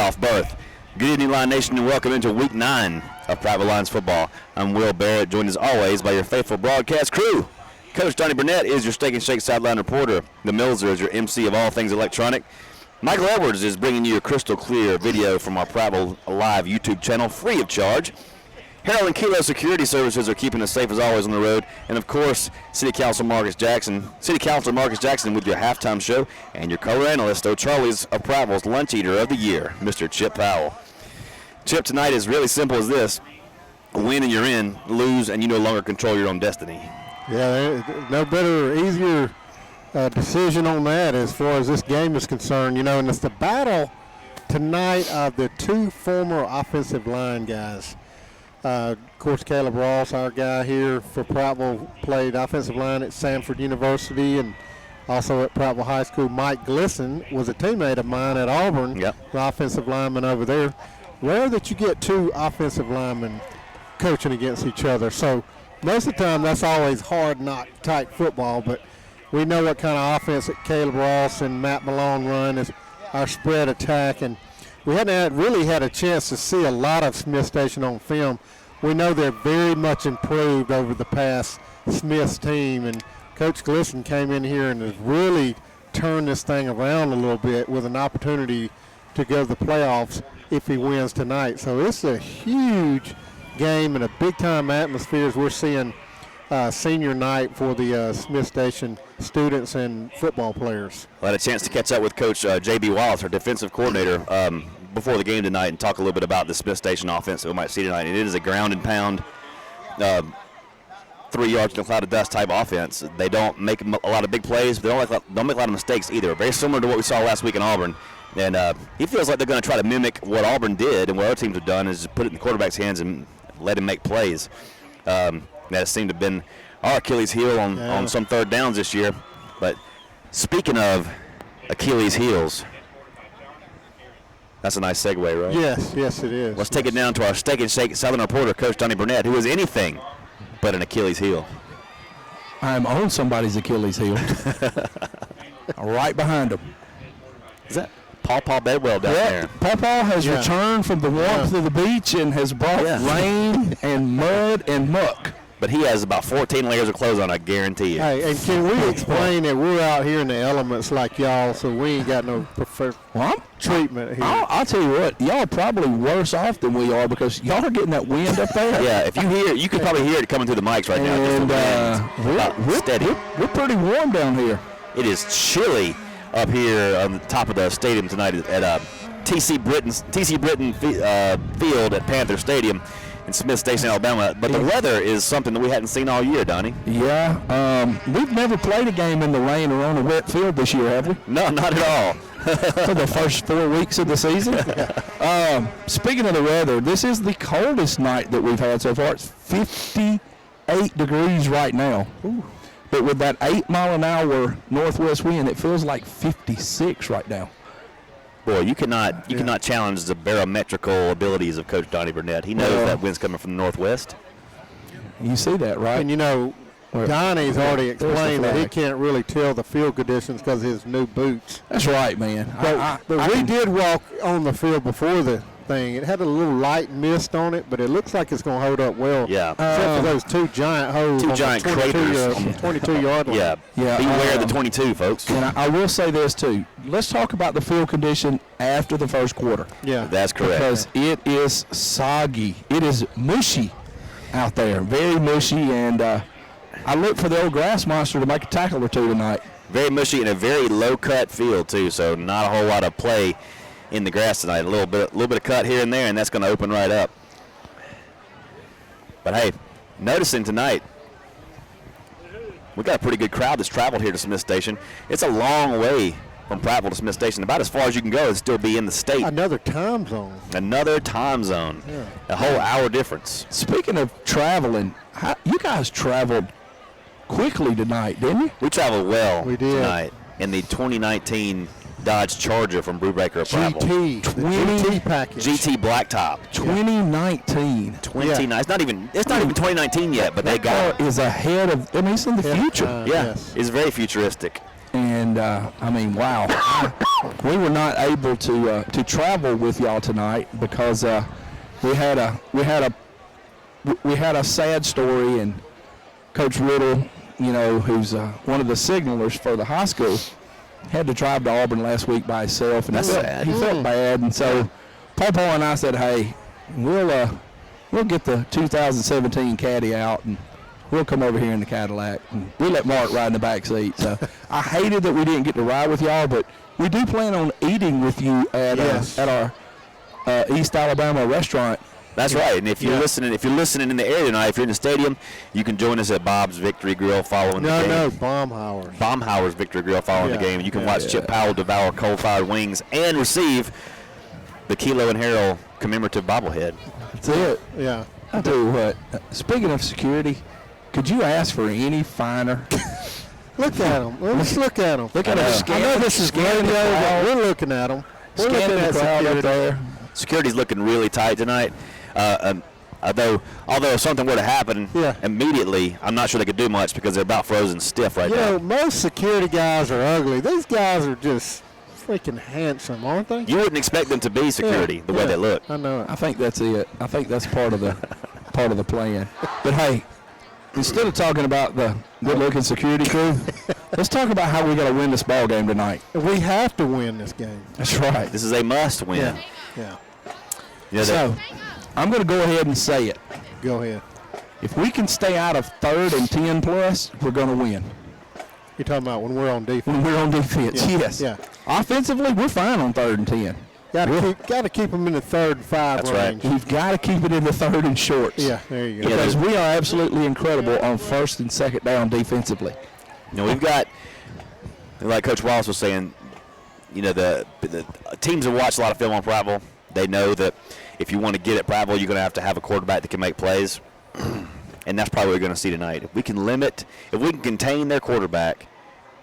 playoff berth. Good evening, Lion Nation, and welcome into Week 9 of Prattville Lions football. I'm Will Barrett, joined as always by your faithful broadcast crew. Coach Donnie Burnett is your Steak and Shake sideline reporter. The Millser is your MC of all things electronic. Michael Edwards is bringing you a crystal clear video from our Prattville Live YouTube channel, free of charge. Harold and Kilo Security Services are keeping us safe as always on the road. And of course, City Councilor Marcus Jackson with your halftime show, and your color analyst, O'Charlie's of Prattville's Lunch Eater of the Year, Mr. Chip Powell. Chip, tonight is really simple as this. Win and you're in, lose and you no longer control your own destiny. Yeah, no better or easier decision on that as far as this game is concerned. You know, and it's the battle tonight of the two former offensive line guys. Of course, Caleb Ross, our guy here for Prattville, played offensive line at Samford University and also at Prattville High School. Mike Glisson was a teammate of mine at Auburn, the offensive lineman over there. Rare that you get two offensive linemen coaching against each other. So most of the time that's always hard knock type football, but we know what kind of offense that Caleb Ross and Matt Malone run is our spread attack, and we hadn't really had a chance to see a lot of Smith Station on film. We know they're very much improved over the past Smith's team, and Coach Glisson came in here and has really turned this thing around a little bit with an opportunity to go to the playoffs if he wins tonight. So it's a huge game and a big-time atmosphere as we're seeing senior night for the Smith Station students and football players. I had a chance to catch up with Coach J.B. Wallace, our defensive coordinator, before the game tonight and talk a little bit about the Smith Station offense that we might see tonight. And it is a ground and pound, 3 yards in a cloud of dust type offense. They don't make a lot of big plays, but they don't make a lot of mistakes either. Very similar to what we saw last week in Auburn. And he feels like they're going to try to mimic what Auburn did and what other teams have done, is just put it in the quarterback's hands and let him make plays. That has seemed to have been our Achilles heel on some third downs this year. But speaking of Achilles heels, that's a nice segue, right? Yes, it is. Let's take it down to our Steak and Shake Southern reporter, Coach Donnie Burnett, who is anything but an Achilles heel. I'm on somebody's Achilles heel. Right behind him. Is that Paw Bedwell down there? Paw has returned from the warmth of the beach and has brought rain and mud and muck. But he has about 14 layers of clothes on, I guarantee you. Hey, and can we explain that we're out here in the elements like y'all, so we ain't got no treatment here? I'll tell you what, y'all are probably worse off than we are because y'all are getting that wind up there. Yeah, if you hear it, you can probably hear it coming through the mics right now. And steady. We're pretty warm down here. It is chilly up here on the top of the stadium tonight at TC Britton Field at Panthers Stadium in Smith Station, Alabama. But the weather is something that we hadn't seen all year, Donnie. Yeah, we've never played a game in the rain or on a wet field this year, have we? No, not at all. For the first 4 weeks of the season. Speaking of the weather, this is the coldest night that we've had so far. It's 58 degrees right now. Ooh. But with that 8-mile-an-hour northwest wind, it feels like 56 right now. Boy, you cannot challenge the barometrical abilities of Coach Donnie Burnett. He knows that wind's coming from the northwest. You see that, right? And you know, Donnie's already explained that he can't really tell the field conditions because of his new boots. That's right, man. But we did walk on the field before the thing. It had a little light mist on it, but it looks like it's going to hold up well. Yeah. Except for those two giant holes. Two giant craters on the 22-yard line. Yeah. Beware the 22, folks. And I will say this, too. Let's talk about the field condition after the first quarter. Yeah. That's correct. Because it is soggy. It is mushy out there. Very mushy. And I look for the old grass monster to make a tackle or two tonight. Very mushy and a very low-cut field, too, so not a whole lot of play in the grass tonight. A little bit of cut here and there, and that's going to open right up. But hey, noticing tonight, we got a pretty good crowd that's traveled here to Smith Station. It's a long way from Prattville to Smith Station, about as far as you can go and still be in the state. Another time zone. Yeah. A whole hour difference. Speaking of traveling, you guys traveled quickly tonight, didn't you? We traveled well tonight in the 2019 Dodge Charger from Brubaker of Prattville. GT package. GT Blacktop. 2019. It's not even 2019 yet, but they got it. Is ahead of, it's in the future. It's very futuristic. And And I mean, wow, we were not able to travel with y'all tonight because we had a sad story, and Coach Riddle, you know, who's one of the signalers for the high school, had to drive to Auburn last week by himself, and he felt bad. And so Pawpaw and I said, hey, we'll get the 2017 Caddy out, and we'll come over here in the Cadillac. And we let Mark ride in the back seat. So I hated that we didn't get to ride with y'all, but we do plan on eating with you at our East Alabama restaurant. That's right. And if you're listening in the area tonight, if you're in the stadium, you can join us at Bob's Victory Grill following the game. No, Baumhauer's Victory Grill following the game. You can watch Chip Powell devour coal-fired wings and receive the Kilo and Harrell commemorative bobblehead. That's it. Yeah. I'll tell you what, speaking of security, could you ask for any finer? Look at them. Let's look at them. Look at them. I know this is radio, but we're looking at them. We're looking at the crowd up there. Security's looking really tight tonight. Although if something were to happen immediately, I'm not sure they could do much because they're about frozen stiff right now. You know, most security guys are ugly. These guys are just freaking handsome, aren't they? You wouldn't expect them to be security the way they look. I know it. I think that's it. I think that's part of the plan. But hey, instead of talking about the good-looking security crew, let's talk about how we got to win this ball game tonight. We have to win this game. That's right. This is a must-win. Yeah. So I'm going to go ahead and say it. Go ahead. If we can stay out of 3rd and 10 plus, we're going to win. You're talking about when we're on defense? When we're on defense, yes. Yeah. Offensively, we're fine on 3rd and 10. Got to keep them in the 3rd and 5 That's range. right. We've got to keep it in the 3rd and shorts. Yeah, there you go. Because we are absolutely incredible on 1st and 2nd down defensively. You know, we've got, like Coach Wallace was saying, you know, the teams have watched a lot of film on Prattville. They know that if you want to get at Prattville, you're going to have a quarterback that can make plays. And that's probably what we're going to see tonight. If we can contain their quarterback,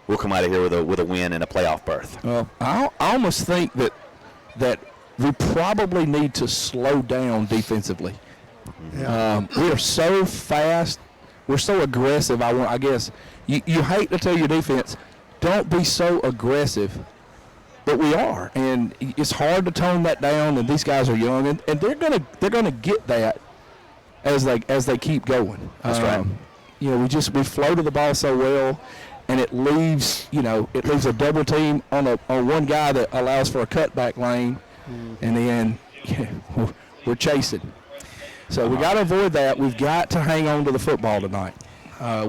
we'll come out of here with a win and a playoff berth. Well, I almost think that we probably need to slow down defensively. Yeah. We are so fast. We're so aggressive. I guess you hate to tell your defense, don't be so aggressive, but we are, and it's hard to tone that down. And these guys are young, and they're gonna get that as they keep going. That's right. You know, we flow to the ball so well, and it leaves a double team on one guy that allows for a cutback lane, and then we're chasing. So we got to avoid that. We've got to hang on to the football tonight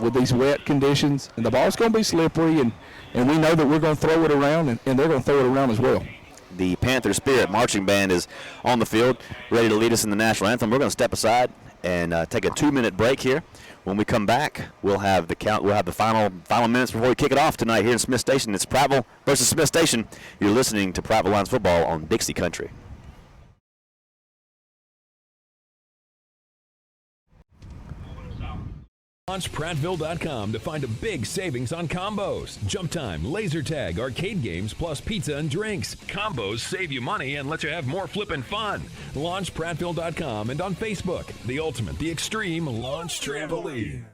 with these wet conditions, and the ball's going to be slippery, and we know that we're going to throw it around, and they're going to throw it around as well. The Panther Spirit Marching Band is on the field, ready to lead us in the national anthem. We're going to step aside and take a 2-minute break here. When we come back, we'll have the count. We'll have the final minutes before we kick it off tonight here in Smith Station. It's Prattville versus Smith Station. You're listening to Prattville Lions football on Dixie Country. Launch Prattville.com to find a big savings on combos. Jump time, laser tag, arcade games, plus pizza and drinks. Combos save you money and let you have more flippin' fun. Launch Prattville.com and on Facebook, the ultimate, the extreme Launch Trampoline.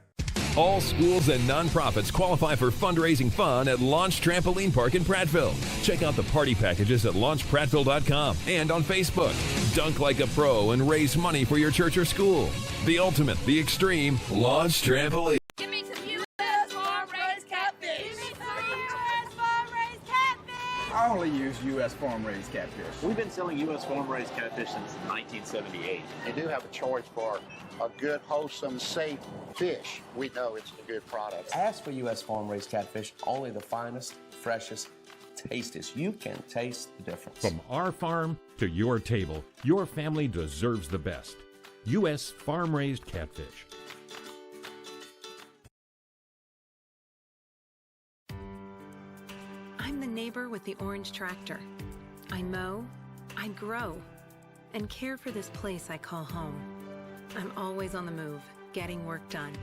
All schools and nonprofits qualify for fundraising fun at Launch Trampoline Park in Prattville. Check out the party packages at launchprattville.com and on Facebook. Dunk like a pro and raise money for your church or school. The ultimate, the extreme Launch Trampoline. Give me some U.S. farm-raised catfish. Give me some U.S. farm-raised catfish. I only use U.S. farm-raised catfish. We've been selling U.S. farm-raised catfish since 1978. They do have a choice for a good, wholesome, safe fish. We know it's a good product. Ask for U.S. farm-raised catfish, only the finest, freshest, tastiest. You can taste the difference. From our farm to your table, your family deserves the best. U.S. farm-raised catfish. I'm the neighbor with the orange tractor. I mow, I grow, and care for this place I call home. I'm always on the move, getting work done,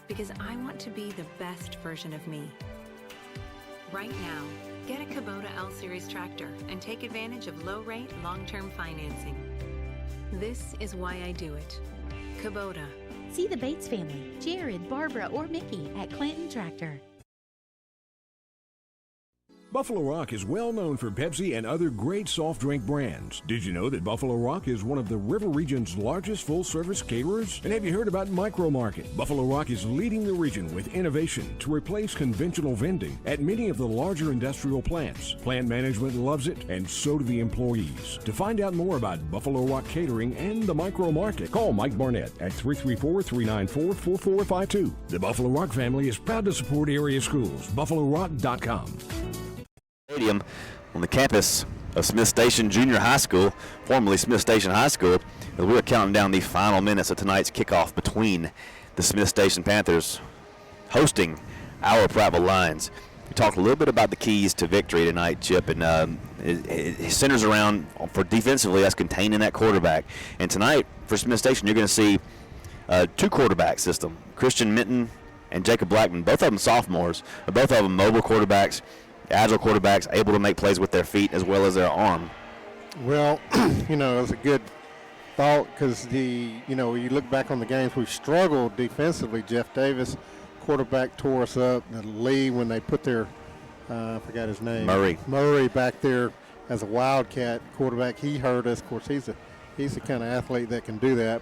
because I want to be the best version of me. Right now, get a Kubota L-Series tractor and take advantage of low-rate, long-term financing. This is why I do it. Kubota. See the Bates family, Jared, Barbara, or Mickey at Clinton Tractor. Buffalo Rock is well known for Pepsi and other great soft drink brands. Did you know that Buffalo Rock is one of the River Region's largest full-service caterers? And have you heard about Micro Market? Buffalo Rock is leading the region with innovation to replace conventional vending at many of the larger industrial plants. Plant management loves it, and so do the employees. To find out more about Buffalo Rock Catering and the Micro Market, call Mike Barnett at 334-394-4452. The Buffalo Rock family is proud to support area schools. BuffaloRock.com. Stadium on the campus of Smith Station Junior High School, formerly Smith Station High School. As we're counting down the final minutes of tonight's kickoff between the Smith Station Panthers hosting our Prattville Lions. We talked a little bit about the keys to victory tonight, Chip, and it centers around for defensively us containing that quarterback. And tonight for Smith Station, you're going to see two quarterback system, Christian Minton and Jacob Blackman, both of them sophomores, both of them mobile quarterbacks, agile quarterbacks, able to make plays with their feet as well as their arm. Well, it was a good thought because you look back on the games, we've struggled defensively. Jeff Davis, quarterback, tore us up. Lee, when they put their, I forgot his name. Murray back there as a Wildcat quarterback, he hurt us. Of course, he's the kind of athlete that can do that.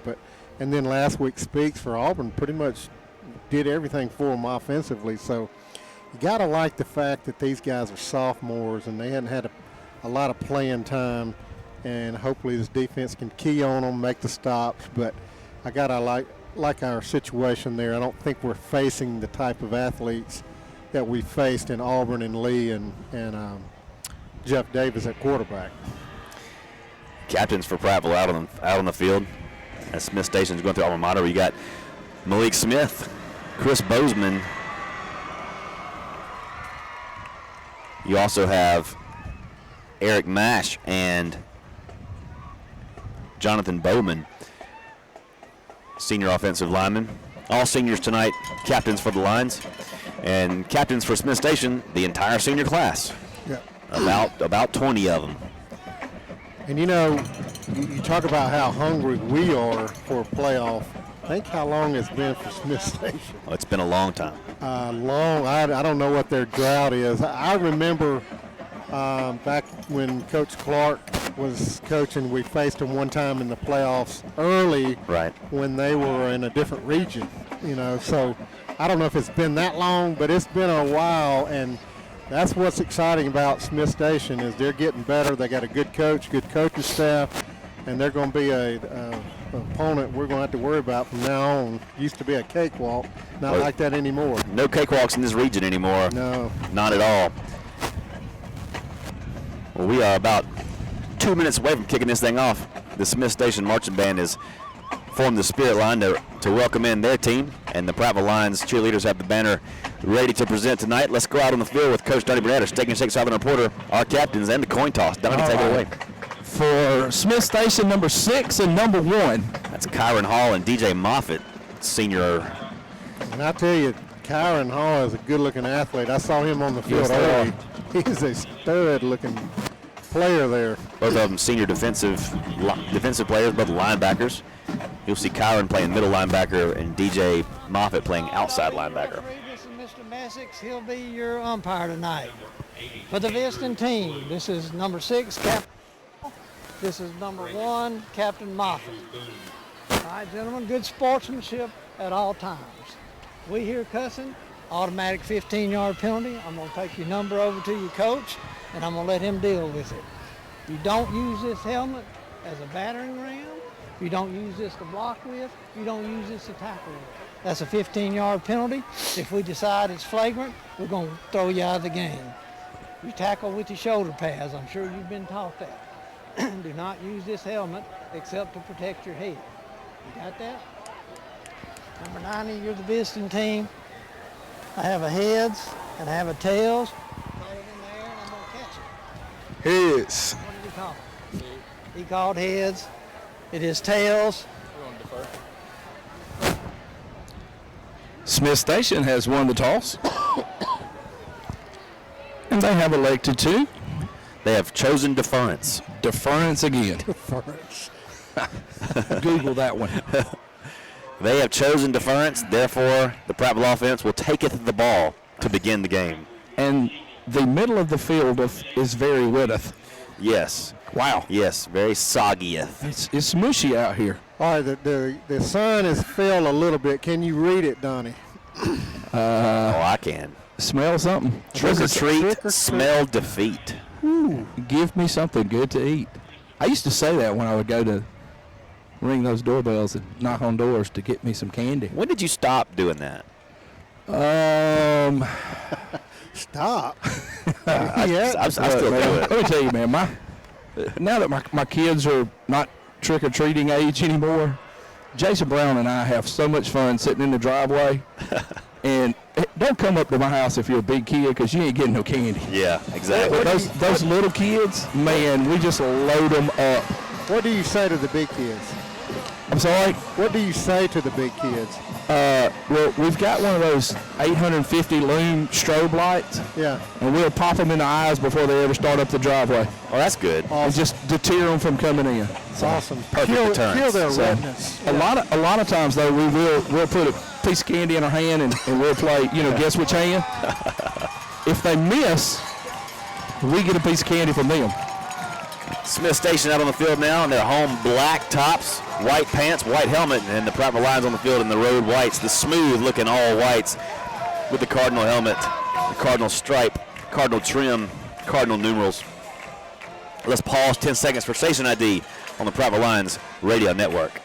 And then last week, Speaks for Auburn pretty much did everything for them offensively. So you got to like the fact that these guys are sophomores and they hadn't had a lot of playing time, and hopefully this defense can key on them, make the stops. But I got to like our situation there. I don't think we're facing the type of athletes that we faced in Auburn and Lee and Jeff Davis at quarterback. Captains for Prattville out on the field. As Smith Station is going through alma mater, you got Malik Smith, Chris Bozeman. You also have Eric Mash and Jonathan Bowman, senior offensive linemen. All seniors tonight, captains for the Lions, and captains for Smith Station, the entire senior class. Yeah. About 20 of them. And you talk about how hungry we are for a playoff. Think how long it's been for Smith Station. Oh, it's been a long time. I don't know what their drought is. I remember back when Coach Clark was coaching, we faced them one time in the playoffs early, right, when they were in a different region. So I don't know if it's been that long, but it's been a while, and that's what's exciting about Smith Station is they're getting better. They got a good coach, good coaching staff, and they're going to be an opponent we're going to have to worry about from now on. Used to be a cakewalk, not like that anymore. No cakewalks in this region anymore. No. Not at all. Well, we are about 2 minutes away from kicking this thing off. The Smith Station Marching Band has formed the spirit line to welcome in their team, and the Prattville Lions cheerleaders have the banner ready to present tonight. Let's go out on the field with Coach Donnie Burnett, our Steak and Shake Southern reporter, our captains, and the coin toss. Donnie, take it away. For Smith Station, number 6 and number 1. That's Kyron Hall and DJ Moffitt, senior. And I tell you, Kyron Hall is a good-looking athlete. I saw him on the field early. He's a stud-looking player there. Both of them senior defensive players, both linebackers. You'll see Kyron playing middle linebacker and DJ Moffitt playing outside linebacker. This is Mr. Messick. He'll be your umpire tonight. For the Viston team, this is number 6, Captain. This is number 1, Captain Moffitt. All right, gentlemen, good sportsmanship at all times. We hear cussing, automatic 15-yard penalty. I'm going to take your number over to your coach, and I'm going to let him deal with it. You don't use this helmet as a battering ram. You don't use this to block with. You don't use this to tackle with. That's a 15-yard penalty. If we decide it's flagrant, we're going to throw you out of the game. You tackle with your shoulder pads. I'm sure you've been taught that. Do not use this helmet except to protect your head. You got that? Number 90, you're the visiting team. I have a heads and I have a tails. Call it in there and I'm going to catch it. Heads. What did he call it? He called heads. It is tails. We're going to defer. Smith Station has won the toss. And they have elected to. They have chosen deference. Deference again. Deference. Google that one. They have chosen deference. Therefore, the Prattville offense will taketh the ball to begin the game. And the middle of the field is very wetteth. Yes. Wow. Yes, very soggyeth. It's mushy out here. All right, the sun has fell a little bit. Can you read it, Donnie? I can. Smell something. Trick or treat, smell defeat. Ooh, give me something good to eat. I used to say that when I would go to ring those doorbells and knock on doors to get me some candy. When did you stop doing that? Stop. I still do it. Let me tell you, man, now that my kids are not trick-or-treating age anymore, Jason Brown and I have so much fun sitting in the driveway. And don't come up to my house if you're a big kid, because you ain't getting no candy. Yeah, exactly. But those little kids, man, we just load them up. What do you say to the big kids? I'm sorry? What do you say to the big kids? Well, we've got one of those 850 lume strobe lights. Yeah. And we'll pop them in the eyes before they ever start up the driveway. Oh, that's good. Awesome. And just deter them from coming in. It's awesome. Perfect Kill their so, redness. A lot of times though, we'll put a piece of candy in our hand and we'll play, guess which hand. If they miss, we get a piece of candy from them. Smith Station out on the field now in their home black tops, white pants, white helmet, and the Prattville Lions on the field in the road whites, the smooth-looking all whites with the Cardinal helmet, the Cardinal stripe, Cardinal trim, Cardinal numerals. Let's pause 10 seconds for station ID on the Prattville Lions radio network.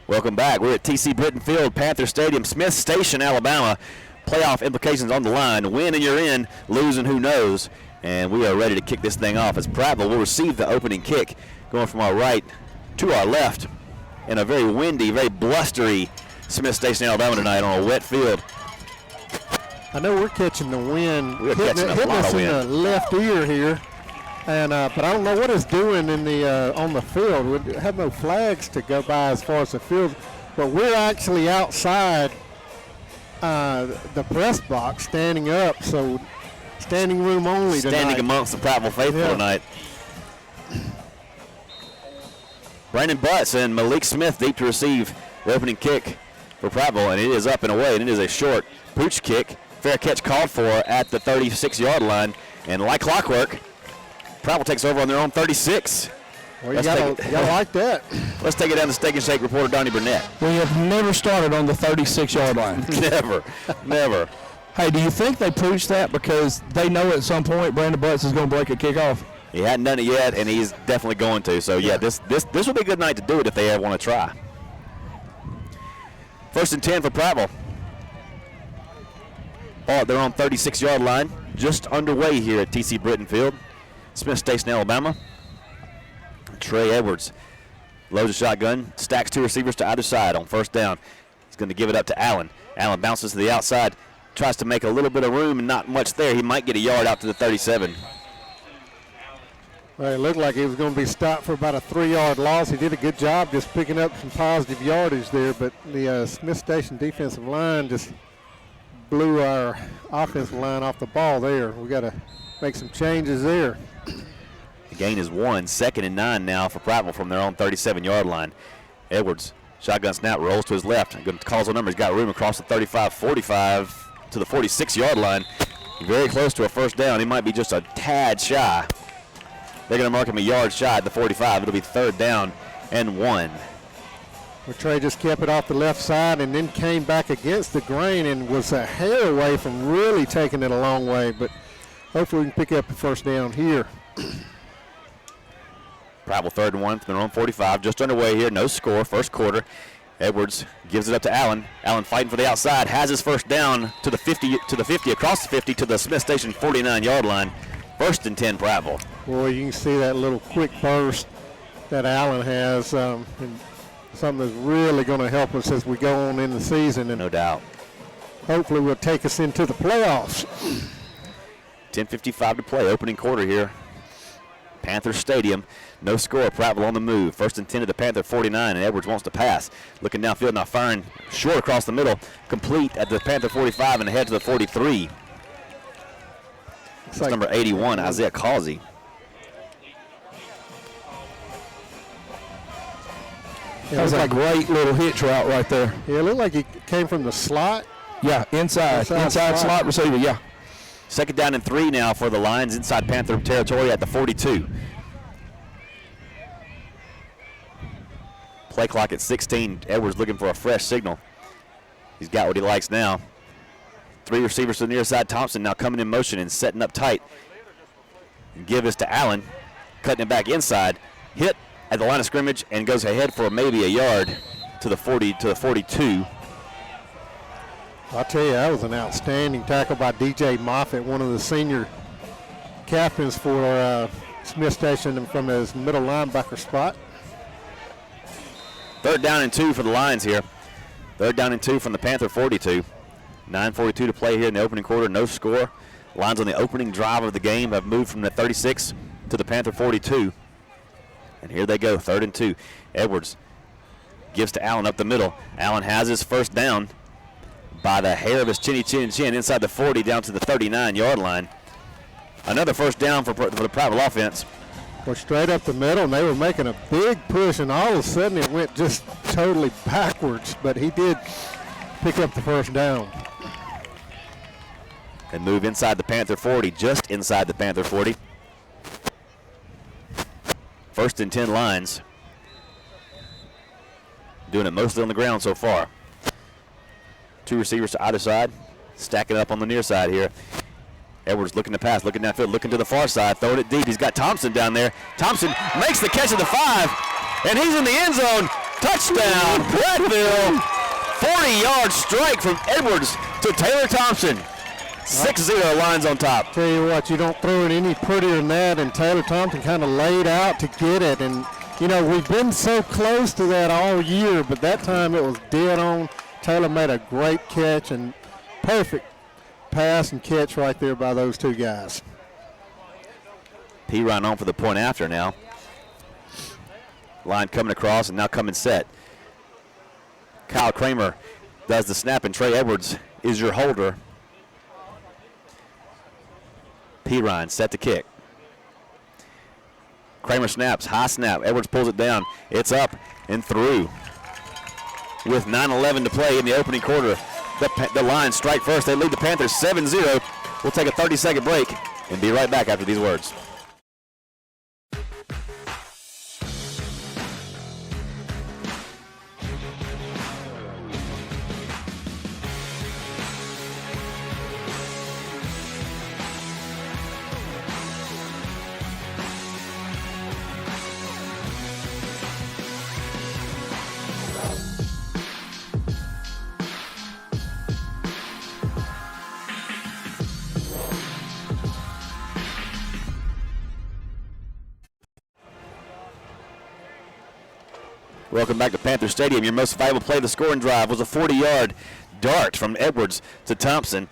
Welcome back. We're at TC Britton Field, Panther Stadium, Smith Station, Alabama. Playoff implications on the line. Win and you're in, losing who knows. And we are ready to kick this thing off as Prattville will receive the opening kick, going from our right to our left in a very windy, very blustery Smith Station, Alabama tonight on a wet field. I know we're catching the wind. We're catching a lot of wind. In the left ear here. And but I don't know what it's doing in the on the field. We have no flags to go by as far as the field, but we're actually outside the press box, standing up. So standing room only tonight. Standing amongst the Prattville faithful tonight. Brandon Butts and Malik Smith deep to receive the opening kick for Prattville, and it is up and away, and it is a short pooch kick. Fair catch called for at the 36-yard line, and like clockwork, Prattville takes over on their own 36. Well, you gotta like that. Let's take it down to Steak and Shake reporter Donnie Burnett. We have never started on the 36-yard line. Never. Hey, do you think they pushed that because they know at some point Brandon Butts is going to break a kickoff? He hadn't done it yet, and he's definitely going to. So, yeah, this will be a good night to do it if they ever want to try. 1st and 10 for Prattville. Ball at their own 36-yard line. Just underway here at TC Britton Field, Smith Station, Alabama. Trey Edwards loads a shotgun, stacks two receivers to either side on 1st down. He's going to give it up to Allen. Allen bounces to the outside, tries to make a little bit of room and not much there. He might get a yard out to the 37. Well, it looked like he was going to be stopped for about a 3-yard loss. He did a good job just picking up some positive yardage there, but the Smith Station defensive line just blew our offensive line off the ball there. We got to make some changes there. The gain is 1, 2nd and 9 now for Prattville from their own 37-yard line. Edwards, shotgun snap, rolls to his left. Calls on number. He's got room across the 35, 45 to the 46-yard line. Very close to a 1st down. He might be just a tad shy. They're going to mark him a yard shy at the 45. It'll be 3rd down and 1. Well, Trey just kept it off the left side and then came back against the grain and was a hair away from really taking it a long way. But hopefully we can pick up the 1st down here. Prattville 3rd and 1 from their own 45. Just underway here. No score. 1st quarter. Edwards gives it up to Allen. Allen fighting for the outside. Has his 1st down to the 50, across the 50 to the Smith Station 49-yard line. 1st and 10 Prattville. Boy, you can see that little quick burst that Allen has. And something that's really going to help us as we go on in the season. And no doubt. Hopefully will take us into the playoffs. 10:55 to play. Opening quarter here. Panthers Stadium. No score. Prattville on the move. 1st and 10 at the Panther 49, and Edwards wants to pass. Looking downfield, now firing short across the middle. Complete at the Panther 45 and ahead to the 43. It's number 81, Isaiah Causey. That was a great little hitch route right there. Yeah, it looked like he came from the slot. Yeah, inside slot receiver, yeah. Second down and 3 now for the Lions inside Panther territory at the 42. Play clock at 16. Edwards looking for a fresh signal. He's got what he likes now. 3 receivers to the near side. Thompson now coming in motion and setting up tight. Give this to Allen, cutting it back inside. Hit at the line of scrimmage and goes ahead for maybe a yard to the 40 to the 42. I'll tell you, that was an outstanding tackle by DJ Moffitt, one of the senior captains for Smith Station from his middle linebacker spot. 3rd down and 2 for the Lions here. 3rd down and 2 from the Panther 42. 9:42 to play here in the opening quarter. No score. Lions on the opening drive of the game have moved from the 36 to the Panther 42. And here they go, 3rd and 2. Edwards gives to Allen up the middle. Allen has his first down by the hair of his chin inside the 40 down to the 39-yard line. Another first down for the Prattville offense. Well, straight up the middle, and they were making a big push, and all of a sudden it went just totally backwards, but he did pick up the first down. They move inside the Panther 40, just inside the Panther 40. 1st and 10 Lions. Doing it mostly on the ground so far. 2 receivers to either side, stacking up on the near side here. Edwards looking to pass, looking downfield, looking to the far side, throwing it deep. He's got Thompson down there. Thompson makes the catch at the 5, and he's in the end zone. Touchdown, Prattville. 40-yard strike from Edwards to Taylor Thompson. 6-0 Lions on top. Tell you what, you don't throw it any prettier than that, and Taylor Thompson kind of laid out to get it. And, you know, we've been so close to that all year, but that time it was dead on. Taylor made a great catch and perfect pass and catch right there by those 2 guys. P-Ryan on for the point after now. Line coming across and now coming set. Kyle Kramer does the snap, and Trey Edwards is your holder. P-Ryan set to kick. Kramer snaps, high snap. Edwards pulls it down. It's up and through. With 9:11 to play in the opening quarter, the Lions strike first. They lead the Panthers 7-0. We'll take a 30-second break and be right back after these words. Welcome back to Panther Stadium. Your most valuable play of the scoring drive was a 40-yard dart from Edwards to Thompson.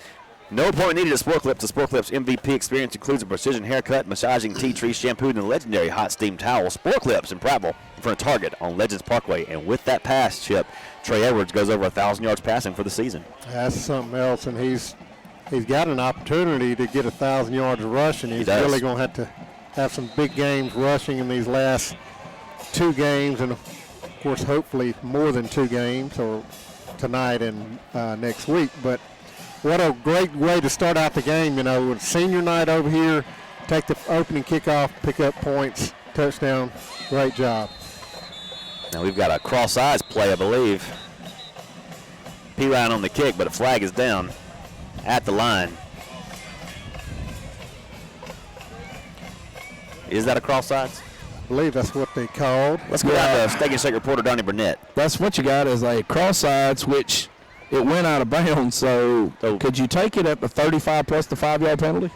No appointment needed at Sport Clips. The Sport Clips MVP experience includes a precision haircut, massaging tea tree shampoo, and the legendary hot steam towel. Sport Clips in Prattville in front of Target on Legends Parkway. And with that pass, Chip, Trey Edwards goes over 1,000 yards passing for the season. That's something else, and he's got an opportunity to get 1,000 yards rushing. He's really going to have some big games rushing in these last 2 games, and of course, hopefully more than 2 games, or tonight and next week. But what a great way to start out the game, you know, with senior night over here, take the opening kickoff, pick up points, touchdown. Great job. Now we've got a cross-eyes play, I believe. P-Ryan on the kick, but a flag is down at the line. Is that a cross-eyes? I believe that's what they called. Let's go down to Steak and Shake reporter Donnie Burnett. That's what you got is a cross-sides, which it went out of bounds. So could you take it at the 35 plus the 5-yard penalty?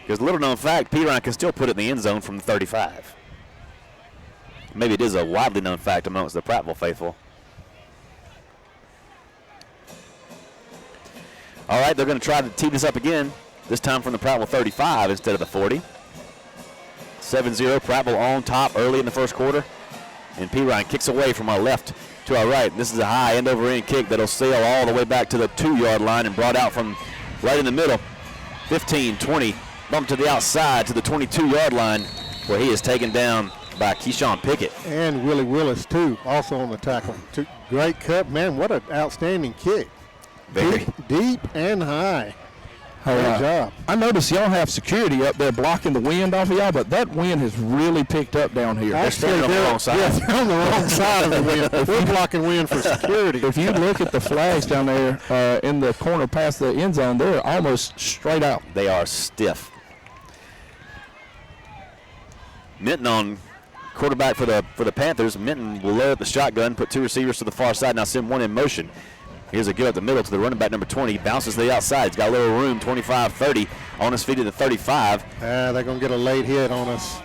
Because little known fact, P-Ryan can still put it in the end zone from the 35. Maybe it is a widely known fact amongst the Prattville faithful. All right, they're going to try to tee this up again, this time from the Prattville 35 instead of the 40. 7-0, Prattville on top early in the first quarter. And P-Ryan kicks away from our left to our right. This is a high end-over-end kick that'll sail all the way back to the 2-yard line and brought out from right in the middle. 15, 20, bump to the outside to the 22-yard line, where he is taken down by Keyshawn Pickett. And Willie Willis, too, also on the tackle. Great cut. Man, what an outstanding kick. Very. Deep and high. Good job. I noticed y'all have security up there blocking the wind off of y'all, but that wind has really picked up down here. Actually, on the wrong side. Yeah, they're on the wrong side of the wind. We're blocking wind for security. If you look at the flags down there in the corner past the end zone, they're almost straight out. They are stiff. Minton on quarterback for the Panthers. Minton will load up the shotgun, put 2 receivers to the far side, now send one in motion. Here's a give up the middle to the running back, number 20. Bounces to the outside. He's got a little room, 25-30. On his feet at the 35. They're going to get a late hit on us.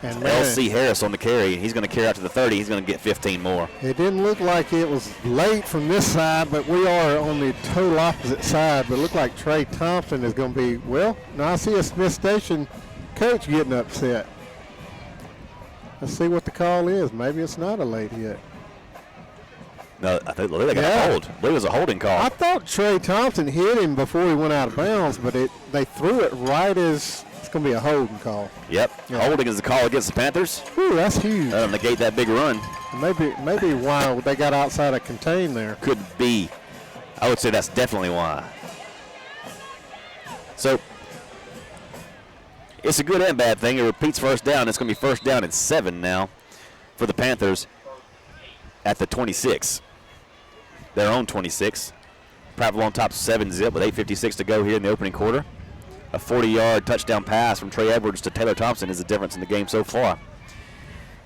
And L.C. Harris on the carry. He's going to carry out to the 30. He's going to get 15 more. It didn't look like it was late from this side, but we are on the total opposite side. But it looked like Trey Thompson is going to be, well, now I see a Smith Station coach getting upset. Let's see what the call is. Maybe it's not a late hit. No, I think they got a hold. I believe it was a holding call. I thought Trey Thompson hit him before he went out of bounds, but they threw it right as it's going to be a holding call. Yep. Yeah. Holding is the call against the Panthers. Ooh, that's huge. Negate that big run. Maybe why they got outside of contain there. Could be. I would say that's definitely why. So it's a good and bad thing. It repeats first down. It's going to be first down and 7 now for the Panthers at the 26. Their own 26. Prattville on top 7-zip with 8:56 to go here in the opening quarter. A 40-yard touchdown pass from Trey Edwards to Taylor Thompson is the difference in the game so far.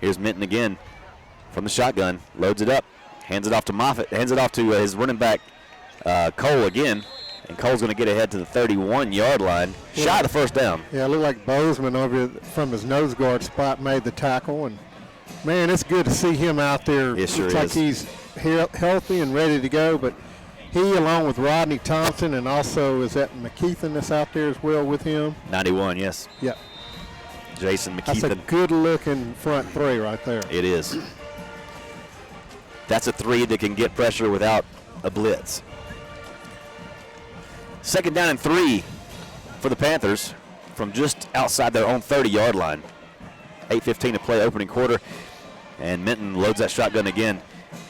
Here's Minton again from the shotgun. Loads it up. Hands it off to Moffitt. Hands it off to his running back, Cole again. And Cole's going to get ahead to the 31-yard line. Shy of the first down. Yeah, it looked like Bozeman over from his nose guard spot made the tackle. And, man, it's good to see him out there. It sure Looks like he's healthy and ready to go. But he, along with Rodney Thompson, and also is that McKeithen that's out there as well with him? 91, yes. Yep. Jason McKeithen. That's a good-looking front three right there. It is. That's a three that can get pressure without a blitz. Second down and 3 for the Panthers from just outside their own 30-yard line. 8:15 to play, opening quarter. And Minton loads that shotgun again.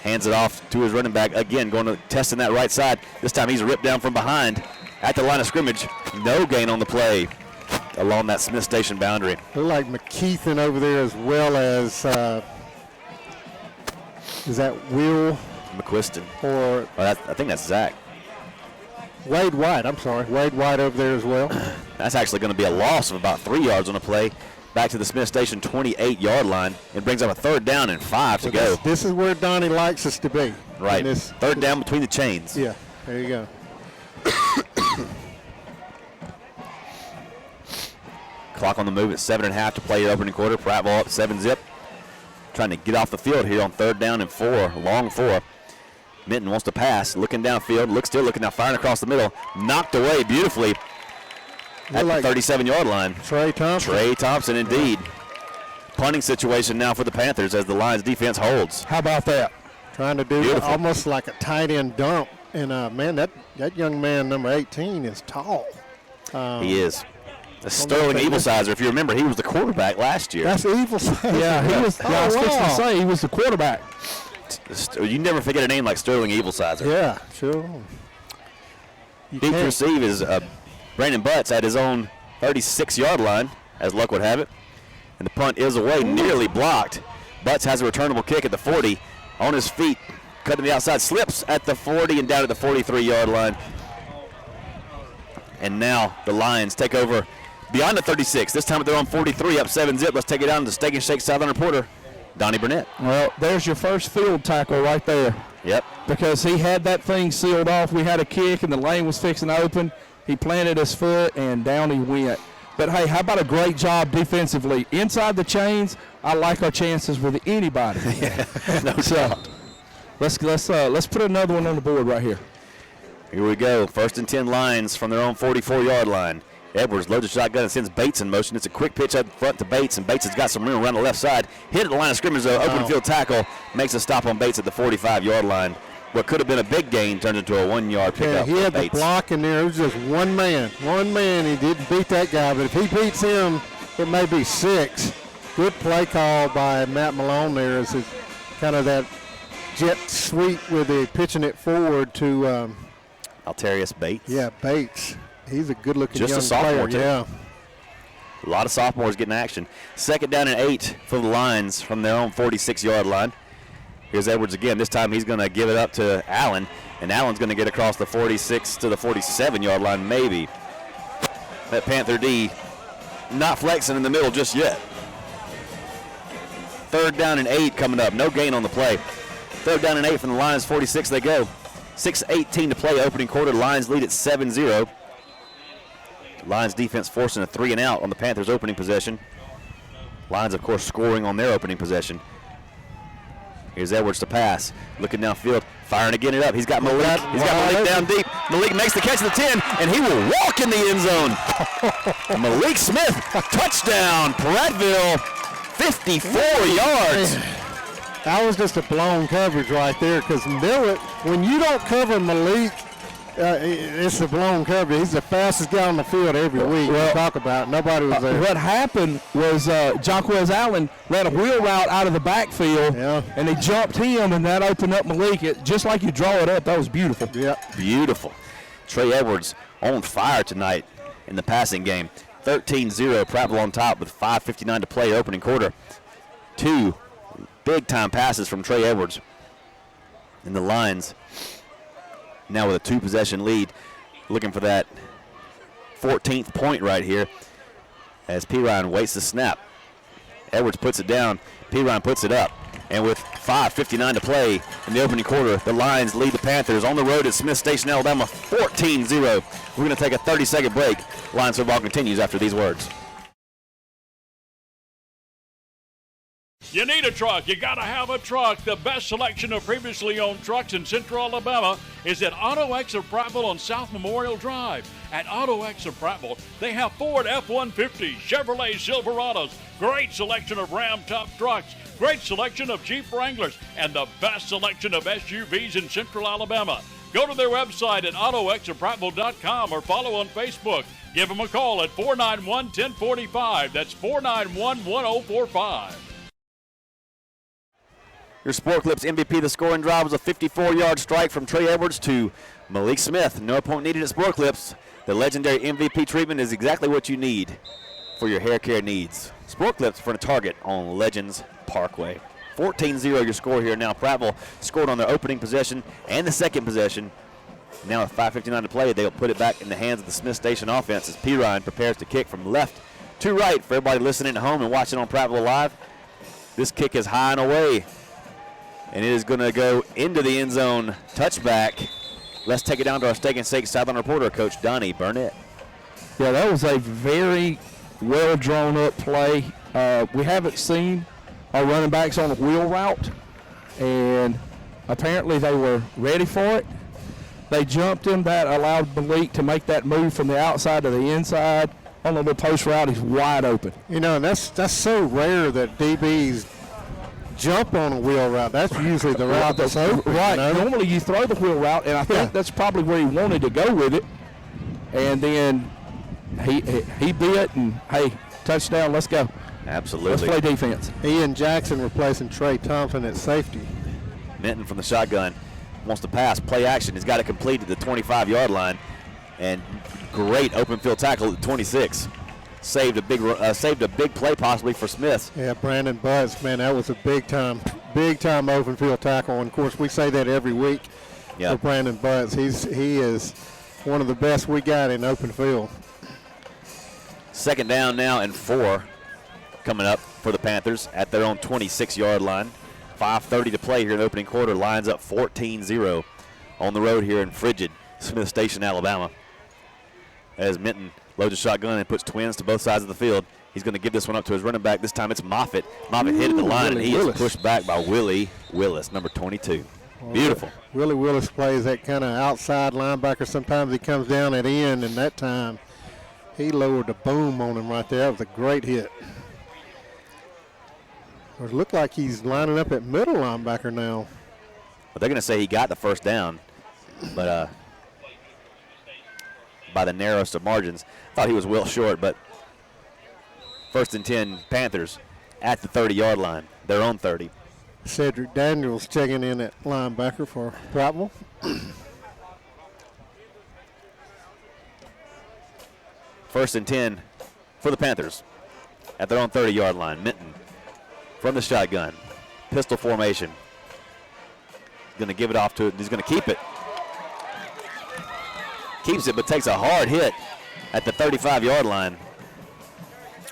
Hands it off to his running back again, going to testing that right side. This time he's ripped down from behind at the line of scrimmage. No gain on the play along that Smith Station boundary. Look like McKeithen over there as well as, is that Will? McQuiston. Or I think that's Zach. Wade White, I'm sorry. Wade White over there as well. That's actually going to be a loss of about 3 yards on the play. Back to the Smith Station 28-yard line. It brings up a third down and 5 to go. This is where Donnie likes us to be. Right. Third down between the chains. Yeah, there you go. Clock on the move at 7.5 to play the opening quarter. Prattville up 7-zip. Trying to get off the field here on third down and 4, long 4. Minton wants to pass, looking downfield, still looking now, firing across the middle. Knocked away beautifully at the 37-yard line. Trey Thompson. Trey Thompson, indeed. Punting situation now for the Panthers as the Lions defense holds. How about that? Trying to do almost like a tight end dump. And, man, that young man, number 18, is tall. He is. Sterling Evilsizer, if you remember, he was the quarterback last year. That's Evilsizer. Yeah, he was. I was fixing to say he was the quarterback. You never forget a name like Sterling Evilsizer. Yeah, sure. Deep to receive is Brandon Butts at his own 36-yard line, as luck would have it. And the punt is away, nearly blocked. Butts has a returnable kick at the 40. On his feet, cutting the outside, slips at the 40 and down at the 43-yard line. And now the Lions take over beyond the 36. This time at their own 43, up 7-zip. Let's take it down to Steak and Shake Sideline reporter Donnie Burnett. Well, there's your first field tackle right there. Yep. Because he had that thing sealed off. We had a kick, and the lane was fixing to open. He planted his foot, and down he went. But, hey, how about a great job defensively? Inside the chains, I like our chances with anybody. No doubt. Let's put another one on the board right here. Here we go. First and 10 Lions from their own 44-yard line. Edwards loads a shotgun and sends Bates in motion. It's a quick pitch up front to Bates, and Bates has got some room around the left side. Hit at the line of scrimmage, though. Open field tackle. Makes a stop on Bates at the 45-yard line. What could have been a big gain turns into a 1-yard pickup. Yeah, he had Bates. The block in there. It was just one man. One man. He didn't beat that guy, but if he beats him, it may be 6. Good play call by Matt Malone there as it's kind of that jet sweep with the pitching it forward to Alterius Bates. Yeah, Bates. He's a good-looking Just young a sophomore, player. Yeah. A lot of sophomores getting action. 2nd down and 8 for the Lions from their own 46-yard line. Here's Edwards again. This time he's going to give it up to Allen, and Allen's going to get across the 46 to the 47-yard line maybe. That Panther D not flexing in the middle just yet. 3rd down and 8 coming up. No gain on the play. 3rd down and 8 from the Lions 46 they go. 6:18 to play opening quarter. Lions lead at 7-0. Lions defense forcing a 3 and out on the Panthers opening possession. Lions, of course, scoring on their opening possession. Here's Edwards to pass. Looking downfield, firing again it up. He's got Malik. He's got Malik down deep. Malik makes the catch at the 10, and he will walk in the end zone. Malik Smith, touchdown, Prattville, 54 yards. That was just a blown coverage right there because when you don't cover Malik, it's a blown coverage. He's the fastest guy on the field every week. Well, talk about nobody was there. What happened was Jaquez Allen ran a wheel route out of the backfield, and they jumped him, and that opened up Malik. Just like you draw it up, that was beautiful. Yeah, beautiful. Trey Edwards on fire tonight in the passing game. 13-0, Prattville on top with 5:59 to play opening quarter. 2 big-time passes from Trey Edwards. And the Lions now with a 2-possession lead, looking for that 14th point right here as P. Ryan waits the snap. Edwards puts it down. P. Ryan puts it up. And with 5:59 to play in the opening quarter, the Lions lead the Panthers on the road at Smith Station, Alabama, 14-0. We're going to take a 30-second break. Lions football continues after these words. You need a truck. You got to have a truck. The best selection of previously owned trucks in Central Alabama is at Auto X of Prattville on South Memorial Drive. At Auto X of Prattville, they have Ford F-150, Chevrolet Silverados, great selection of Ram Top trucks, great selection of Jeep Wranglers, and the best selection of SUVs in Central Alabama. Go to their website at autoxofprattville.com or follow on Facebook. Give them a call at 491-1045. That's 491-1045. Your Sport Clips MVP, the scoring drive was a 54-yard strike from Trey Edwards to Malik Smith. No point needed at Sport Clips. The legendary MVP treatment is exactly what you need for your hair care needs. Sport Clips for a target on Legends Parkway. 14-0 your score here now. Prattville scored on their opening possession and the second possession. Now with 5:59 to play, they'll put it back in the hands of the Smith Station offense as P. Ryan prepares to kick from left to right. For everybody listening at home and watching on Prattville Live, this kick is high and away. And it is going to go into the end zone. Touchback. Let's take it down to our Steak and Shake Sideline reporter, Coach Donnie Burnett. Yeah, that was a very well drawn up play. We haven't seen our running backs on a wheel route, and apparently they were ready for it. They jumped him. That allowed Malik to make that move from the outside to the inside. On the little post route, he's wide open. You know, and that's so rare that DBs jump on a wheel route. That's usually the route that's open. Right. You know? Normally you throw the wheel route, and I think that's probably where he wanted to go with it. And then he bit, and hey, touchdown, let's go. Absolutely. Let's play defense. Ian Jackson replacing Trey Thompson at safety. Minton from the shotgun wants to pass. Play action. He's got it completed at the 25-yard line. And great open field tackle at the 26. Saved a big play possibly for Smith. Yeah, Brandon Butts, man, that was a big time open field tackle. And of course, we say that every week for Brandon Butts. He is one of the best we got in open field. 2nd down now and 4 coming up for the Panthers at their own 26-yard line. 5:30 to play here in the opening quarter. Lions up 14-0 on the road here in frigid Smith Station, Alabama. As Minton loads a shotgun and puts twins to both sides of the field. He's going to give this one up to his running back. This time it's Moffitt. Moffitt hit at the line, and he is pushed back by Willie Willis, number 22. Beautiful. Willie Willis plays that kind of outside linebacker. Sometimes he comes down at end, and that time he lowered the boom on him right there. That was a great hit. It looked like he's lining up at middle linebacker now. But they're going to say he got the first down, but by the narrowest of margins. Thought he was well short, but 1st and 10 Panthers at the 30-yard line, their own 30. Cedric Daniels checking in at linebacker for Prattville. First and 10 for the Panthers at their own 30-yard line. Minton from the shotgun. Pistol formation. Going to give it off to it. He's going to keep it. Keeps it, but takes a hard hit at the 35-yard line.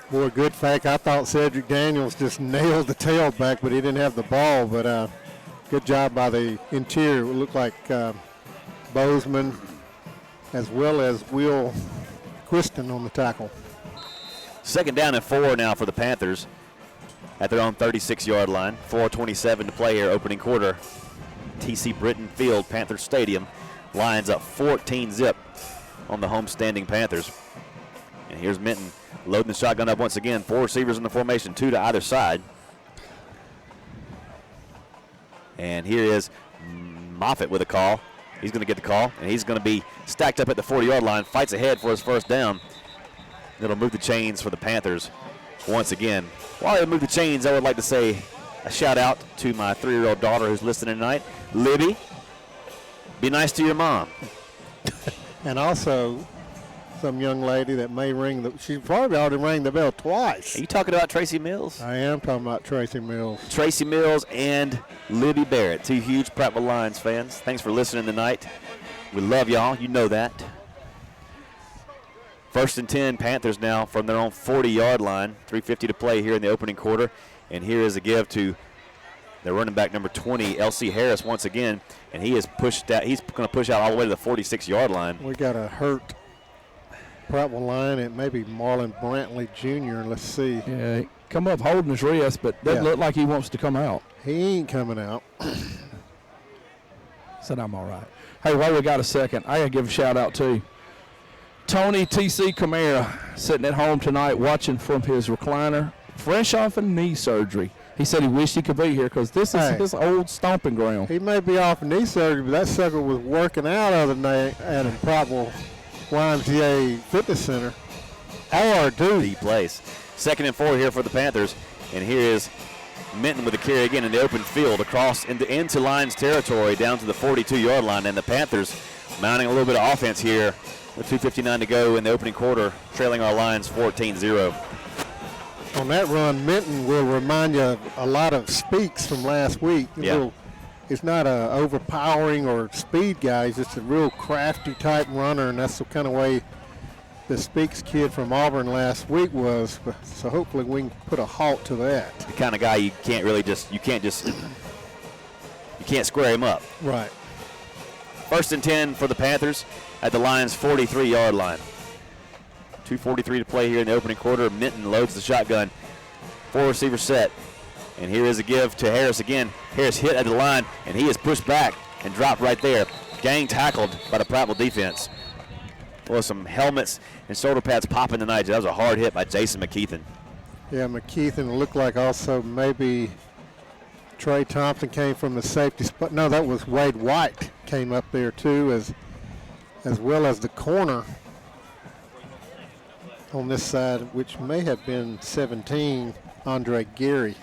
Boy, good fake. I thought Cedric Daniels just nailed the tailback, but he didn't have the ball. But good job by the interior. It looked like Bozeman as well as Will Quiston on the tackle. Second down and 4 now for the Panthers at their own 36-yard line. 4:27 to play here, opening quarter. TC Britton Field, Panther Stadium. Lions up 14-0 on the homestanding Panthers. And here's Minton loading the shotgun up once again. 4 receivers in the formation, 2 to either side. And here is Moffitt with a call. He's going to get the call, and he's going to be stacked up at the 40-yard line. Fights ahead for his first down. It'll move the chains for the Panthers once again. While they move the chains, I would like to say a shout-out to my 3-year-old daughter who's listening tonight. Libby, be nice to your mom. And also some young lady that may ring the, she probably already rang the bell twice. Are you talking about Tracy Mills? I am talking about Tracy Mills. Tracy Mills and Libby Barrett, 2 huge Prattville Lions fans. Thanks for listening tonight. We love y'all. You know that. First and 10, Panthers now from their own 40-yard line. 3:50 to play here in the opening quarter. And here is a give to their running back number 20, L.C. Harris, once again. And he is pushed out. He's going to push out all the way to the 46-yard line. We got a hurt Prattville line. It may be Marlon Brantley Jr. Let's see. Yeah, come up holding his wrist, but doesn't look like he wants to come out. He ain't coming out. Said I'm all right. Hey, while we got a second, I got to give a shout-out to Tony T.C. Camara, sitting at home tonight watching from his recliner, fresh off of knee surgery. He said he wished he could be here because this is his old stomping ground. He may be off knee surgery, but that sucker was working out other night at a Prattville YMCA Fitness Center. Hard, dude. He plays. Second and 4 here for the Panthers. And here is Minton with a carry again in the open field across into Lions territory down to the 42-yard line. And the Panthers mounting a little bit of offense here with 2:59 to go in the opening quarter, trailing our Lions 14-0. On that run, Minton will remind you of a lot of Speaks from last week. He's not a overpowering or speed guy. He's just a real crafty type runner, and that's the kind of way the Speaks kid from Auburn last week was. So hopefully we can put a halt to that. The kind of guy you can't square him up. Right. First and 10 for the Panthers at the Lions' 43-yard line. 2:43 to play here in the opening quarter. Minton loads the shotgun. 4 receiver set. And here is a give to Harris again. Harris hit at the line, and he is pushed back and dropped right there. Gang tackled by the Prattville defense. Well, some helmets and shoulder pads popping tonight. That was a hard hit by Jason McKeithen. Yeah, McKeithen looked like also maybe Trey Thompson came from the safety spot. No, that was Wade White came up there too, as well as the corner on this side, which may have been 17, Andre Gary.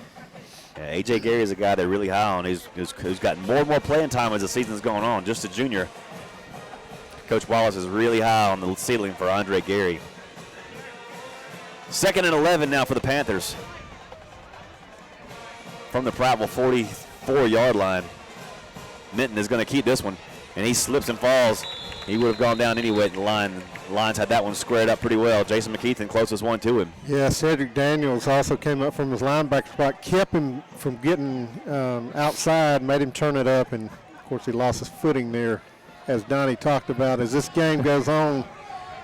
Yeah, A.J. Gary is a guy they're really high on. Who's gotten more and more playing time as the season's going on, just a junior. Coach Wallace is really high on the ceiling for Andre Gary. Second and 11 now for the Panthers. From the Prattville 44-yard line. Minton is going to keep this one, and he slips and falls. He would have gone down anyway at the line. The Lions had that one squared up pretty well. Jason McKeithen, closest one to him. Yeah, Cedric Daniels also came up from his linebacker spot, kept him from getting outside, made him turn it up, and, of course, he lost his footing there, as Donnie talked about. As this game goes on,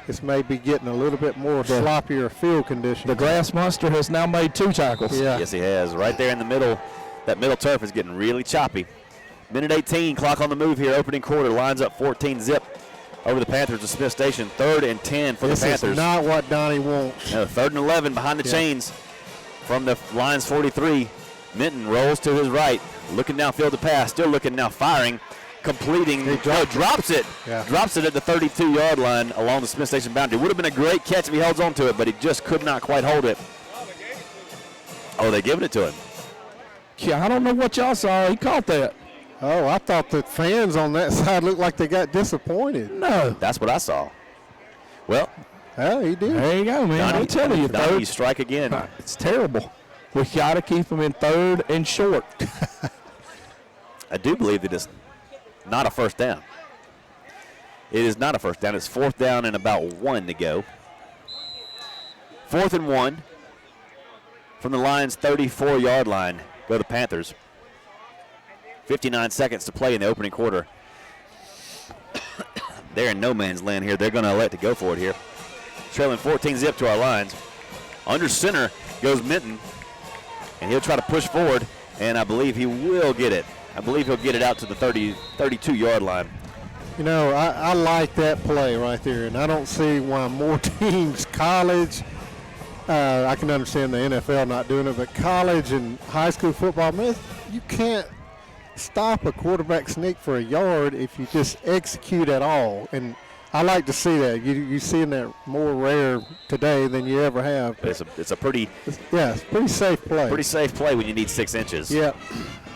this may be getting a little bit more sloppier field conditions. The grass monster has now made 2 tackles. Yeah. Yes, he has. Right there in the middle. That middle turf is getting really choppy. Minute 18, clock on the move here, opening quarter. Lines up 14-0 over the Panthers to Smith Station. 3rd and 10 for the Panthers. This is not what Donnie wants. No, 3rd and 11 behind the chains from the Lions 43. Minton rolls to his right, looking downfield to pass, still looking now, firing, completing. Drops it. Yeah. Drops it at the 32-yard line along the Smith Station boundary. Would have been a great catch if he holds on to it, but he just could not quite hold it. Oh, they giving it to him. Yeah, I don't know what y'all saw. He caught that. Oh, I thought the fans on that side looked like they got disappointed. No. That's what I saw. Well, he did. There you go, man. Donnie, I'm telling you, Donnie, third. you strike again. It's terrible. We got to keep them in third and short. I do believe that it's not a first down. It is not a first down. It's 4th down and about 1 to go. 4th and 1 from the Lions' 34-yard line. Go the Panthers. 59 seconds to play in the opening quarter. They're in no man's land here. They're going to elect to go for it here. Trailing 14-zip to our lines. Under center goes Minton, and he'll try to push forward, and I believe he will get it. I believe he'll get it out to the 32-yard line. You know, I like that play right there, and I don't see why more teams, college, I can understand the NFL not doing it, but college and high school football, man, you can't stop a quarterback sneak for a yard if you just execute at all. And I like to see that. You're seeing that more rare today than you ever have. It's a pretty safe play. Pretty safe play when you need 6 inches. Yeah.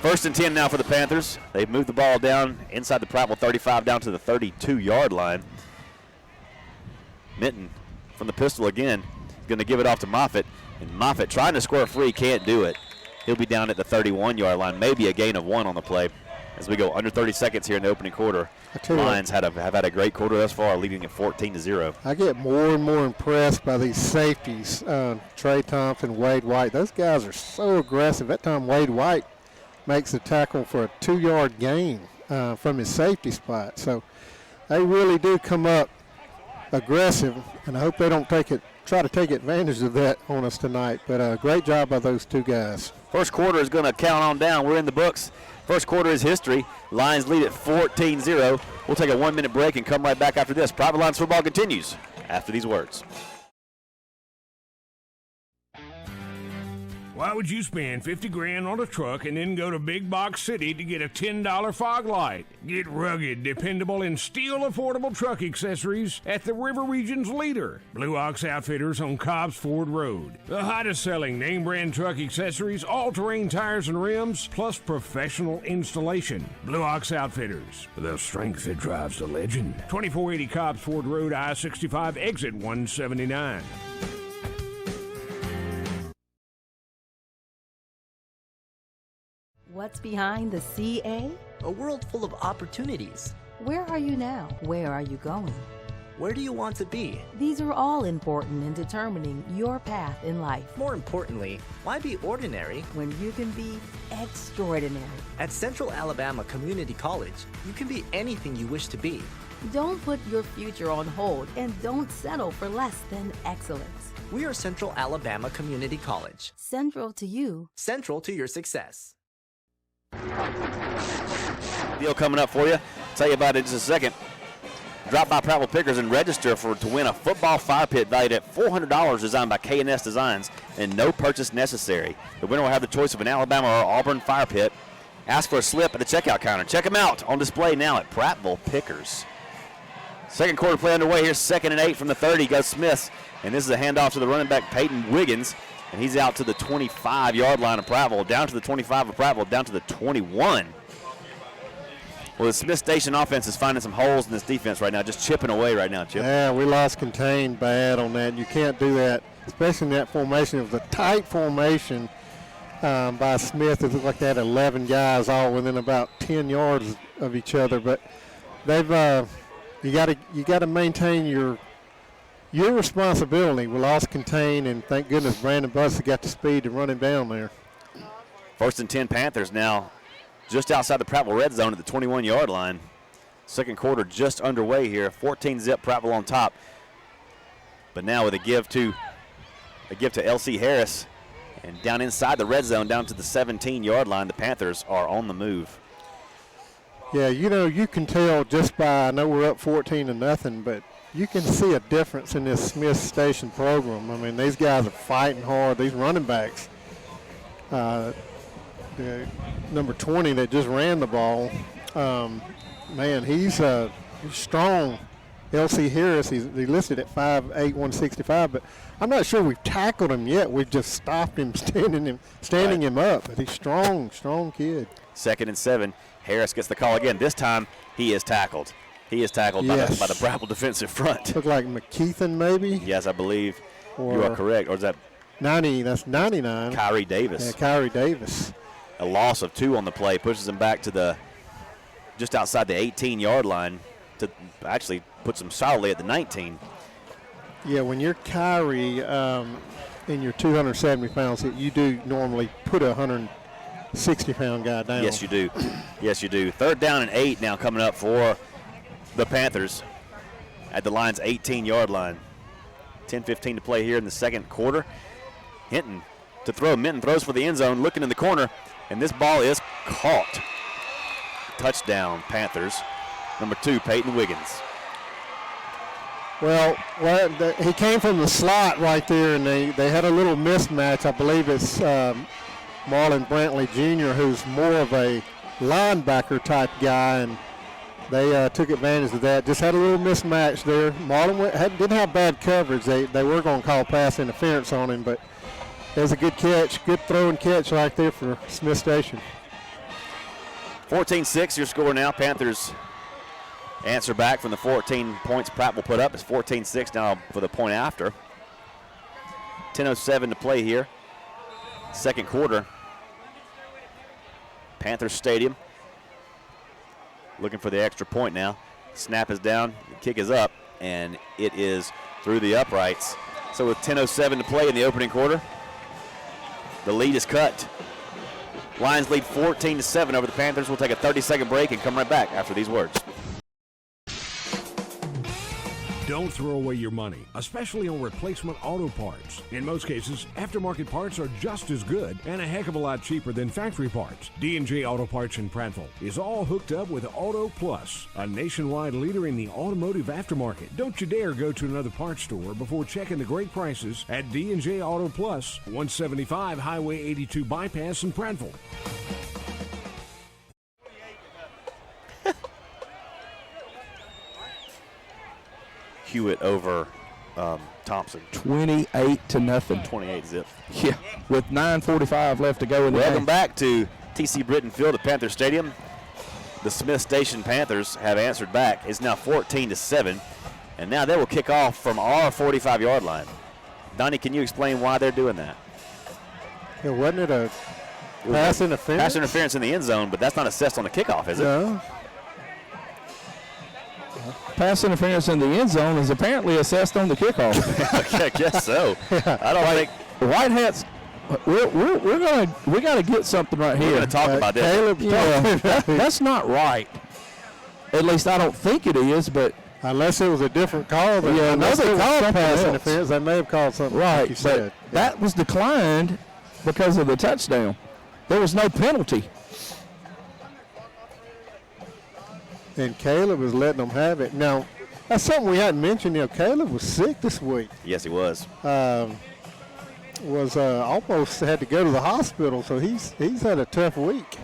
1st and 10 now for the Panthers. They've moved the ball down inside the Prattville 35 down to the 32-yard line. Minton from the pistol again. Going to give it off to Moffitt. And Moffitt trying to square free, can't do it. He'll be down at the 31-yard line, maybe a gain of 1 on the play as we go under 30 seconds here in the opening quarter. Lions have had a great quarter thus far, leading at 14-0. I get more and more impressed by these safeties, Trey Thompson, Wade White. Those guys are so aggressive. That time Wade White makes a tackle for a 2-yard gain from his safety spot. So they really do come up aggressive, and I hope they don't try to take advantage of that on us tonight. But great job by those two guys. First quarter is going to count on down. We're in the books. First quarter is history. Lions lead at 14-0. We'll take a 1-minute break and come right back after this. Private Lions football continues after these words. Why would you spend $50,000 on a truck and then go to Big Box City to get a $10 fog light? Get rugged, dependable, and still affordable truck accessories at the River Region's leader, Blue Ox Outfitters on Cobbs Ford Road. The hottest selling name brand truck accessories, all-terrain tires and rims, plus professional installation. Blue Ox Outfitters, the strength that drives the legend. 2480 Cobbs Ford Road, I-65, exit 179. What's behind the CA? A world full of opportunities. Where are you now? Where are you going? Where do you want to be? These are all important in determining your path in life. More importantly, why be ordinary when you can be extraordinary? At Central Alabama Community College, you can be anything you wish to be. Don't put your future on hold and don't settle for less than excellence. We are Central Alabama Community College. Central to you. Central to your success. Deal coming up for you. Tell you about it in just a second. Drop by Prattville Pickers and register to win a football fire pit valued at $400 designed by K&S Designs and no purchase necessary. The winner will have the choice of an Alabama or Auburn fire pit. Ask for a slip at the checkout counter. Check them out on display now at Prattville Pickers. Second quarter play underway here. 2nd and 8 from the 30 goes Smith. And this is a handoff to the running back Peyton Wiggins. And he's out to the 25-yard line of Prattville, down to the 25 of Prattville, down to the 21. Well, the Smith Station offense is finding some holes in this defense right now, just chipping away right now, Chip. Yeah, we lost contained bad on that. You can't do that, especially in that formation. It was a tight formation by Smith. It looked like they had 11 guys all within about 10 yards of each other. But they've you got to maintain your responsibility. We lost contain, and thank goodness Brandon Bussey got the speed to run him down there. 1st and 10 Panthers now just outside the Prattville red zone at the 21-yard line. Second quarter just underway here. 14-zip Prattville on top. But now with a give to L.C. Harris. And down inside the red zone, down to the 17-yard line, the Panthers are on the move. Yeah, you can tell just by, I know we're up 14-0, but you can see a difference in this Smith Station program. I mean, these guys are fighting hard. These running backs, number 20 that just ran the ball, man, he's strong L.C. Harris, he's listed at 5'8", 165, but I'm not sure we've tackled him yet. We've just stopped him, standing him up. But he's strong kid. 2nd and 7. Harris gets the call again. This time he is tackled. He is tackled by the Prattville defensive front. Look like McKeithen maybe. Yes, I believe you are correct. Or is that 90? That's 99. Kyrie Davis. Yeah, Kyrie Davis. A loss of 2 on the play pushes him back to just outside the 18-yard line to actually puts him solidly at the 19. Yeah, when you're Kyrie and you're 270 pounds, you do normally put a 160-pound guy down. Yes, you do. Yes, you do. 3rd down and 8 now coming up for the Panthers at the Lions' 18-yard line. 10:15 to play here in the second quarter. Hinton to throw. Minton throws for the end zone, looking in the corner, and this ball is caught. Touchdown, Panthers. Number 2, Peyton Wiggins. Well, he came from the slot right there, and they had a little mismatch. I believe it's Marlon Brantley Jr., who's more of a linebacker type guy, and they took advantage of that. Just had a little mismatch there. Marlon didn't have bad coverage. They were going to call pass interference on him, but it was a good catch, good throw and catch right there for Smith Station. 14-6 your score now. Panthers answer back from the 14 points Prattville put up. It's 14-6 now for the point after. 10:07 to play here. Second quarter. Panthers Stadium. Looking for the extra point now. Snap is down, the kick is up, and it is through the uprights. So with 10:07 to play in the opening quarter, the lead is cut. Lions lead 14-7 over the Panthers. We'll take a 30-second break and come right back after these words. Don't throw away your money, especially on replacement auto parts. In most cases, aftermarket parts are just as good and a heck of a lot cheaper than factory parts. D&J Auto Parts in Prattville is all hooked up with Auto Plus, a nationwide leader in the automotive aftermarket. Don't you dare go to another parts store before checking the great prices at D&J Auto Plus, 175 Highway 82 Bypass in Prattville. Hewitt over Thompson. 28-0. 28 zip. Yeah, with 9:45 left to go in the game. Welcome back to TC Britton Field at Panther Stadium. The Smith Station Panthers have answered back. It's now 14-7, and now they will kick off from our 45-yard line. Donnie, can you explain why they're doing that? Yeah, wasn't it a pass interference? Pass interference in the end zone, but that's not assessed on the kickoff, is it? No. Pass interference in the end zone is apparently assessed on the kickoff. I guess so. I don't think White Hats. We got to get something right here. We're going to talk about this. Caleb, that's not right. At least I don't think it is, but unless it was a different call, but yeah, unless they called pass else. interference, they may have called something right. like you said. That was declined because of the touchdown. There was no penalty. And Caleb was letting them have it. Now, that's something we hadn't mentioned. Caleb was sick this week. Yes, he was. Almost had to go to the hospital, so he's had a tough week.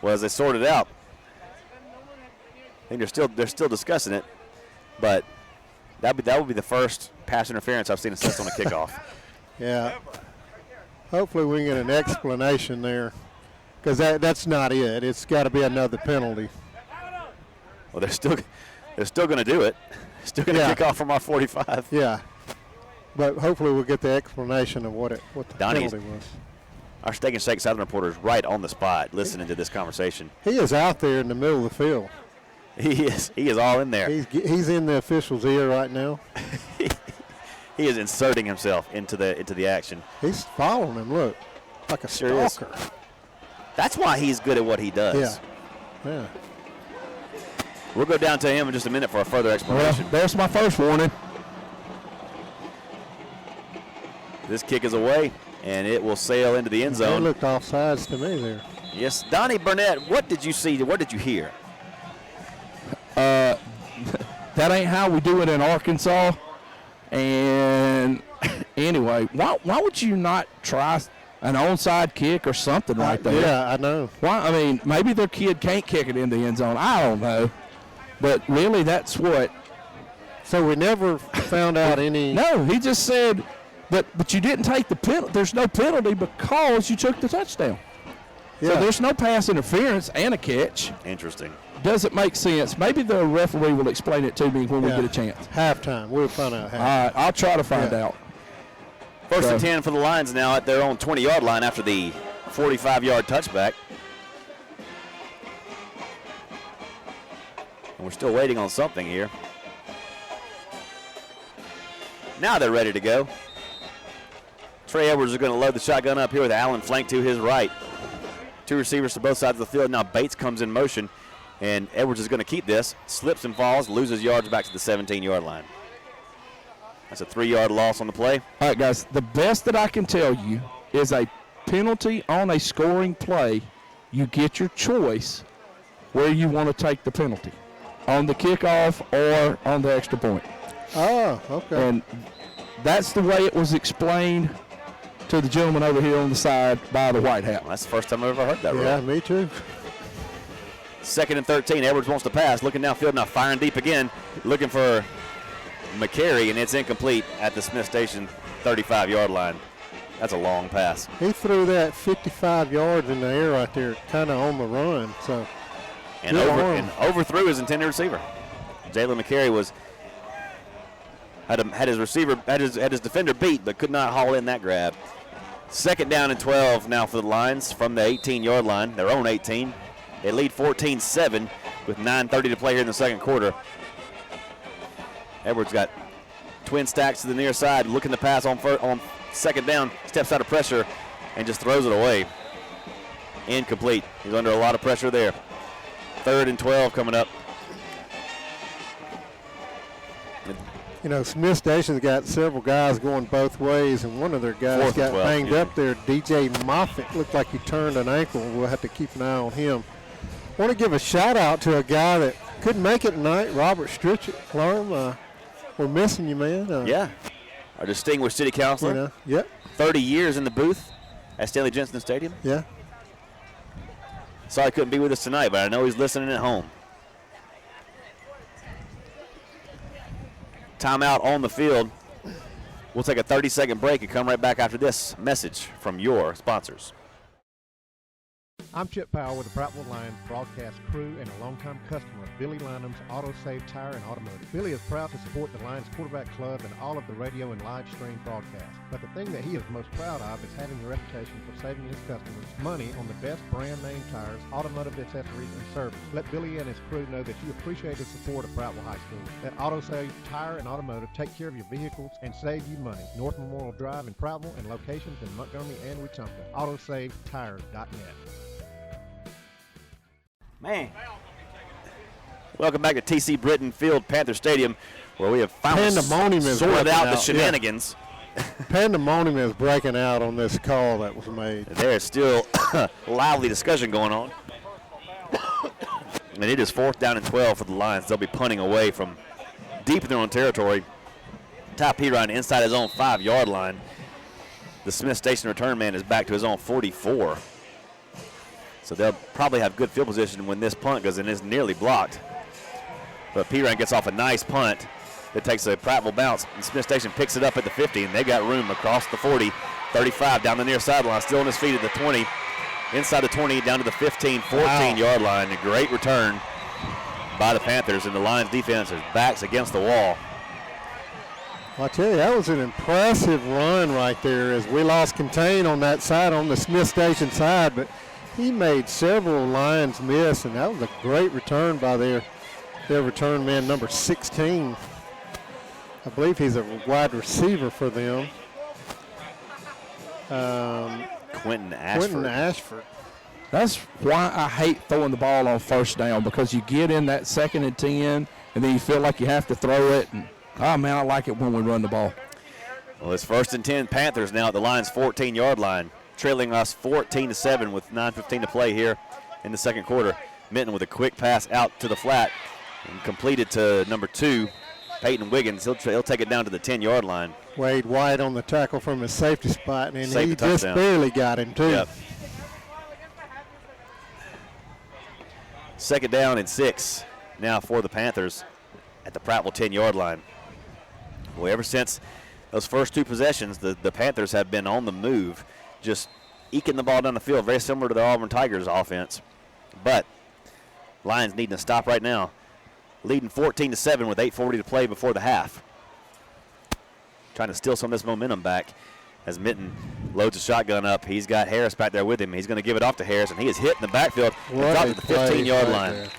Well, as they sort it out, I think they're still discussing it, but that would be the first pass interference I've seen assessed on a kickoff. Yeah. Hopefully we can get an explanation there, because that's not it. It's got to be another penalty. Well, they're still going to do it. Still going to kick off from our 45. Yeah. But hopefully we'll get the explanation of what the penalty was. Our Steak and Shake Southern reporter is right on the spot listening to this conversation. He is out there in the middle of the field. He is all in there. He's in the official's ear right now. He is inserting himself into the action. He's following him, look, like a stalker. That's why he's good at what he does. Yeah. We'll go down to him in just a minute for a further explanation. Well, there's my first warning. This kick is away, and it will sail into the end zone. They looked offsides to me there. Yes, Donnie Burnett, what did you see? What did you hear? That ain't how we do it in Arkansas. And anyway, why would you not try an onside kick or something right there? Yeah, I know. Why? I mean, maybe their kid can't kick it in the end zone. I don't know. But really, that's what. So we never found out any. No, he just said that, but you didn't take the penalty. There's no penalty because you took the touchdown. Yeah. So there's no pass interference and a catch. Interesting. Doesn't make sense. Maybe the referee will explain it to me when we get a chance. Halftime. We'll find out. All right, I'll try to find out. First and 10 for the Lions now at their own 20-yard line after the 45-yard touchback. And we're still waiting on something here. Now they're ready to go. Trey Edwards is going to load the shotgun up here with Allen flanked to his right. Two receivers to both sides of the field. Now Bates comes in motion, and Edwards is going to keep this. Slips and falls, loses yards back to the 17-yard line. That's a 3-yard loss on the play. All right, guys, the best that I can tell you is a penalty on a scoring play. You get your choice where you want to take the penalty, on the kickoff or on the extra point. Oh, okay. And that's the way it was explained to the gentleman over here on the side by the white hat. Well, that's the first time I've ever heard that rule. Yeah, me too. 2nd and 13. Edwards wants to pass. Looking downfield now, firing deep again. Looking for McCary, and it's incomplete at the Smith Station 35-yard line. That's a long pass. He threw that 55 yards in the air right there, kind of on the run. So, and overthrew his intended receiver. Jalen McCary had his defender beat, but could not haul in that grab. 2nd down and 12 now for the Lions from the 18-yard line, their own 18. They lead 14-7 with 9:30 to play here in the second quarter. Edwards got twin stacks to the near side, looking to pass on 2nd down, steps out of pressure, and just throws it away. Incomplete. He's under a lot of pressure there. 3rd and 12 coming up. You know, Smith Station's got several guys going both ways, and one of their guys got banged up there. DJ Moffitt looked like he turned an ankle. We'll have to keep an eye on him. I want to give a shout-out to a guy that couldn't make it tonight, Robert Stritchett. Clarm, we're missing you, man. Yeah, our distinguished city councilor. You know, yep. 30 years in the booth at Stanley Jensen Stadium. Yeah. Sorry he couldn't be with us tonight, but I know he's listening at home. Timeout on the field. We'll take a 30-second break and come right back after this message from your sponsors. I'm Chip Powell with the Prattville Lions broadcast crew and a longtime customer of Billy Linham's Auto Save Tire and Automotive. Billy is proud to support the Lions Quarterback Club and all of the radio and live stream broadcasts. But the thing that he is most proud of is having the reputation for saving his customers money on the best brand name tires, automotive accessories, and service. Let Billy and his crew know that you appreciate the support of Prattville High School. Let Auto Save Tire and Automotive take care of your vehicles and save you money. North Memorial Drive in Prattville and locations in Montgomery and Wetumpka. AutoSaveTires.net. Man. Welcome back to T.C. Britton Field, Panther Stadium, where we have finally sorted out the shenanigans. Yeah. Pandemonium is breaking out on this call that was made. There's still lively discussion going on. And it is 4th down and 12 for the Lions. They'll be punting away from deep in their own territory. Ty Pirine inside his own 5-yard line. The Smith Station return man is back to his own 44. So they'll probably have good field position when this punt goes in. It's nearly blocked. But Pirine gets off a nice punt that takes a Prattville bounce. And Smith Station picks it up at the 50, and they got room across the 40, 35 down the near sideline, still on his feet at the 20, inside the 20, down to the 15, 14-yard line. A great return by the Panthers, and the Lions defense is backs against the wall. I tell you, that was an impressive run right there as we lost contain on that side, on the Smith Station side, but he made several Lions miss, and that was a great return by their return man, number 16. I believe he's a wide receiver for them. Quentin Ashford. That's why I hate throwing the ball on 1st down, because you get in that 2nd and 10, and then you feel like you have to throw it. And, oh, man, I like it when we run the ball. Well, it's 1st and 10 Panthers now at the Lions' 14-yard line, trailing us 14-7 with 9:15 to play here in the second quarter. Minton with a quick pass out to the flat and completed to number 2, Peyton Wiggins. He'll take it down to the 10-yard line. Wade White on the tackle from his safety spot, and he just touchdown. barely got him, too. Yep. 2nd down and 6. now for the Panthers at the Prattville 10-yard line. Well, ever since those first two possessions, the Panthers have been on the move, just eking the ball down the field, very similar to the Auburn Tigers offense. But Lions needing to stop right now, leading 14-7 with 8:40 to play before the half. Trying to steal some of this momentum back as Minton loads a shotgun up. He's got Harris back there with him. He's going to give it off to Harris, and he is hit in the backfield and dropped at the 15-yard line. There.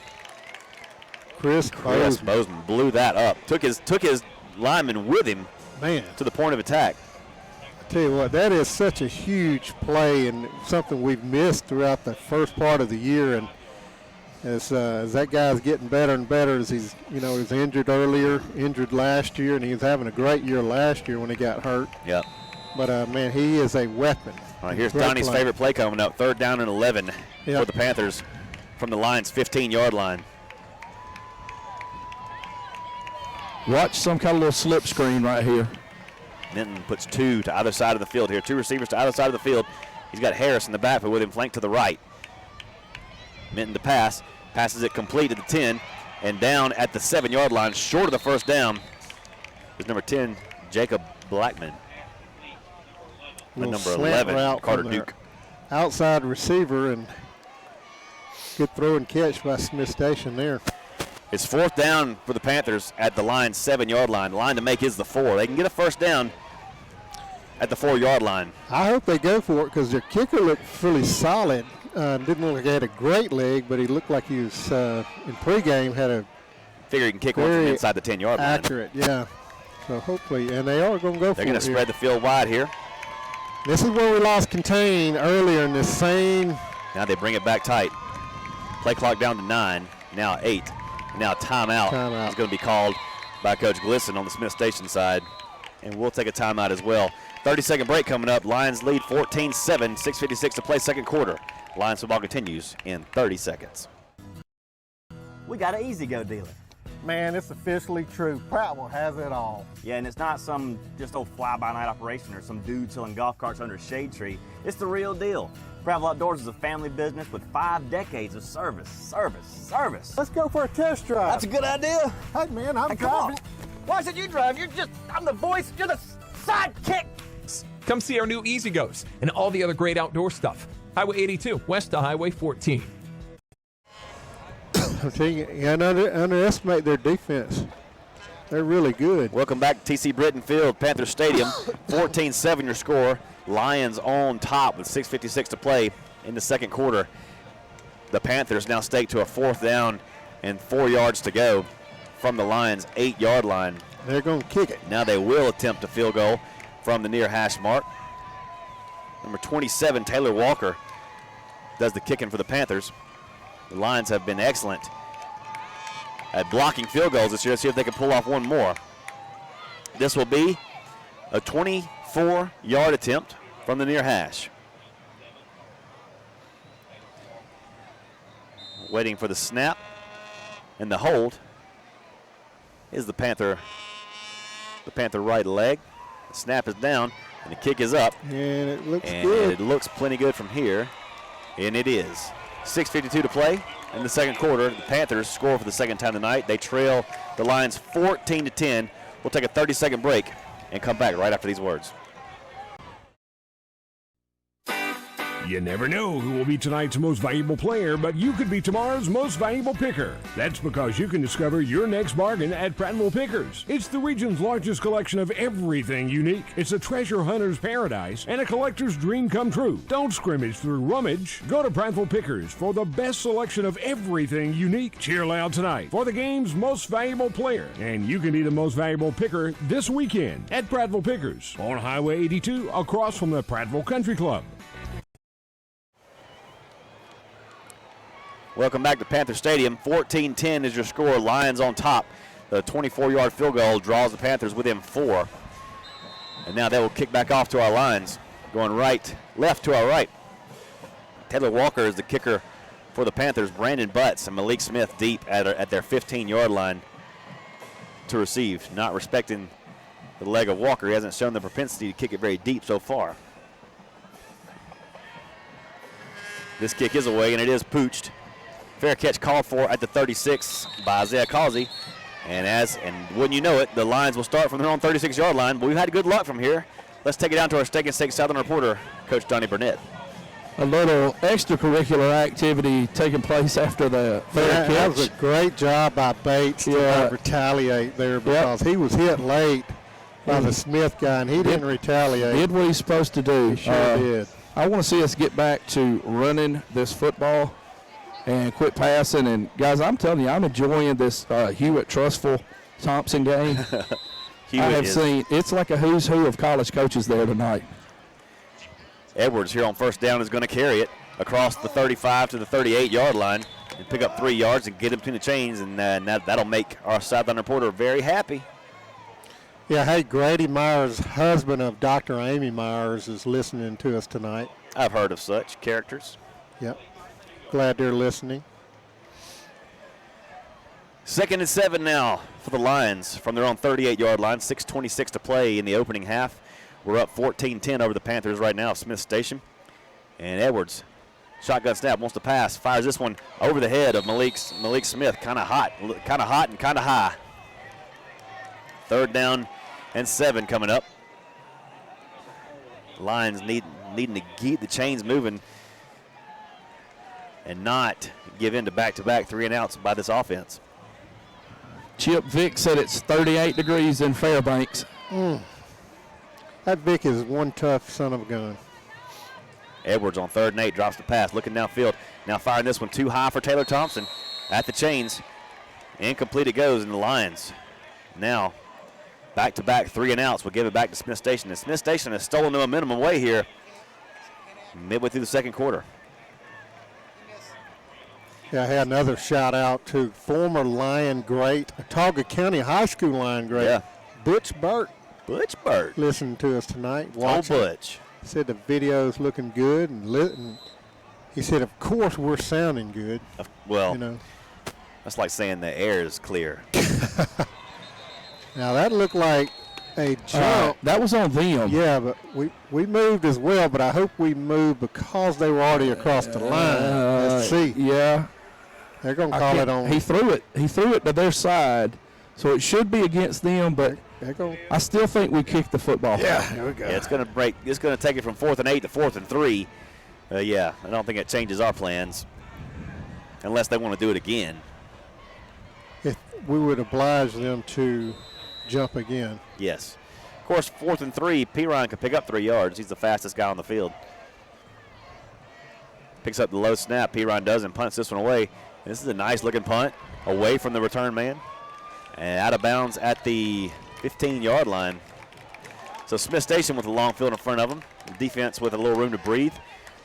Chris Bozeman blew that up. Took his lineman with him, man, to the point of attack. I tell you what, that is such a huge play and something we've missed throughout the first part of the year. And as that guy's getting better and better, as he's injured last year, and he was having a great year last year when he got hurt. Yep. But man, he is a weapon. All right, here's Donnie's favorite play coming up. 3rd down and 11 yep. for the Panthers from the Lions' 15-yard line. Watch some kind of little slip screen right here. Minton puts 2 to either side of the field here. 2 receivers to either side of the field. He's got Harris in the backfield with him flanked to the right. Minton to pass. Passes it complete at the 10 and down at the 7-yard line. Short of the first down is number 10, Jacob Blackman. And number 11, Carter Duke. Outside receiver, and good throw and catch by Smith Station there. It's 4th down for the Panthers at the Lions' 7-yard line. The line to make is the 4. They can get a first down at the 4-yard line. I hope they go for it because their kicker looked really solid. Didn't look like he had a great leg, but he looked like he was, in pregame, had a figure he can kick one from inside the 10-yard line. Accurate, yeah. So hopefully, and they are going to go for it. They're going to spread the field wide here. This is where we lost contain earlier in this same. Now they bring it back tight. Play clock down to 9, now 8. Now timeout is going to be called by Coach Glisson on the Smith Station side. And we'll take a timeout as well. 30-second break coming up. Lions lead 14-7, 6:56 to play second quarter. Lions football continues in 30 seconds. We got an easy-go dealer. Man, it's officially true. Prattville has it all. Yeah, and it's not some just old fly-by-night operation or some dude selling golf carts under a shade tree. It's the real deal. Prattville Outdoors is a family business with 5 decades of service. Let's go for a test drive. That's a good idea. Hey, man, I'm driving. Why should you drive? I'm the voice. You're the sidekick. Come see our new Easy Goes and all the other great outdoor stuff. Highway 82, west of Highway 14. I'm telling you, underestimate their defense. They're really good. Welcome back to TC Britton Field, Panther Stadium. 14-7 your score. Lions on top with 6:56 to play in the second quarter. The Panthers now stake to a 4th down and 4 yards to go from the Lions' 8-yard line. They're going to kick it. Now they will attempt a field goal from the near hash mark. Number 27, Taylor Walker, does the kicking for the Panthers. The Lions have been excellent at blocking field goals this year. Let's see if they can pull off one more. This will be a 24-yard attempt from the near hash. Waiting for the snap and the hold is the Panther right leg. The snap is down and the kick is up. And it looks good. It looks plenty good from here, and it is. 6:52 to play in the second quarter. The Panthers score for the second time tonight. They trail the Lions 14-10. We'll take a 30-second break and come back right after these words. You never know who will be tonight's most valuable player, but you could be tomorrow's most valuable picker. That's because you can discover your next bargain at Prattville Pickers. It's the region's largest collection of everything unique. It's a treasure hunter's paradise and a collector's dream come true. Don't scrimmage through rummage. Go to Prattville Pickers for the best selection of everything unique. Cheer loud tonight for the game's most valuable player, and you can be the most valuable picker this weekend at Prattville Pickers on Highway 82 across from the Prattville Country Club. Welcome back to Panther Stadium. 14-10 is your score. Lions on top. The 24-yard field goal draws the Panthers within 4. And now they will kick back off to our Lions. Going left to our right. Taylor Walker is the kicker for the Panthers. Brandon Butts and Malik Smith deep at their 15-yard line to receive. Not respecting the leg of Walker. He hasn't shown the propensity to kick it very deep so far. This kick is away, and it is pooched. Fair catch called for at the 36 by Isaiah Causey. And wouldn't you know it, the Lions will start from their own 36-yard line. But we've had good luck from here. Let's take it down to our Steak and Steak Southern reporter, Coach Donnie Burnett. A little extracurricular activity taking place after the fair catch. That was a great job by Bates to not retaliate there because he was hit late by the Smith guy, and he didn't retaliate. Did what he's supposed to do. He sure did. I want to see us get back to running this football and quit passing. And, guys, I'm telling you, I'm enjoying this Hewitt Trustful Thompson game. I have seen, it's like a who's who of college coaches there tonight. Edwards here on first down is going to carry it across the 35 to the 38-yard line and pick up 3 yards and get him between the chains, and that'll make our Southern reporter very happy. Yeah, hey, Grady Myers, husband of Dr. Amy Myers, is listening to us tonight. I've heard of such characters. Yep. Glad they're listening. 2nd and 7 now for the Lions from their own 38-yard line. 6:26 to play in the opening half. We're up 14-10 over the Panthers right now, Smith Station. And Edwards, shotgun snap, wants to pass, fires this one over the head of Malik Smith. Kind of hot and kind of high. 3rd down and 7 coming up. Lions needing to keep the chains moving and not give in to back-to-back 3-and-outs by this offense. Chip Vick said it's 38 degrees in Fairbanks. That Vick is one tough son of a gun. Edwards on 3rd and 8 drops the pass, looking downfield. Now firing this one too high for Taylor Thompson at the chains. Incomplete it goes, and the Lions now back-to-back 3-and-outs will give it back to Smith Station. And Smith Station has stolen them a minimum way here midway through the second quarter. Yeah, I had another shout out to former Lion great, Autauga County High School Lion great, Butch Burt. Butch Burt. Listening to us tonight. Oh, Butch. He said the video's looking good, and he said, of course, we're sounding good. Well, you know. That's like saying the air is clear. Now, that looked like a jump. That was on them. Yeah, but we moved as well, but I hope we moved because they were already across the line. Let's see. Yeah. They're going to call it on. He threw it to their side, so it should be against them, but I still think we kicked the football. Yeah, here we go. Yeah, it's going to take it from 4th and 8 to 4th and 3. Yeah, I don't think it changes our plans unless they want to do it again. If we would oblige them to jump again. Yes. Of course, 4th and 3, Piron can pick up 3 yards. He's the fastest guy on the field. Picks up the low snap. Piron does and punts this one away. This is a nice-looking punt away from the return man and out of bounds at the 15-yard line. So Smith Station with a long field in front of them. The defense with a little room to breathe.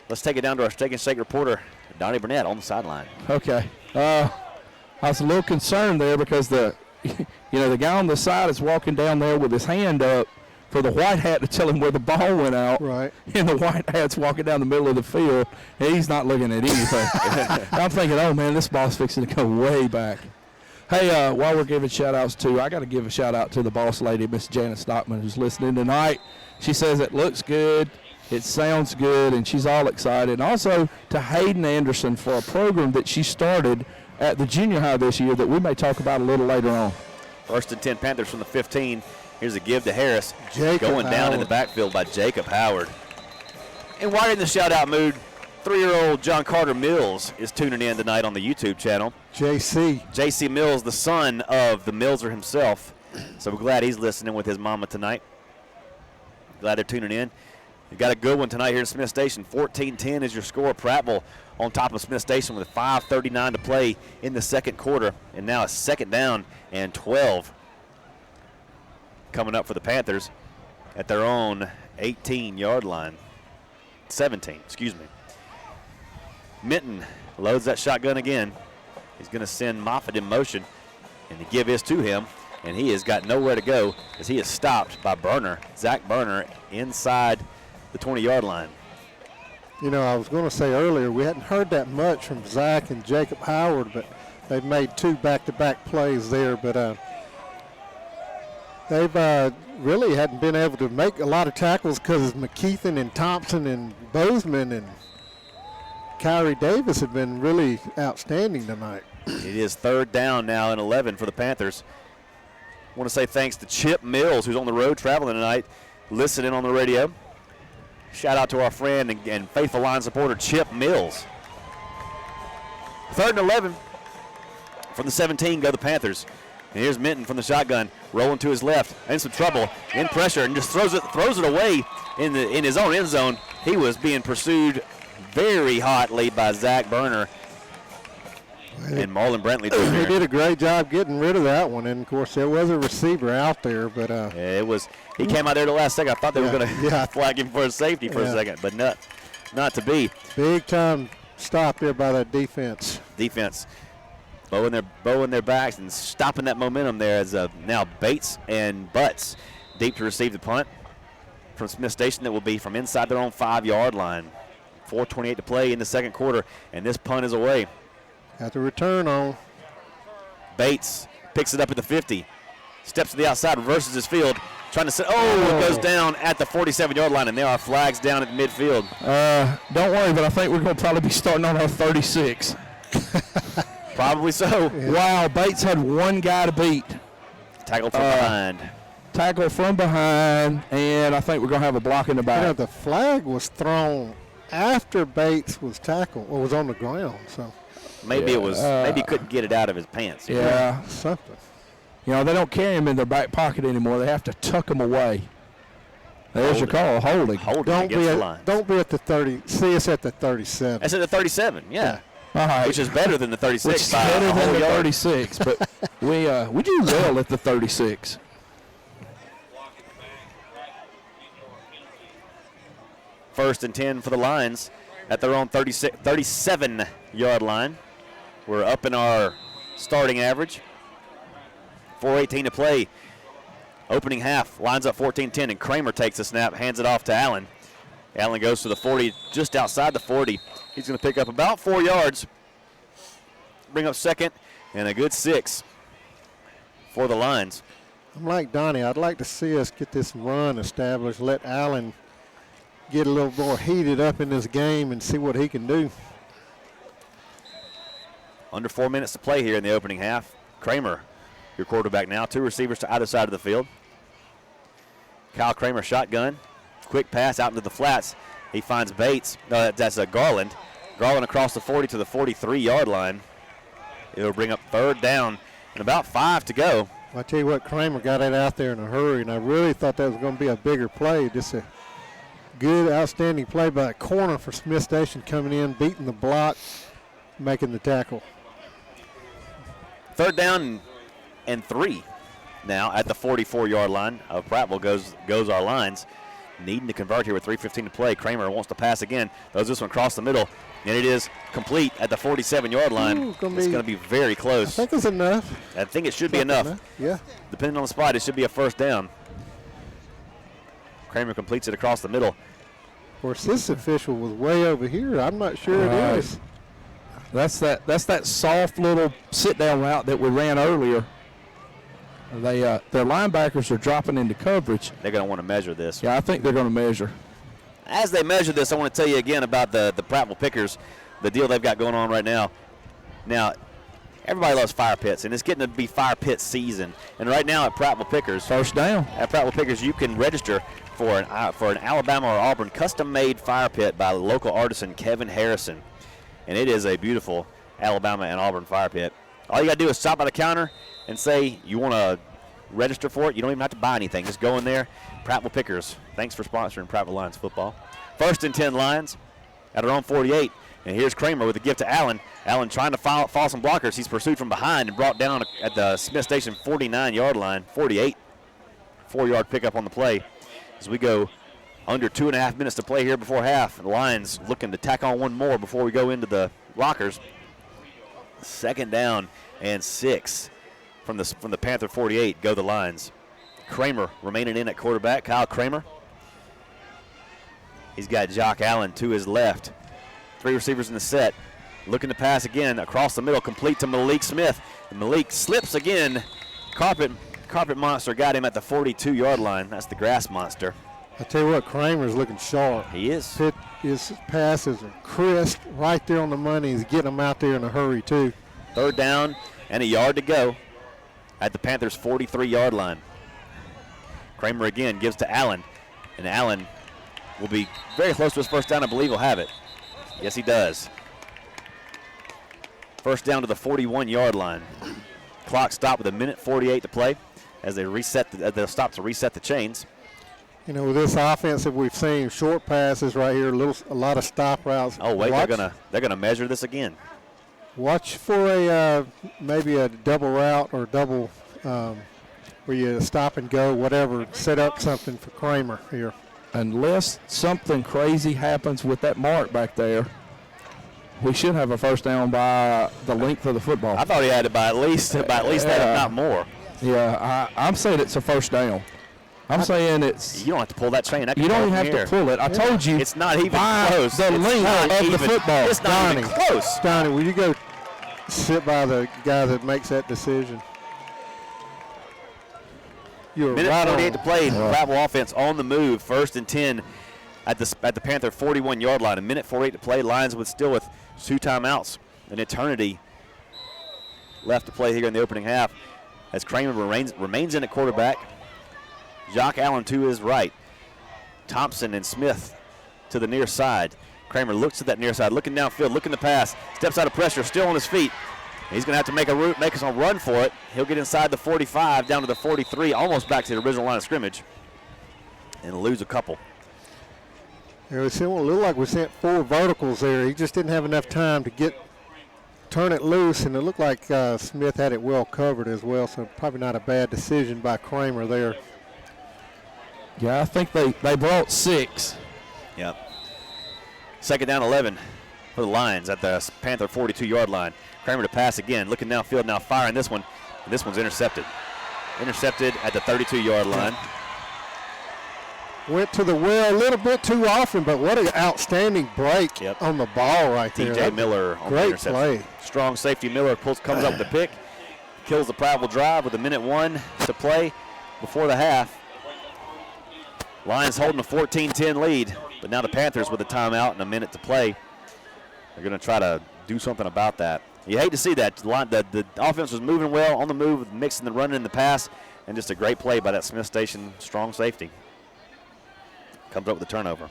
Let's take it down to our Steak and Shake reporter, Donnie Burnett, on the sideline. Okay. I was a little concerned there because the guy on the side is walking down there with his hand up for the white hat to tell him where the ball went out. Right. And the white hat's walking down the middle of the field, and he's not looking at anything. I'm thinking, oh, man, this ball's fixing to go way back. Hey, while we're giving shout-outs, too, I got to give a shout-out to the boss lady, Miss Janet Stockman, who's listening tonight. She says it looks good, it sounds good, and she's all excited. And also to Hayden Anderson for a program that she started at the junior high this year that we may talk about a little later on. 1st and 10 Panthers from the 15. Here's a give to Harris. Jacob going down Howard. in the backfield by Jacob Howard. And while you're in the shout-out mood, 3-year-old John Carter Mills is tuning in tonight on the YouTube channel. JC Mills, the son of the Millser himself. So we're glad he's listening with his mama tonight. Glad they're tuning in. You got a good one tonight here in Smith Station. 14-10 is your score. Prattville on top of Smith Station with 5:39 to play in the second quarter. And now a 2nd down and 12 coming up for the Panthers at their own 18-yard line. 17, excuse me. Minton loads that shotgun again. He's going to send Moffitt in motion, and the give is to him, and he has got nowhere to go as he is stopped by Zach Berner, inside the 20-yard line. You know, I was going to say earlier, we hadn't heard that much from Zach and Jacob Howard, but they've made 2 back-to-back plays there, but they've really hadn't been able to make a lot of tackles because of McKeithen and Thompson and Bozeman, and Kyrie Davis has been really outstanding tonight. It is 3rd down now and 11 for the Panthers. I want to say thanks to Chip Mills, who's on the road traveling tonight, listening on the radio. Shout out to our friend and faithful line supporter, Chip Mills. 3rd and 11 from the 17 go the Panthers. And here's Minton from the shotgun, rolling to his left, in some trouble, in pressure, and just throws it away in his own end zone. He was being pursued very hotly by Zach Berner and Marlon Brantley. He did a great job getting rid of that one, and of course there was a receiver out there, but yeah, it was. He came out there the last second. I thought they were going to flag him for a safety for a second, but not to be. Big time stop there by that defense. Bowing their backs and stopping that momentum there as now Bates and Butts deep to receive the punt from Smith Station that will be from inside their own 5-yard line. 4:28 to play in the second quarter, and this punt is away. Got the return on. Bates picks it up at the 50, steps to the outside, reverses his field, trying to set. It goes down at the 47-yard line, and there are flags down at the midfield. Don't worry, but I think we're going to probably be starting on our 36. Probably so. Yeah. Wow, Bates had one guy to beat. Tackle from behind. Tackle from behind, and I think we're going to have a block in the back. The flag was thrown after Bates was tackled or was on the ground, so. Maybe it was. Maybe he couldn't get it out of his pants. Yeah, something. They don't carry him in their back pocket anymore. They have to tuck him away. There's your call, holding. Don't be at the 30. See us at the 37. That's at the 37. Yeah. All right. Which is better than the 36. Which is better than the 36, but we do well at the 36. First and 10 for the Lions at their own 37-yard line. We're up in our starting average. 4:18 to play. Opening half, lines up 14-10, and Kramer takes the snap, hands it off to Allen. Allen goes to the 40, just outside the 40. He's going to pick up about 4 yards, bring up second, and a good 6 for the Lions. I'm like Donnie. I'd like to see us get this run established, let Allen get a little more heated up in this game and see what he can do. Under 4 minutes to play here in the opening half. Kramer, your quarterback now. 2 receivers to either side of the field. Kyle Kramer shotgun. Quick pass out into the flats. He finds Bates. No, that's Garland. Garland across the 40 to the 43-yard line. It'll bring up 3rd down and about 5 to go. I tell you what, Kramer got it out there in a hurry, and I really thought that was going to be a bigger play. Just a good, outstanding play by a corner for Smith Station coming in, beating the block, making the tackle. 3rd down and 3 now at the 44-yard line of Prattville goes our Lines. Needing to convert here with 3:15 to play. Kramer wants to pass again. Throws this one across the middle, and it is complete at the 47-yard line. It's going to be very close. I think it's enough. I think it should be enough. Yeah. Depending on the spot, it should be a 1st down. Kramer completes it across the middle. Of course, this official was way over here. I'm not sure it is. That's that soft little sit-down route that we ran earlier. Their linebackers are dropping into coverage. They're going to want to measure this. Yeah, I think they're going to measure. As they measure this, I want to tell you again about the Prattville Pickers, the deal they've got going on right now. Now, everybody loves fire pits, and it's getting to be fire pit season. And right now at Prattville Pickers, 1st down. At Prattville Pickers, you can register for an Alabama or Auburn custom-made fire pit by local artisan Kevin Harrison. And it is a beautiful Alabama and Auburn fire pit. All you got to do is stop by the counter and say you want to register for it. You don't even have to buy anything. Just go in there. Prattville Pickers, thanks for sponsoring Prattville Lions football. 1st and 10 Lions at our own 48. And here's Kramer with a gift to Allen. Allen trying to fall some blockers. He's pursued from behind and brought down at the Smith Station 49-yard line, 48. 4-yard pickup on the play. As we go under 2.5 minutes to play here before half. The Lions looking to tack on one more before we go into the lockers. 2nd down and 6 from the Panther 48. Go the Lions. Kramer remaining in at quarterback. Kyle Kramer. He's got Jock Allen to his left. 3 receivers in the set. Looking to pass again across the middle, complete to Malik Smith. And Malik slips again. Carpet Monster got him at the 42-yard line. That's the Grass Monster. I tell you what, Kramer's looking sharp. He is. His passes are crisp, right there on the money. He's getting them out there in a hurry, too. Third down and a yard to go at the Panthers' 43-yard line. Kramer again gives to Allen, and Allen will be very close to his first down. I believe he'll have it. Yes, he does. First down to the 41-yard line. Clock stopped with 1:48 to play as they reset. They'll stop to reset the chains. You know, with this offensive, we've seen short passes right here, a lot of stop routes. Oh wait, they're gonna measure this again. Watch for a maybe a double route or double where you stop and go, whatever. Set up something for Kramer here. Unless something crazy happens with that mark back there, we should have a first down by the length of the football. I thought he had it by at least that, if not more. Yeah, I'm saying it's a first down. I'm saying it's. You don't have to pull that chain. You don't even have to pull it. I told you. It's not even close. The length of the football. It's not even close. Donnie, will you go sit by the guy that makes that decision? You're Minute right 48 on. to play. Prattville offense on the move. 1st and 10 at the Panther 41-yard line. 1:48 to play. Lions still with 2 timeouts. An eternity left to play here in the opening half as Kramer remains in at quarterback. Jock Allen to his right. Thompson and Smith to the near side. Kramer looks to that near side, looking downfield, looking to pass. Steps out of pressure, still on his feet. He's going to have to make us a run for it. He'll get inside the 45, down to the 43, almost back to the original line of scrimmage, and lose a couple. It looked like we sent 4 verticals there. He just didn't have enough time to turn it loose, and it looked like Smith had it well covered as well, so probably not a bad decision by Kramer there. Yeah, I think they brought 6. Yep. 2nd down 11 for the Lions at the Panther 42-yard line. Kramer to pass again, looking downfield now, firing this one. And this one's intercepted. Intercepted at the 32-yard line. Went to the well a little bit too often, but what an outstanding break on the ball right there. DJ Miller on the great interception. play. Strong safety Miller comes up with the pick, kills the Prattville drive with 1:01 to play before the half. Lions holding a 14-10 lead, but now the Panthers with a timeout and a minute to play. They're going to try to do something about that. You hate to see that. The offense was moving well on the move, mixing the run and the pass, and just a great play by that Smith Station strong safety. Comes up with a turnover.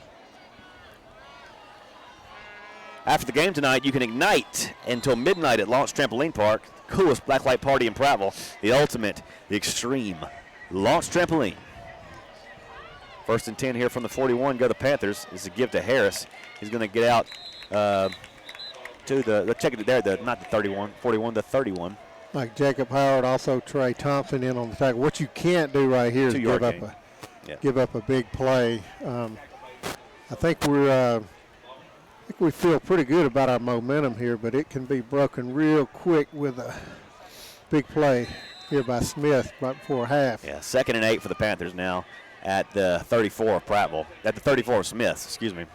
After the game tonight, you can ignite until midnight at Launch Trampoline Park, the coolest blacklight party in Prattville, the ultimate, the extreme Launch Trampoline. 1st and 10 here from the 41. Go the Panthers. This is a give to Harris. He's going to get out to check it there, not the 31, 41, the 31. Like Jacob Howard, also Trey Thompson in on the tackle. What you can't do right here is give up a big play. I think we feel pretty good about our momentum here, but it can be broken real quick with a big play here by Smith right before half. Yeah, 2nd and 8 for the Panthers now at the 34 of Prattville. At the 34 of Smith, excuse me.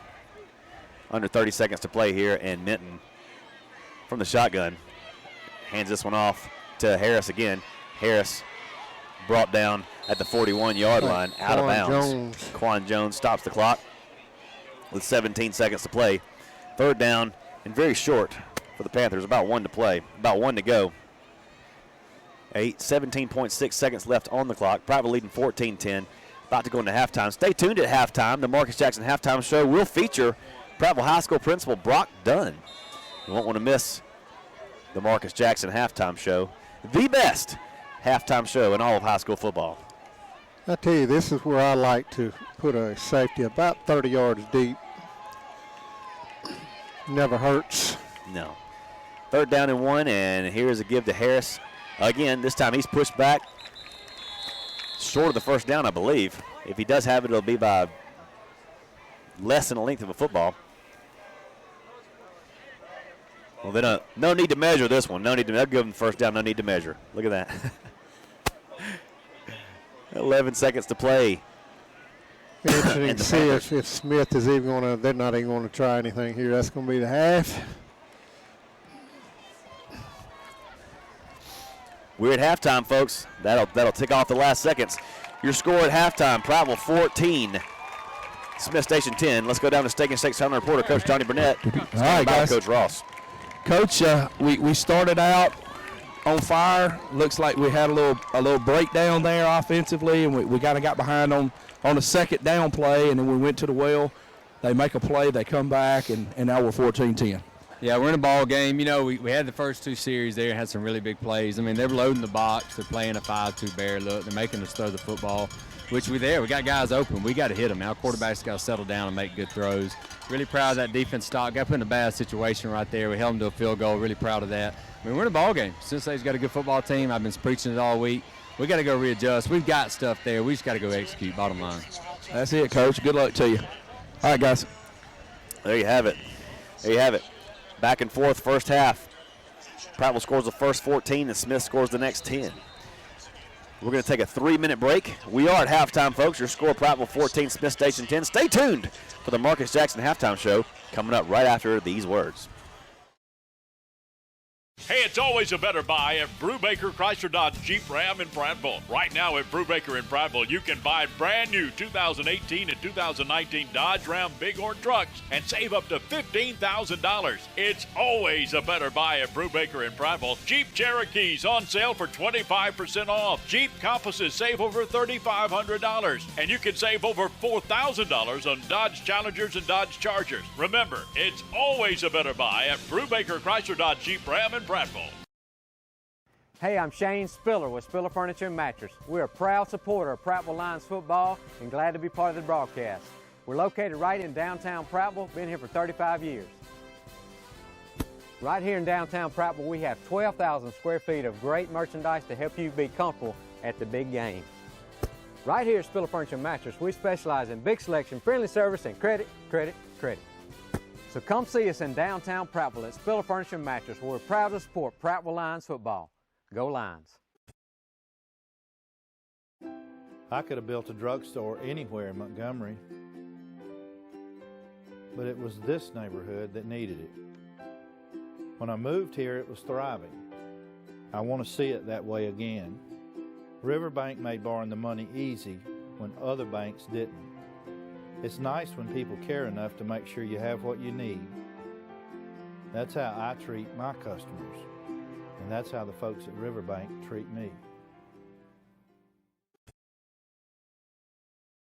Under 30 seconds to play here, and Minton from the shotgun hands this one off to Harris again. Harris brought down at the 41-yard line, out of bounds. Quan Jones stops the clock with 17 seconds to play. 3rd down and very short for the Panthers, about 1 to play, about 1 to go. 17.6 seconds left on the clock. Prattville leading 14-10, about to go into halftime. Stay tuned at halftime. The Marcus Jackson Halftime Show will feature Prattville High School Principal Brock Dunn. You won't want to miss the Marcus Jackson Halftime Show, the best halftime show in all of high school football. I tell you, this is where I like to put a safety about 30 yards deep. Never hurts. No. 3rd down and 1, and here's a give to Harris. Again, this time he's pushed back short of the first down, I believe. If he does have it, it'll be by less than the length of a football. Well, then no need to measure this one. They'll give him the first down. No need to measure. Look at that. 11 seconds to play. Interesting to see if Smith is even going to. They're not even going to try anything here. That's going to be the half. We're at halftime, folks. That'll tick off the last seconds. Your score at halftime: Prattville 14, Smith Station 10. Let's go down to Steak and Shake Southland reporter, Coach Johnny Burnett. All right, guys. Coach Ross. Coach, we started out on fire. Looks like we had a little breakdown there offensively, and we kind of got behind on a second down play, and then we went to the well. They make a play, they come back, and now we're 14-10. Yeah, we're in a ball game. You know, we had the first two series there, had some really big plays. I mean, they're loading the box. They're playing a 5-2 bear look. They're making us throw the football, which we got guys open. We got to hit them. Our quarterback's got to settle down and make good throws. Really proud of that defense stock. Got put in a bad situation right there. We held them to a field goal. Really proud of that. I mean, we're in a ball game. Cincinnati's got a good football team. I've been preaching it all week. We got to go readjust. We've got stuff there. We just got to go execute, bottom line. That's it, Coach. Good luck to you. All right, guys. There you have it. There you have it. Back and forth first half. Prattville scores the first 14 and Smith scores the next 10. We're going to take a 3-minute break. We are at halftime, folks. Your score, Prattville 14, Smith Station 10. Stay tuned for the Marcus Jackson halftime show coming up right after these words. Hey, it's always a better buy at Brubaker Chrysler Dodge Jeep Ram in Prattville. Right now at Brubaker in Prattville, you can buy brand new 2018 and 2019 Dodge Ram Bighorn trucks and save up to $15,000. It's always a better buy at Brubaker in Prattville. Jeep Cherokees on sale for 25% off. Jeep Compasses save over $3,500. And you can save over $4,000 on Dodge Challengers and Dodge Chargers. Remember, it's always a better buy at Brubaker Chrysler Dodge Jeep Ram in Prattville. Hey, I'm Shane Spiller with Spiller Furniture and Mattress. We're a proud supporter of Prattville Lions football and glad to be part of the broadcast. We're located right in downtown Prattville, been here for 35 years. Right here in downtown Prattville, we have 12,000 square feet of great merchandise to help you be comfortable at the big game. Right here at Spiller Furniture and Mattress, we specialize in big selection, friendly service, and credit, credit, credit. So come see us in downtown Prattville at Spiller Furniture and Mattress, where we're proud to support Prattville Lions football. Go Lions. I could have built a drugstore anywhere in Montgomery, but it was this neighborhood that needed it. When I moved here, it was thriving. I want to see it that way again. Riverbank made borrowing the money easy when other banks didn't. It's nice when people care enough to make sure you have what you need. That's how I treat my customers, and that's how the folks at Riverbank treat me.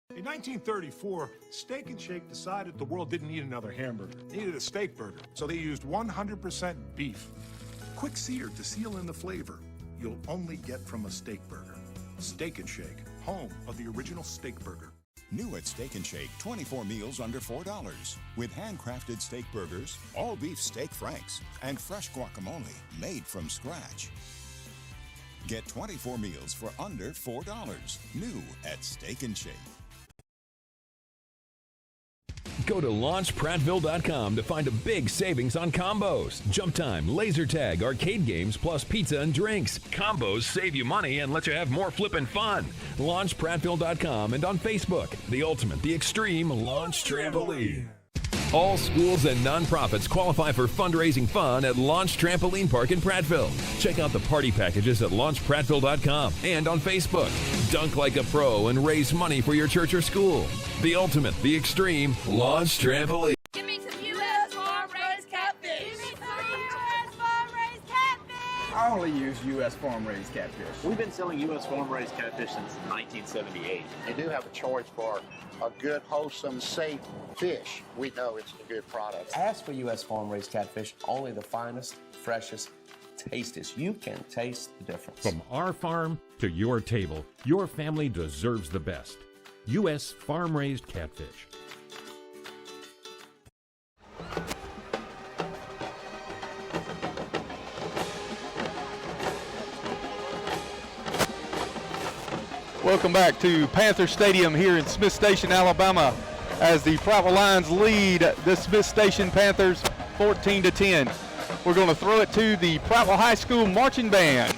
In 1934, Steak and Shake decided the world didn't need another hamburger. They needed a steak burger, so they used 100% beef. Quick sear to seal in the flavor you'll only get from a steak burger. Steak and Shake, home of the original steak burger. New at Steak and Shake, 24 meals under $4 with handcrafted steak burgers, all beef steak franks, and fresh guacamole made from scratch. Get 24 meals for under $4. New at Steak and Shake. Go to launchprattville.com to find a big savings on combos. Jump time, laser tag, arcade games, plus pizza and drinks. Combos save you money and let you have more flippin' fun. Launchprattville.com and on Facebook. The ultimate, the extreme Launch Trampoline. All schools and nonprofits qualify for fundraising fun at Launch Trampoline Park in Prattville. Check out the party packages at launchprattville.com and on Facebook. Dunk like a pro and raise money for your church or school. The ultimate, the extreme Launch Trampoline. Give me some U.S. farm-raised catfish. Give me some U.S. farm-raised catfish. I only use U.S. farm-raised catfish. We've been selling U.S. farm-raised catfish since 1978. They do have a choice for a good, wholesome, safe fish. We know it's a good product. Ask for U.S. farm-raised catfish, only the finest, freshest, tastiest. You can taste the difference. From our farm to your table, your family deserves the best. U.S. farm-raised catfish. Welcome back to Panther Stadium here in Smith Station, Alabama, as the Prattville Lions lead the Smith Station Panthers 14-10. We're going to throw it to the Prattville High School Marching Band.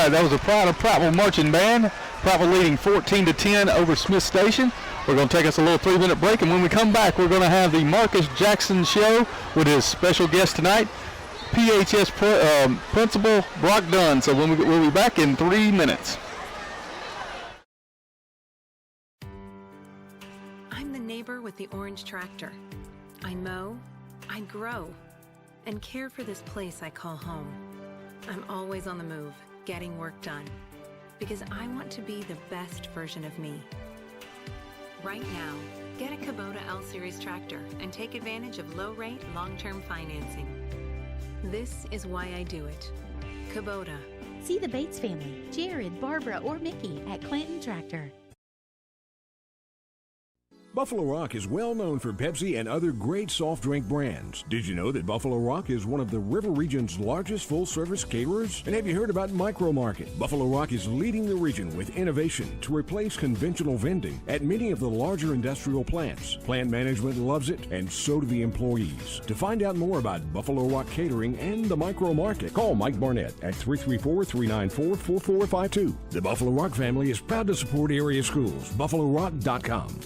right, that was the Pride of Prattville Marching Band. Prattville leading 14-10 over Smith Station. We're going to take us a little 3-minute break, and when we come back, we're going to have the Marcus Jackson Show with his special guest tonight, PHS Principal Brock Dunn. So we'll be back in 3 minutes. I'm the neighbor with the orange tractor. I mow, I grow, and care for this place I call home. I'm always on the move, getting work done, because I want to be the best version of me. Right now, get a Kubota L-Series tractor and take advantage of low-rate, long-term financing. This is why I do it. Kubota. See the Bates family, Jared, Barbara, or Mickey at Clinton Tractor. Buffalo Rock is well known for Pepsi and other great soft drink brands. Did you know that Buffalo Rock is one of the River Region's largest full-service caterers? And have you heard about Micro Market? Buffalo Rock is leading the region with innovation to replace conventional vending at many of the larger industrial plants. Plant management loves it, and so do the employees. To find out more about Buffalo Rock Catering and the Micro Market, call Mike Barnett at 334-394-4452. The Buffalo Rock family is proud to support area schools. BuffaloRock.com.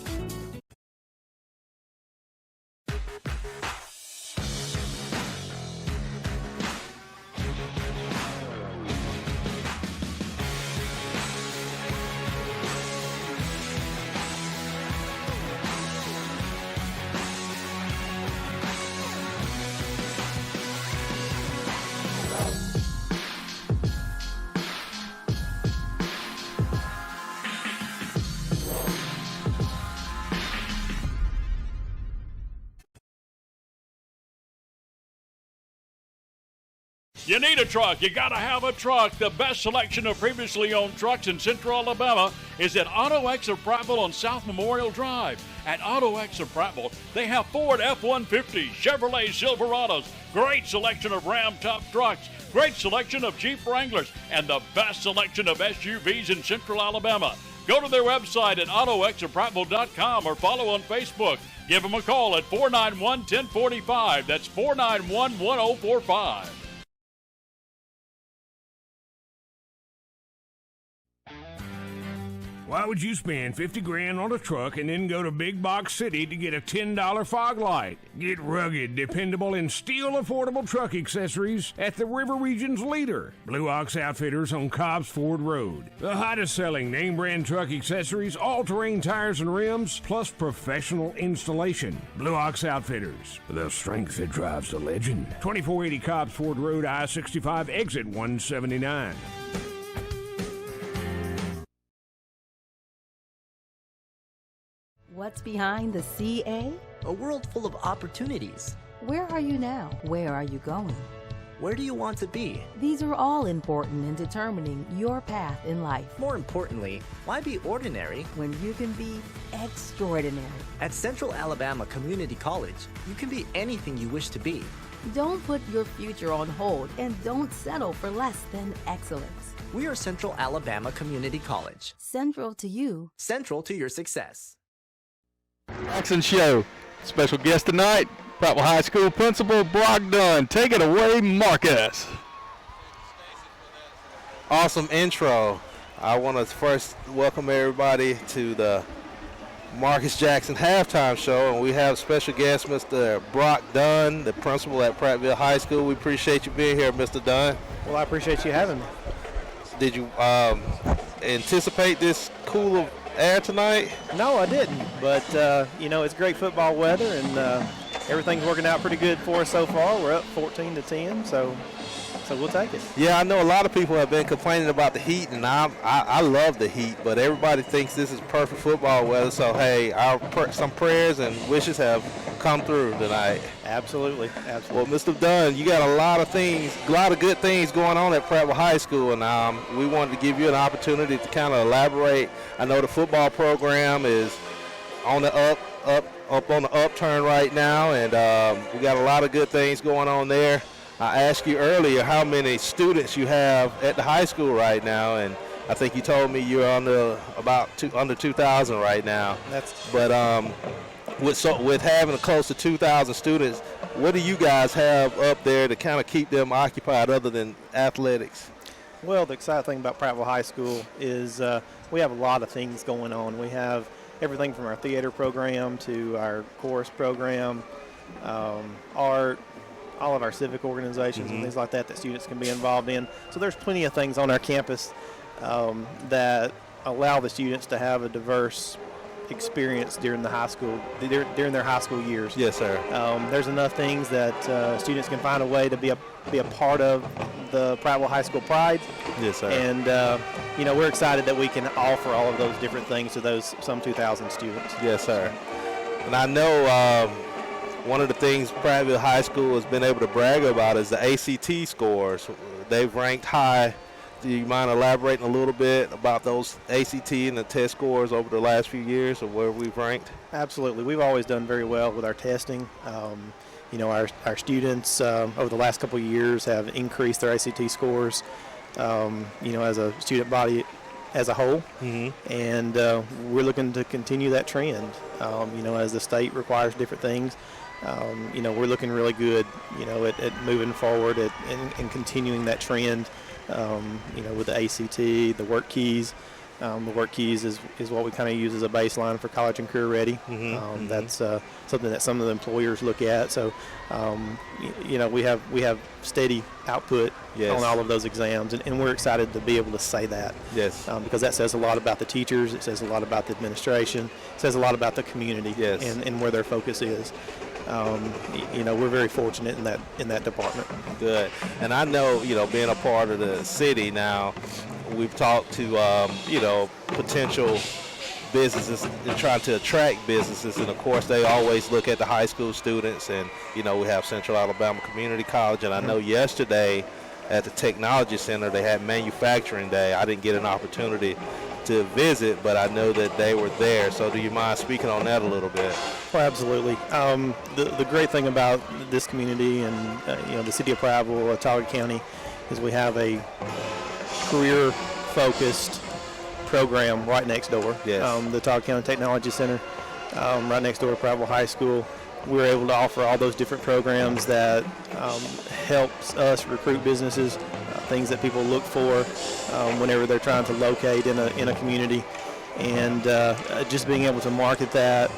You need a truck. You got to have a truck. The best selection of previously owned trucks in Central Alabama is at AutoX of Prattville on South Memorial Drive. At AutoX of Prattville, they have Ford F-150, Chevrolet Silverados, great selection of Ram Top trucks, great selection of Jeep Wranglers, and the best selection of SUVs in Central Alabama. Go to their website at autoxofprattville.com or follow on Facebook. Give them a call at 491-1045. That's 491-1045. Why would you spend $50,000 on a truck and then go to Big Box City to get a $10 fog light? Get rugged, dependable, and still affordable truck accessories at the River Region's leader, Blue Ox Outfitters on Cobbs Ford Road. The hottest selling name brand truck accessories, all-terrain tires and rims, plus professional installation. Blue Ox Outfitters, the strength that drives the legend. 2480 Cobbs Ford Road, I-65, exit 179. What's behind the CA? A world full of opportunities. Where are you now? Where are you going? Where do you want to be? These are all important in determining your path in life. More importantly, why be ordinary when you can be extraordinary? At Central Alabama Community College, you can be anything you wish to be. Don't put your future on hold and don't settle for less than excellence. We are Central Alabama Community College. Central to you. Central to your success. Jackson Show. Special guest tonight, Prattville High School Principal Brock Dunn. Take it away, Marcus. Awesome intro. I want to first welcome everybody to the Marcus Jackson halftime show, and we have special guest Mr. Brock Dunn, the principal at Prattville High School. We appreciate you being here, Mr. Dunn. Well, I appreciate you having me. Did you anticipate this cool air tonight? No, I didn't, but it's great football weather, and everything's working out pretty good for us so far. We're up 14-10, so we'll take it. Yeah, I know a lot of people have been complaining about the heat, and I love the heat, but everybody thinks this is perfect football weather. So hey, some prayers and wishes have come through tonight. Absolutely. Well, Mr. Dunn, you got a lot of good things going on at Prattville High School, and we wanted to give you an opportunity to kind of elaborate. I know the football program is on the up on the upturn right now, and we got a lot of good things going on there. I asked you earlier how many students you have at the high school right now, and I think you told me you're under 2,000 right now. With having close to 2,000 students, what do you guys have up there to kind of keep them occupied other than athletics? Well, the exciting thing about Prattville High School is we have a lot of things going on. We have everything from our theater program to our chorus program, art, all of our civic organizations and things like that students can be involved in. So there's plenty of things on our campus that allow the students to have a diverse experience during their high school years. Yes, sir. There's enough things that students can find a way to be a part of the Prattville High School pride. Yes, sir. And we're excited that we can offer all of those different things to those some 2,000 students. Yes, sir. And I know one of the things Prattville High School has been able to brag about is the ACT scores. They've ranked high. Do you mind elaborating a little bit about those ACT and the test scores over the last few years of where we've ranked? Absolutely. We've always done very well with our testing. Our students over the last couple of years have increased their ACT scores, as a student body as a whole. And we're looking to continue that trend, as the state requires different things. We're looking really good, at moving forward and continuing that trend. With the ACT, the work keys. The work keys is what we kind of use as a baseline for college and career ready. That's something that some of the employers look at. So, we have steady output on all of those exams, and we're excited to be able to say that. Yes. Because that says a lot about the teachers. It says a lot about the administration. It says a lot about the community. Yes. And where their focus is. We're very fortunate in that department. Good. And I know, being a part of the city now, we've talked to, potential businesses and trying to attract businesses. And, of course, they always look at the high school students. And, we have Central Alabama Community College. And I know yesterday at the Technology Center they had Manufacturing Day. I didn't get an opportunity to visit, but I know that they were there. So do you mind speaking on that a little bit? Well, absolutely. The great thing about this community and the city of Prattville, Watauga County, is we have a career-focused program right next door. Yes. The Watauga County Technology Center, right next door to Prattville High School. We're able to offer all those different programs that helps us recruit businesses, things that people look for whenever they're trying to locate in a community, and just being able to market that,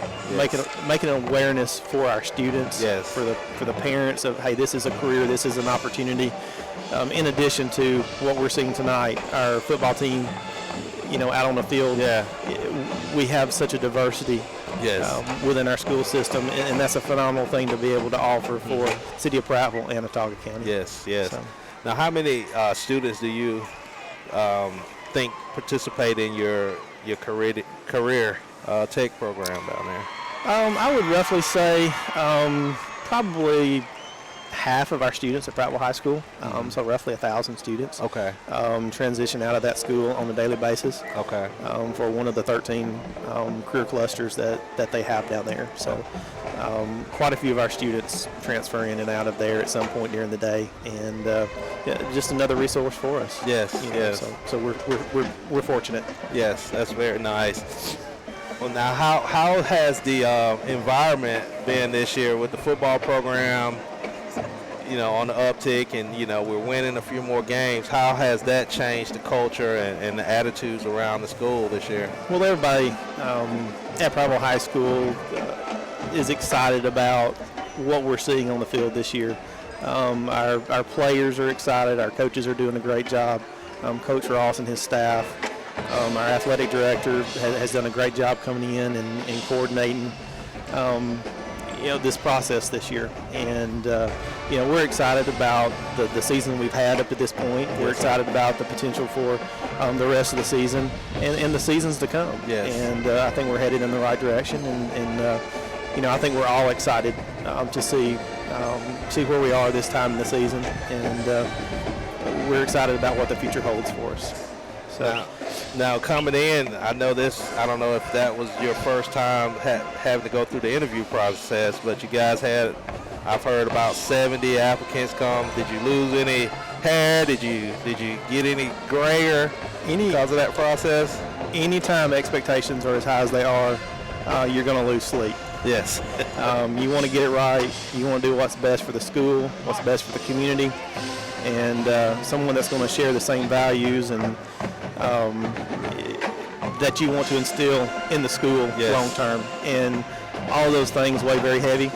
making an awareness for our students, for the parents of, hey, this is a career, this is an opportunity. In addition to what we're seeing tonight, our football team, out on the field, we have such a diversity within our school system, and that's a phenomenal thing to be able to offer for City of Prattville and Watauga County. Yes. So. Now, how many students do you think participate in your career tech program down there? I would roughly say probably half of our students at Prattville High School, so roughly 1,000 students. Okay. Transition out of that school on a daily basis. Okay. For one of the 13 career clusters that they have down there. So quite a few of our students transfer in and out of there at some point during the day, and just another resource for us. Yes. So we're fortunate. Yes, that's very nice. Well, now, how has the environment been this year with the football program? On the uptick, and we're winning a few more games. How has that changed the culture and the attitudes around the school this year? Well, everybody at Prattville High School is excited about what we're seeing on the field this year. Our players are excited. Our coaches are doing a great job. Coach Ross and his staff. Our athletic director has done a great job coming in and coordinating this process this year, and we're excited about the season we've had up to this point. We're excited about the potential for the rest of the season and the seasons to come. Yes. And I think we're headed in the right direction, and I think we're all excited to see where we are this time in the season, and we're excited about what the future holds for us. So. Now coming in, I don't know if that was your first time having to go through the interview process, but you guys had, I've heard about 70 applicants come. Did you lose any hair? Did you get any grayer because of that process? Anytime expectations are as high as they are, you're going to lose sleep. Yes. You want to get it right. You want to do what's best for the school, what's best for the community. and someone that's going to share the same values and that you want to instill in the school long term. And all of those things weigh very heavy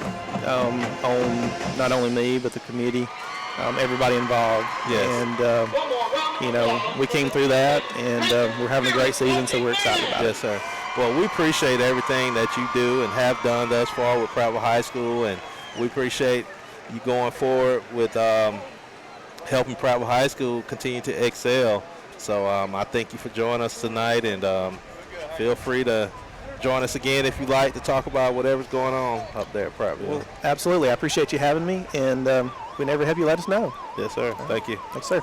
on not only me but the committee, everybody involved. And we came through that, and we're having a great season, so we're excited about it. Yes, sir. Well, we appreciate everything that you do and have done thus far with Prattville High School, and we appreciate you going forward with helping Prattville High School continue to excel. So I thank you for joining us tonight, and feel free to join us again if you like to talk about whatever's going on up there at Prattville. Well, absolutely. I appreciate you having me, and if we never have you, let us know. Yes, sir. Thank you. Thanks, sir.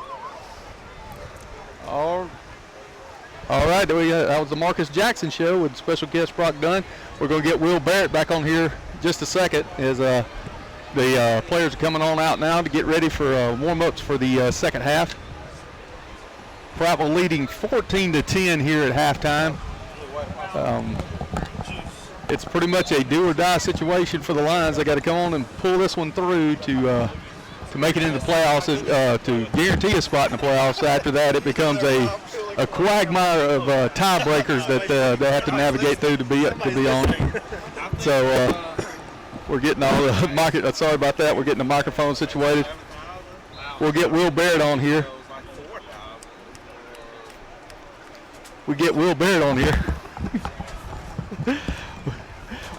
All right, that was the Marcus Jackson Show with special guest Brock Dunn. We're going to get Will Barrett back on here in just a second as the players are coming on out now to get ready for warm-ups for the second half. Prattville leading 14-10 here at halftime. It's pretty much a do-or-die situation for the Lions. They got to come on and pull this one through to make it into the playoffs, to guarantee a spot in the playoffs. After that, it becomes a quagmire of tiebreakers that they have to navigate through to be on. So we're getting all the sorry about that. We're getting the microphone situated. We'll get Will Barrett on here.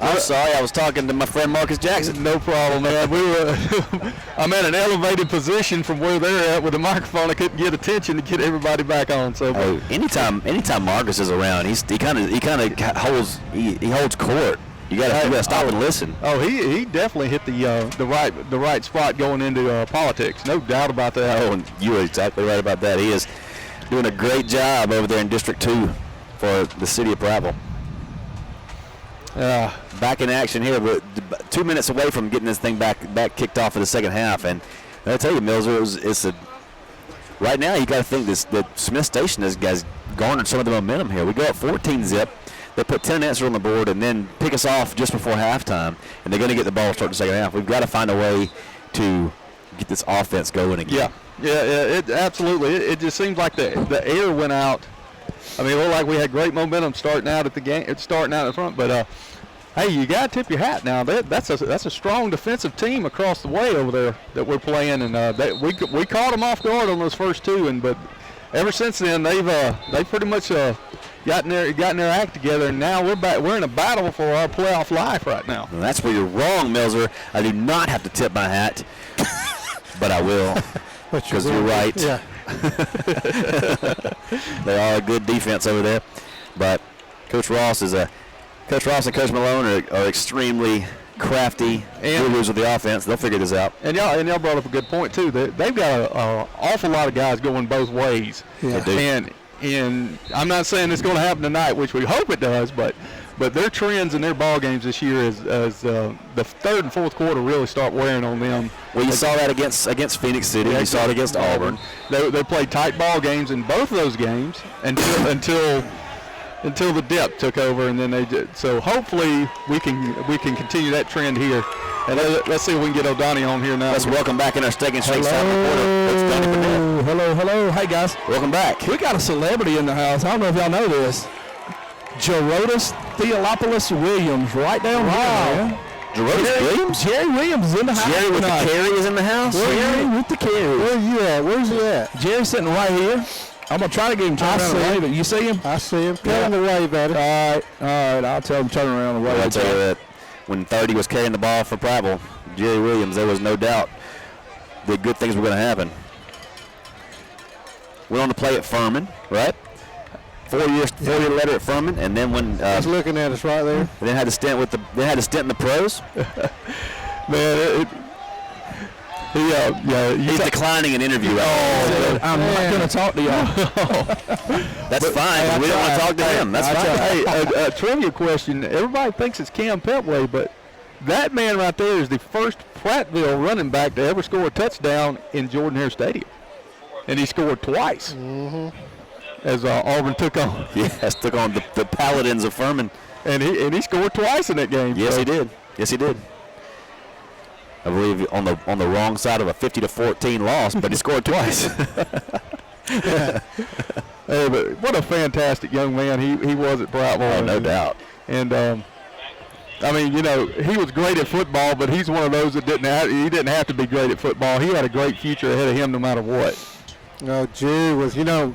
I'm sorry, I was talking to my friend Marcus Jackson. No problem, man. I'm at an elevated position from where they're at with the microphone. I couldn't get attention to get everybody back on. So anytime Marcus is around, he kind of holds court. You gotta stop and listen. Oh, he definitely hit the right spot going into politics. No doubt about that. Oh, and you were exactly right about that. He is doing a great job over there in District 2 for the city of Prattville. Back in action here, but 2 minutes away from getting this thing back kicked off for the second half. And I tell you, Mills, right now you got to think that Smith Station has garnered some of the momentum here. We go up 14-zip. They put 10 answers on the board and then pick us off just before halftime, and they're going to get the ball started the second half. We've got to find a way to get this offense going again. Yeah, absolutely. It just seems like the air went out. I mean, it looked like we had great momentum starting out at the game, starting out in front. But hey, you got to tip your hat now. That's a strong defensive team across the way over there that we're playing, and we caught them off guard on those first two, but ever since then they've pretty much gotten their act together, and now we're in a battle for our playoff life right now. Well, that's where you're wrong, Milzer. I do not have to tip my hat, but I will, because you're right. Yeah. They are a good defense over there, but Coach Ross and Coach Malone are extremely crafty gurus of the offense. They'll figure this out. And y'all brought up a good point too. They've got an awful lot of guys going both ways. Yeah. They do. And I'm not saying it's going to happen tonight, which we hope it does, but their trends in their ball games this year as the third and fourth quarter really start wearing on them. Well, you saw that against Phoenix City. You saw it against Auburn. They played tight ball games in both of those games until the depth took over, and then they did. So hopefully we can continue that trend here. And let's see if we can get O'Donnell on here now. Let's welcome back in our Steak and Shake South reporter. It's Danny Burnett. Hello. Hey, guys. Welcome back. We got a celebrity in the house. I don't know if y'all know this. Gerotus Theolopoulos Williams, right down here. Gerotus Williams? Jerry Williams is in the house. Jerry with tonight. the carry is in the house? Jerry with the carry. Where you at? Where's he at? Jerry's sitting right here. I'm going to try to get him turned around and wave it. You see him? I see him. Tell him to wave at it. All right. I'll tell him to turn around and wave. I'll tell you that when 30 was carrying the ball for Prattville, Jerry Williams, there was no doubt that good things were going to happen. Went on to play at Furman, right? 4 year letter at Furman, and then when he's looking at us right there. Then had to stint in the pros. Man, he's declining an interview. I'm not going to talk to y'all. That's fine. We don't want to talk to him. That's fine. Hey, a trivia question. Everybody thinks it's Cam Petway, but that man right there is the first Prattville running back to ever score a touchdown in Jordan-Hare Stadium, and he scored twice. Mm-hmm. As Auburn took on. Yes, took on the Paladins of Furman. And he scored twice in that game. Yes, he did. Yes, he did. I believe on the wrong side of a 50-14 loss, but he scored twice. Hey, but what a fantastic young man he was at Prattville. Oh, no doubt. And I mean, you know, he was great at football, but he's one of those that didn't have to be great at football. He had a great future ahead of him no matter what. No, Jerry was one of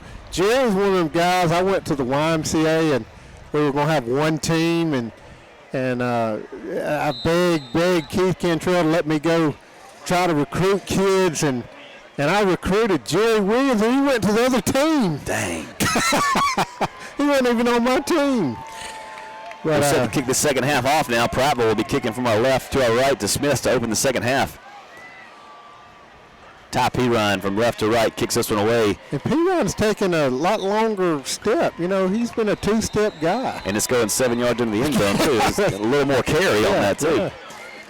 them guys. I went to the YMCA, and we were going to have one team, and I begged Keith Cantrell to let me go try to recruit kids, and I recruited Jerry Williams, and he went to the other team. Dang. He wasn't even on my team. We're set to kick the second half off now. Prattville will be kicking from our left to our right to Smith to open the second half. Ty Pirine from left to right kicks this one away. And Pirine's taking a lot longer step. You know, he's been a two-step guy. And it's going 7 yards into the end zone, too. He's got a little more carry on that, too.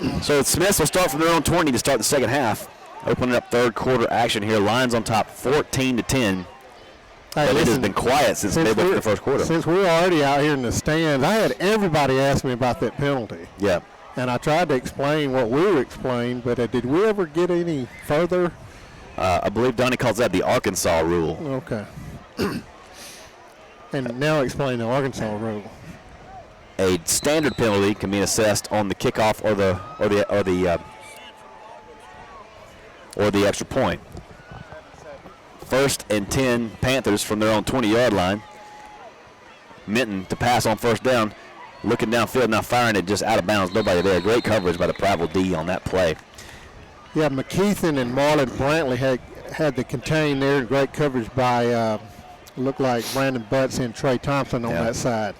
Yeah. So Smith will start from their own 20 to start the second half. Opening up third quarter action here. Lions on top 14-10. But it has been quiet since midway through the first quarter. Since we're already out here in the stands, I had everybody ask me about that penalty. Yeah. And I tried to explain what we were explaining, but did we ever get any further? I believe Donnie calls that the Arkansas rule. Okay. And now explain the Arkansas rule. A standard penalty can be assessed on the kickoff or the extra point. 1st and 10 Panthers from their own 20-yard line. Minton to pass on first down, looking downfield, now firing it just out of bounds. Nobody there. Great coverage by the Prattville D on that play. Yeah, McKeithen and Marlon Brantley had the contain there. Great coverage by looked like Brandon Butts and Trey Thompson on that side.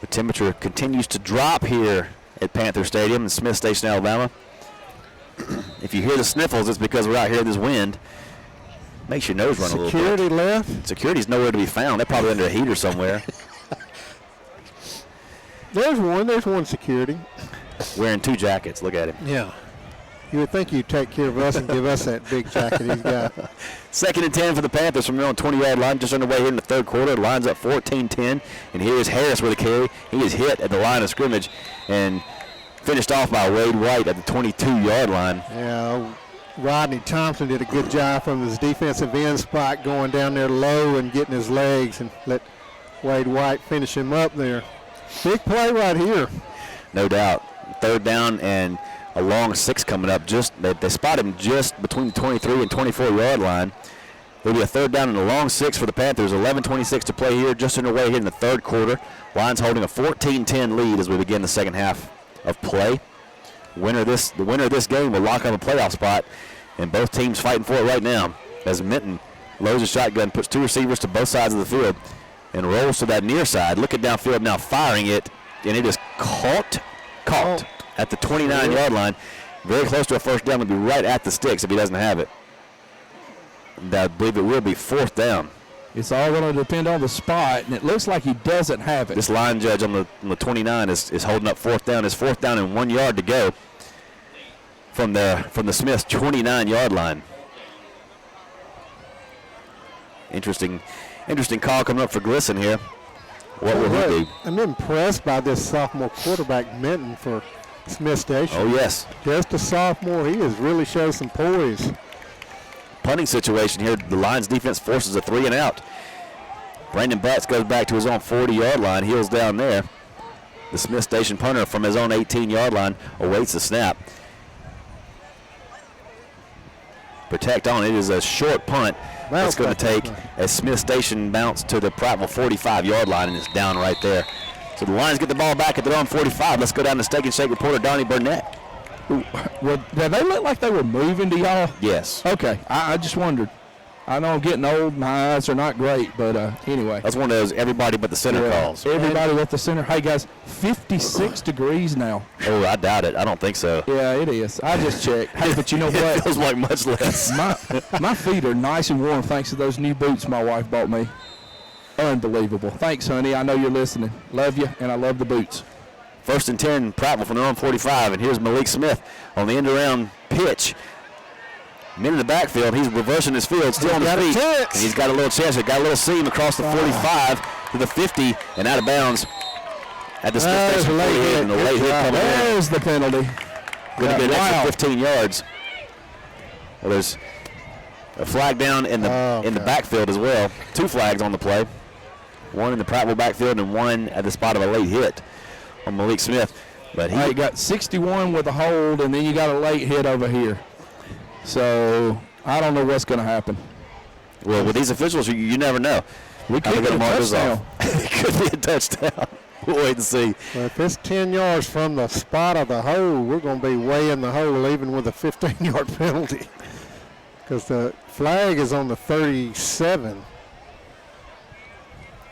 The temperature continues to drop here at Panther Stadium in Smith Station, Alabama. If you hear the sniffles, it's because we're out here in this wind. Makes your nose run a little bit. Security left? Security's nowhere to be found. They're probably under a heater somewhere. There's one security. Wearing 2 jackets. Look at him. Yeah. You would think you'd take care of us and give us that big jacket he's got. 2nd and 10 for the Panthers from their own 20-yard line, just underway here in the third quarter. Lines up 14-10, and here is Harris with a carry. He is hit at the line of scrimmage and finished off by Wade White at the 22-yard line. Yeah, Rodney Thompson did a good job from his defensive end spot, going down there low and getting his legs, and let Wade White finish him up there. Big play right here. No doubt. 3rd down and a long 6 coming up. They spot him just between the 23 and 24-yard line. It'll be a 3rd down and a long 6 for the Panthers. 11:26 to play here, just underway here in the third quarter. Lions holding a 14-10 lead as we begin the second half of play. The winner of this game will lock up a playoff spot, and both teams fighting for it right now. As Minton loads a shotgun, puts 2 receivers to both sides of the field, and rolls to that near side. Looking downfield now, firing it, and it is caught at the 29-yard line. Very close to a first down. Will be right at the sticks if he doesn't have it. And I believe it will be 4th down. It's all going to depend on the spot, and it looks like he doesn't have it. This line judge on the 29 is holding up 4th down. It's 4th down and 1 yard to go from the Smiths 29-yard line. Interesting call coming up for Glisson here. What will he do? I'm impressed by this sophomore quarterback, Minton, for Smith Station. Oh, yes. Just a sophomore. He has really shown some poise. Punting situation here. The Lions defense forces a 3 and out. Brandon Butts goes back to his own 40-yard line, heels down there. The Smith Station punter from his own 18-yard line awaits the snap. Protect on. It is a short punt. That's going to take a Smith Station bounce to the Prattville 45-yard line, and it's down right there. So the Lions get the ball back at their own 45. Let's go down to Steak and Shake reporter Donnie Burnett. Did they look like they were moving to y'all? Yes. Okay. I just wondered. I know I'm getting old. My eyes are not great, but anyway. That's one of those everybody but the center calls. Everybody but the center. Hey, guys, 56 degrees now. Oh, I doubt it. I don't think so. Yeah, it is. I just checked. Hey, but you know what? It feels like much less. My feet are nice and warm thanks to those new boots my wife bought me. Unbelievable. Thanks, honey. I know you're listening. Love you, and I love the boots. 1st and 10, Prattville from their own 45, and here's Malik Smith on the end-around pitch. In the backfield, he's reversing his field, still on his feet. And he's got a little chance. He got a little seam across the 45 to the 50 and out of bounds at the Smith Station 48. And the late hit coming in. There's the penalty. Going to get an extra 15 yards. Well, there's a flag down in the backfield as well. 2 flags on the play. One in the Prattville backfield and one at the spot of a late hit on Malik Smith. But he got 61 with a hold, and then you got a late hit over here. So I don't know what's going to happen. Well, with these officials, you never know. We could get a touchdown. It could be a touchdown. We'll wait and see. Well, if it's 10 yards from the spot of the hole, we're going to be way in the hole even with a 15-yard penalty. Because the flag is on the 37.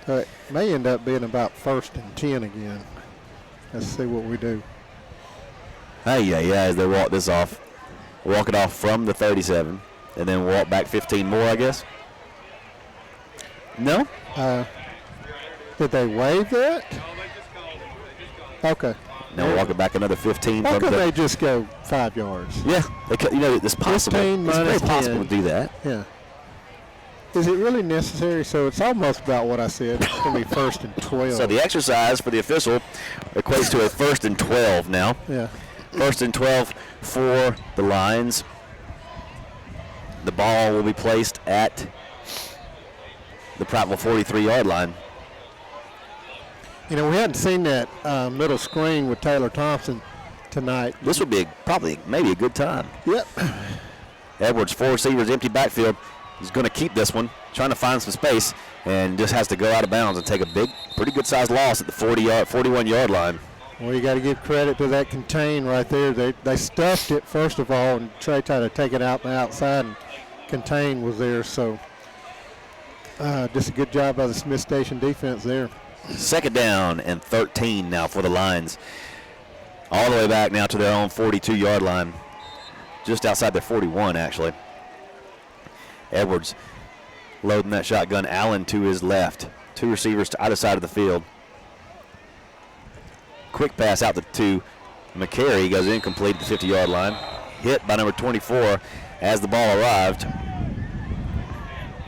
So it may end up being about 1st and 10 again. Let's see what we do. Yeah, as they walk this off. Walk it off from the 37 and then walk back 15 more, I guess. No? Did they waive that? Okay. Now walk it back another 15. Why couldn't they just go 5 yards? Yeah, it's possible. 15 it's very 10. possible to do that. Yeah. Is it really necessary? So it's almost about what I said. It's going to be 1st and 12. So the exercise for the official equates to a 1st and 12 now. Yeah. 1st and 12 for the Lions. The ball will be placed at the Prattville 43-yard line. You know, we hadn't seen that middle screen with Taylor Thompson tonight. This would be maybe a good time. Yep. Edwards, 4 receivers, empty backfield. He's going to keep this one, trying to find some space, and just has to go out of bounds and take a pretty good-sized loss at the 41-yard line. Well, you got to give credit to that contain right there. They stuffed it, first of all, and Trey tried to take it out on the outside, and contain was there. So just a good job by the Smith Station defense there. 2nd down and 13 now for the Lions. All the way back now to their own 42-yard line. Just outside their 41, actually. Edwards loading that shotgun. Allen to his left. 2 receivers to either side of the field. Quick pass out to McCary. Goes incomplete at the 50-yard line. Hit by number 24 as the ball arrived.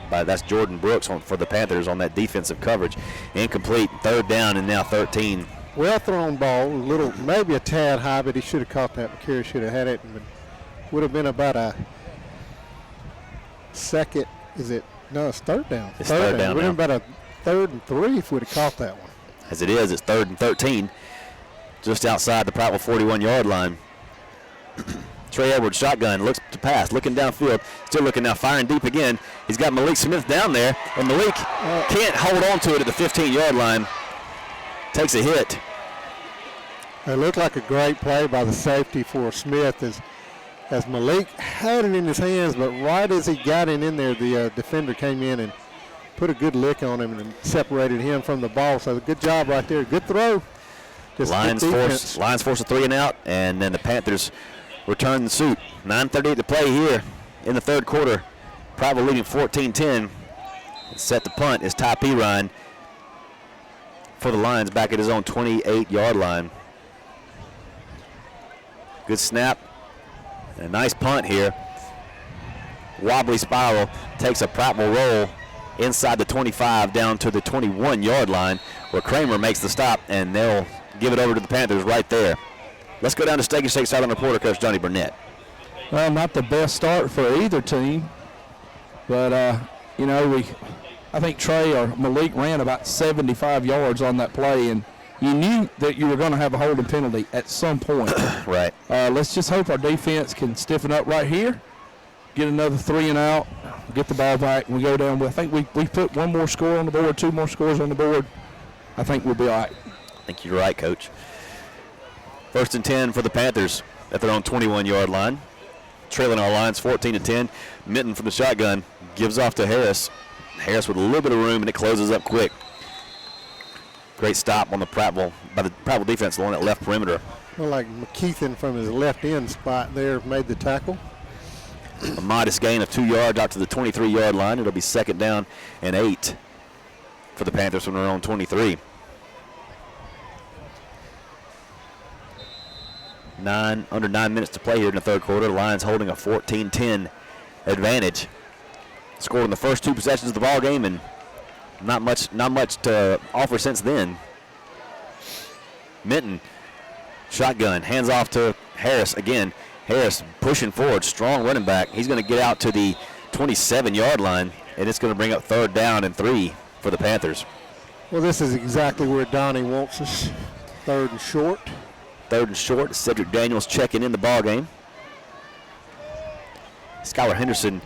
That's Jordan Brooks for the Panthers on that defensive coverage. Incomplete. 3rd down and now 13. Well thrown ball. Maybe a tad high, but he should have caught that. McCary should have had it. And would have been about a second. No, it's 3rd down. It's 3rd down. It would have been about a 3rd and 3 if we'd have caught that one. As it is, it's 3rd and 13. Just outside the Prattville 41-yard line. Trey Edwards, shotgun, looks to pass, looking downfield, still looking now, firing deep again. He's got Malik Smith down there, and Malik can't hold on to it at the 15-yard line. Takes a hit. It looked like a great play by the safety for Smith as Malik had it in his hands, but right as he got it in there, the defender came in and put a good lick on him and separated him from the ball. So good job right there. Good throw. Lions force a 3 and out, and then the Panthers return the suit. 9:38 to play here in the 3rd quarter. Prattville leading 14-10. Set to punt is Ty Pirine for the Lions back at his own 28-yard line. Good snap. And a nice punt here. Wobbly spiral takes a Prattville roll inside the 25 down to the 21-yard line where Kramer makes the stop, and they'll give it over to the Panthers right there. Let's go down to Steak and Shake sideline reporter, Coach Johnny Burnett. Well, not the best start for either team, but I think Trey or Malik ran about 75 yards on that play, and you knew that you were going to have a holding penalty at some point. Right. Let's just hope our defense can stiffen up right here, get another 3 and out, get the ball back, and we go down. I think we put 1 more score on the board, 2 more scores on the board. I think we'll be all right. I think you're right, Coach. 1st and 10 for the Panthers at their own 21-yard line. Trailing our Lions 14-10. Minton from the shotgun gives off to Harris. Harris with a little bit of room, and it closes up quick. Great stop on the Prattville by the Prattville defense along that left perimeter. Well, like McKeithen from his left end spot there made the tackle. A modest gain of 2 yards out to the 23-yard line. It'll be 2nd down and 8 for the Panthers from their own 23. Under 9 minutes to play here in the 3rd quarter. The Lions holding a 14-10 advantage. Scored in the first 2 possessions of the ball game, and not much to offer since then. Minton, shotgun, hands off to Harris again. Harris pushing forward, strong running back. He's going to get out to the 27-yard line, and it's going to bring up 3rd down and 3 for the Panthers. Well, this is exactly where Donnie wants us. 3rd and short. 3rd and short. Cedric Daniels checking in the ball game. Skylar Henderson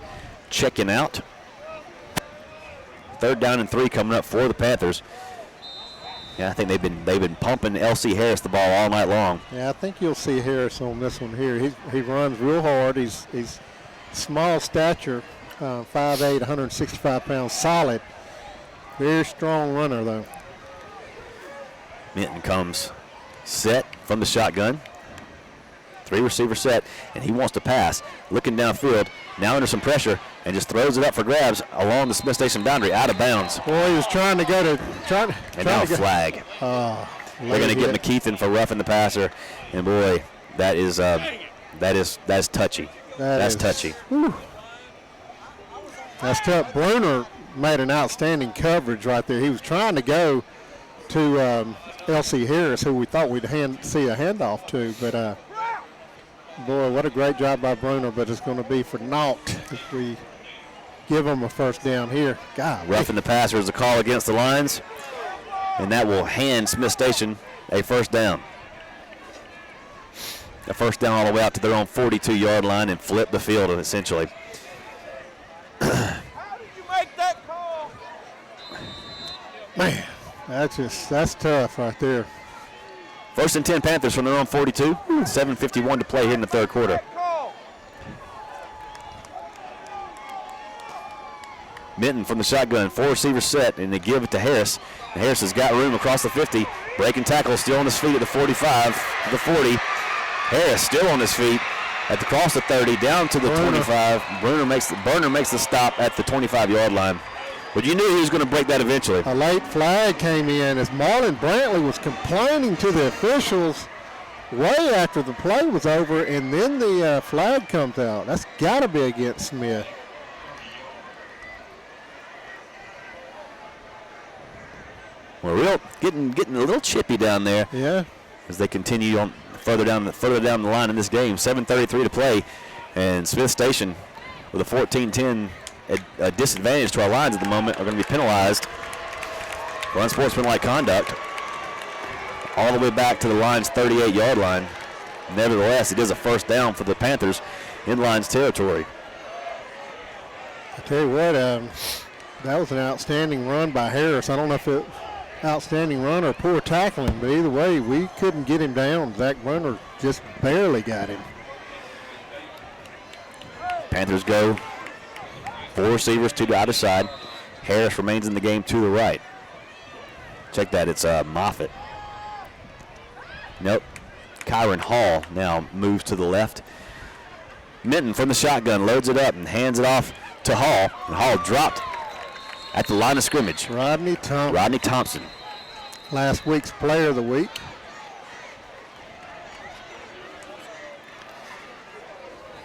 checking out. 3rd down and 3 coming up for the Panthers. Yeah, I think they've been pumping L.C. Harris the ball all night long. Yeah, I think you'll see Harris on this one here. He runs real hard. He's small stature, 5'8", 165 pounds, solid. Very strong runner, though. Minton comes set from the shotgun. 3-receiver set, and he wants to pass. Looking downfield, now under some pressure, and just throws it up for grabs along the Smith Station boundary, out of bounds. Boy, he was trying to go to and now flag. They're going to get McKeithen for roughing the passer, and boy, that's touchy. That's touchy. Whew. That's tough. Bruner made an outstanding coverage right there. He was trying to go to L.C. Harris, who we thought we'd see a handoff to, but boy, what a great job by Bruner, but it's going to be for naught if we give him a 1st down here. God, roughing the passer is a call against the lines, and that will hand Smith Station a 1st down. A 1st down all the way out to their own 42-yard line and flip the field, essentially. How did you make that call? Man, that's tough right there. 1st and 10 Panthers from their own 42. 7:51 to play here in the 3rd quarter. Minton from the shotgun, 4-receiver set, and they give it to Harris. And Harris has got room across the 50. Breaking tackle, still on his feet at the 45, the 40. Harris still on his feet at the cross the 30, down to the 25. Burner makes the stop at the 25-yard line. But you knew he was going to break that eventually. A late flag came in as Marlon Brantley was complaining to the officials way after the play was over, and then the flag comes out. That's got to be against Smith. Well, getting a little chippy down there. Yeah. As they continue on further down the line in this game. 7:33 to play, and Smith Station with a 14-10 a disadvantage to our lines at the moment are going to be penalized for unsportsmanlike conduct all the way back to the line's 38-yard line. Nevertheless, it is a 1st down for the Panthers in line's territory. I tell you what, that was an outstanding run by Harris. I don't know if it outstanding run or poor tackling, but either way, we couldn't get him down. Zach Bruner just barely got him. Panthers go 4 receivers to the other side. Harris remains in the game to the right. Check that, it's Moffitt. Nope. Kyron Hall now moves to the left. Minton from the shotgun loads it up and hands it off to Hall. And Hall dropped at the line of scrimmage. Rodney Thompson. Last week's player of the week.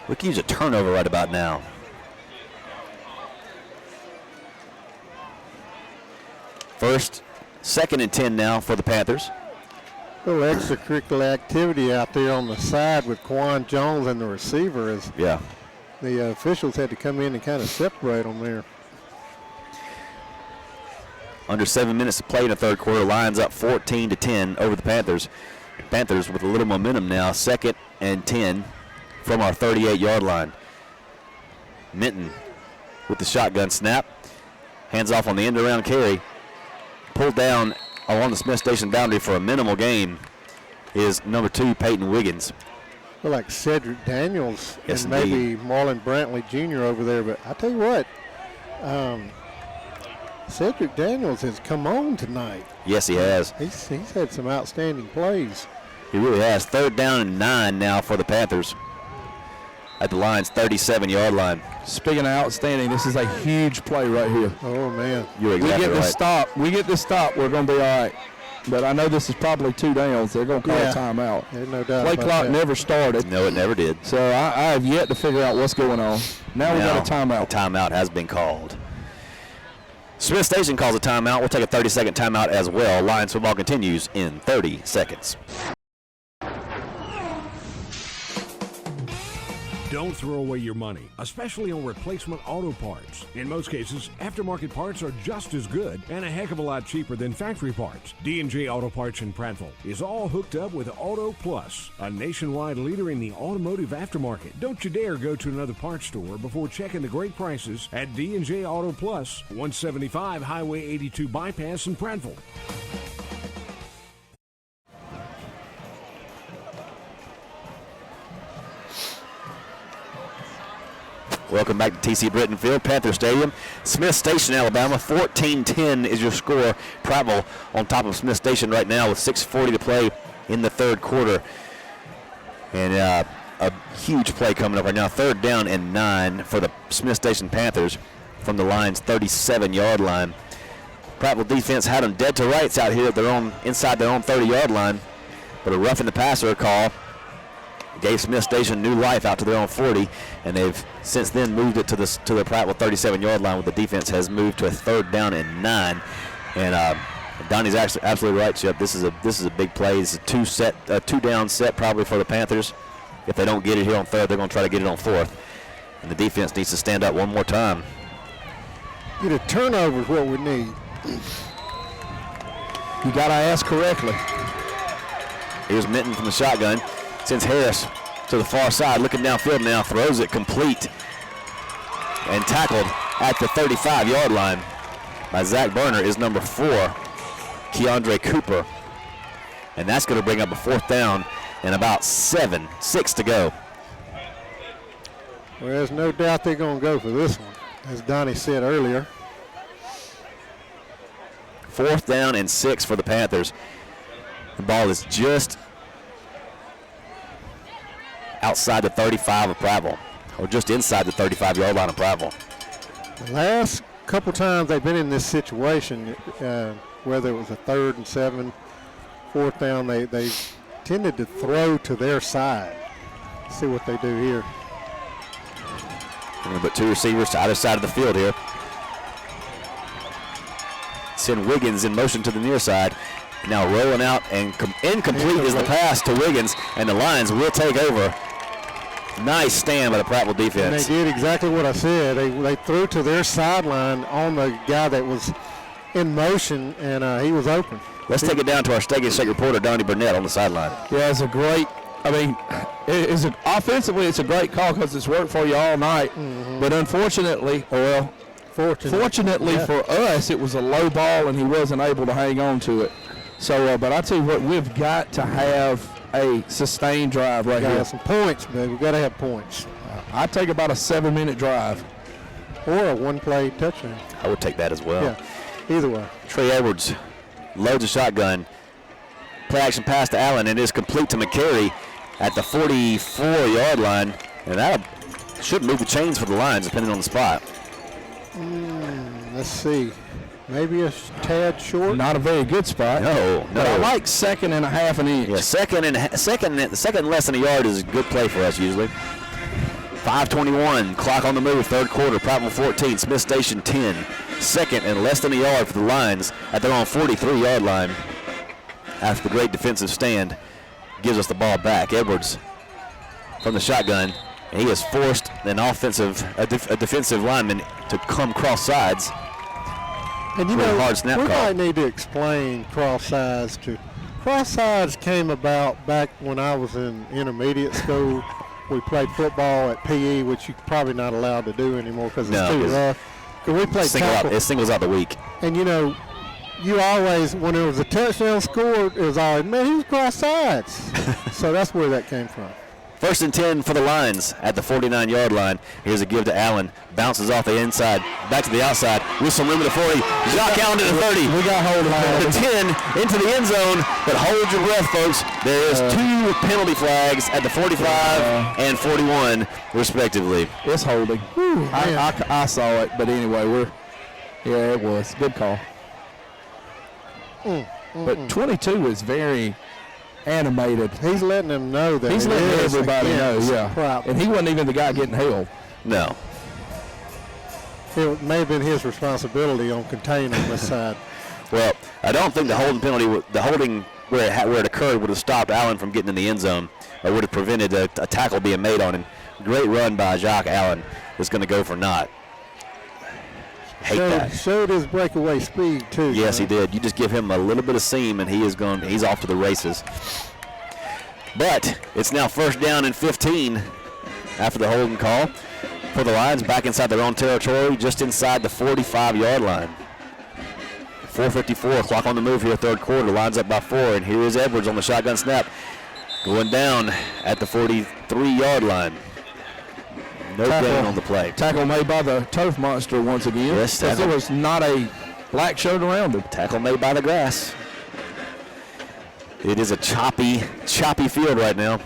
We can use a turnover right about now. Second and 10 now for the Panthers. A little extracurricular activity out there on the side with Quan Jones and the receiver. As the officials had to come in and kind of separate them there. Under 7 minutes to play in the 3rd quarter. Lions up 14-10 over the Panthers. Panthers with a little momentum now. 2nd and 10 from our 38-yard line. Minton with the shotgun snap. Hands off on the end-around carry. Pulled down along the Smith Station boundary for a minimal gain is number 2, Peyton Wiggins. Feel like Cedric Daniels yes, and maybe Marlon Brantley Jr. over there, but I tell you what, Cedric Daniels has come on tonight. Yes, he has. He's had some outstanding plays. He really has. 3rd down and 9 now for the Panthers at the Lions' 37-yard line. Speaking of outstanding, this is a huge play right here. Oh, man. You're exactly right. We get this stop, we're going to be all right. But I know this is probably 2 downs. They're going to call a timeout. There's no doubt Play about clock that. never started. No, it never did. So I have yet to figure out what's going on. Now we got a timeout. A timeout has been called. Smith Station calls a timeout. We'll take a 30-second timeout as well. Lions football continues in 30 seconds. Don't throw away your money, especially on replacement auto parts. In most cases, aftermarket parts are just as good and a heck of a lot cheaper than factory parts. D&J Auto Parts in Prattville is all hooked up with Auto Plus, a nationwide leader in the automotive aftermarket. Don't you dare go to another parts store before checking the great prices at D&J Auto Plus, 175 Highway 82 Bypass in Prattville. Welcome back to TC Britton Field, Panther Stadium. Smith Station, Alabama, 14-10 is your score. Prattville on top of Smith Station right now with 6:40 to play in the third quarter. And a huge play coming up right now. 3rd down and 9 for the Smith Station Panthers from the line's 37-yard line. Prattville defense had them dead to rights out here at their own, inside their own 30-yard line. But a roughing the passer call gave Smith Station new life out to their own 40, and they've since then moved it to the Prattville 37-yard line, where the defense has moved to a 3rd down and 9. And Donnie's actually absolutely right, Chip. This is a big play. It's a two-down set probably for the Panthers. If they don't get it here on 3rd, they're going to try to get it on 4th, and the defense needs to stand up one more time. Get a turnover is what we need. You got to ask correctly. Here's Minton from the shotgun. Sends Harris to the far side, looking downfield now, throws it complete and tackled at the 35-yard line by Zach Berner is number 4, Keandre Cooper. And that's going to bring up a 4th down and about 6 to go. Well, there's no doubt they're going to go for this one, as Donnie said earlier. 4th down and 6 for the Panthers. The ball is just outside the 35 of Prattville, or just inside the 35-yard line of Prattville. The last couple times they've been in this situation, whether it was a 3rd and 7, 4th down, they tended to throw to their side. Let's see what they do here. We're going to put 2 receivers to either side of the field here. Send Wiggins in motion to the near side. Now rolling out, and incomplete is the pass to Wiggins, and the Lions will take over. Nice stand by the Prattville defense. And they did exactly what I said. They threw to their sideline on the guy that was in motion, and he was open. Let's take it down to our Steak and Shake reporter, Donnie Burnett, on the sideline. Yeah, it's a great, offensively it's a great call because it's worked for you all night. Mm-hmm. But unfortunately, fortunately for us, it was a low ball and he wasn't able to hang on to it. So, but I tell you what, we've got to have a sustained drive right here. Some points, man. We've got to have points. I'd take about a 7-minute drive. Or a 1-play touchdown. I would take that as well. Yeah, either way. Trey Edwards loads a shotgun. Play action pass to Allen, and it is complete to McCary at the 44-yard line. And that should move the chains for the Lions, depending on the spot. Let's see. Maybe a tad short. Not a very good spot. No. But I like 2nd and a half an inch. Yeah, second less than a yard is a good play for us usually. 5:21, clock on the move, 3rd quarter. Prattville 14, Smith Station 10. 2nd and less than a yard for the Lions at their own 43-yard line. After the great defensive stand, gives us the ball back. Edwards from the shotgun, and he has forced a defensive lineman to come cross sides. And you know, we might need to explain cross sides to. Cross sides came about back when I was in intermediate school. We played football at PE, which you're probably not allowed to do anymore because it's too rough. We played tackle. It singles out the week. And you know, you always, when there was a touchdown scored, it was always, man, he was cross sides. So that's where that came from. 1st and 10 for the Lions at the 49-yard line. Here's a give to Allen. Bounces off the inside, back to the outside with some room at the 40. Jock Allen to the 30. We got hold of the 10 into the end zone, but hold your breath, folks. There is 2 penalty flags at the 45 and 41, respectively. It's holding. I saw it, but anyway, it was. Good call. But 22 is very animated. He's letting them know that. He's letting everybody know, yeah. And he wasn't even the guy getting held. No. It may have been his responsibility on containing this side. Well, I don't think the holding penalty, where it occurred, would have stopped Allen from getting in the end zone, or would have prevented a tackle being made on him Great run by Jock Allen. It's going to go for naught. Hate that. Showed his breakaway speed too. Yes, he did. You just give him a little bit of seam, and he's off to the races. But it's now first down and 15 after the holding call for the Lions, back inside their own territory, just inside the 45-yard line. 4:54, clock on the move here, third quarter. Lions up by 4, and here is Edwards on the shotgun snap, going down at the 43-yard line. No gain on the play. Tackle made by the turf monster once again. Yes, because there was not a black shirt around him. Tackle made by the grass. It is a choppy field right now.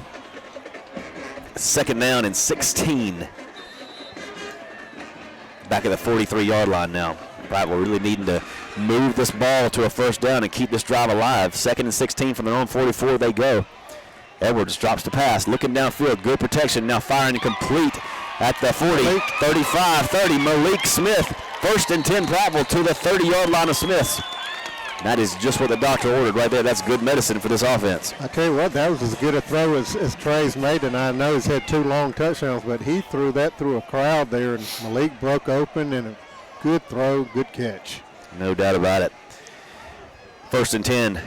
Second down and 16. Back at the 43-yard line now. Prattville really needing to move this ball to a first down and keep this drive alive. Second and 16 from their own 44 they go. Edwards drops the pass, looking downfield, good protection, now firing and complete at the 40, 35, 30. Malik Smith, first and 10 Prattville to the 30-yard line of Smiths. That is just what the doctor ordered right there. That's good medicine for this offense. I tell you what, that was as good a throw as Trey's made, and I know he's had 2 long touchdowns, but he threw that through a crowd there, and Malik broke open, and a good throw, good catch. No doubt about it. First and 10.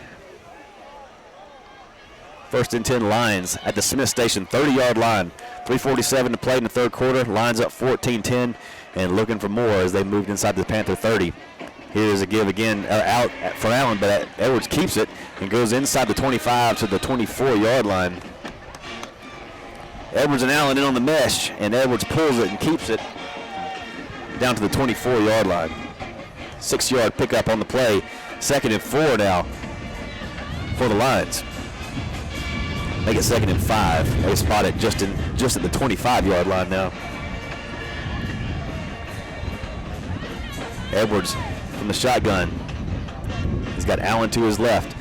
First and 10 Lions at the Smith Station 30-yard line. 3:47 to play in the third quarter. Lions up 14-10 and looking for more as they moved inside the Panther 30. Here's a give again out for Allen, but Edwards keeps it and goes inside the 25 to the 24-yard line. Edwards and Allen in on the mesh, and Edwards pulls it and keeps it down to the 24-yard line. 6-yard pickup on the play. Second and 4 now for the Lions. Make it second and 5. They spot it just at the 25-yard line now. Edwards from the shotgun. He's got Allen to his left.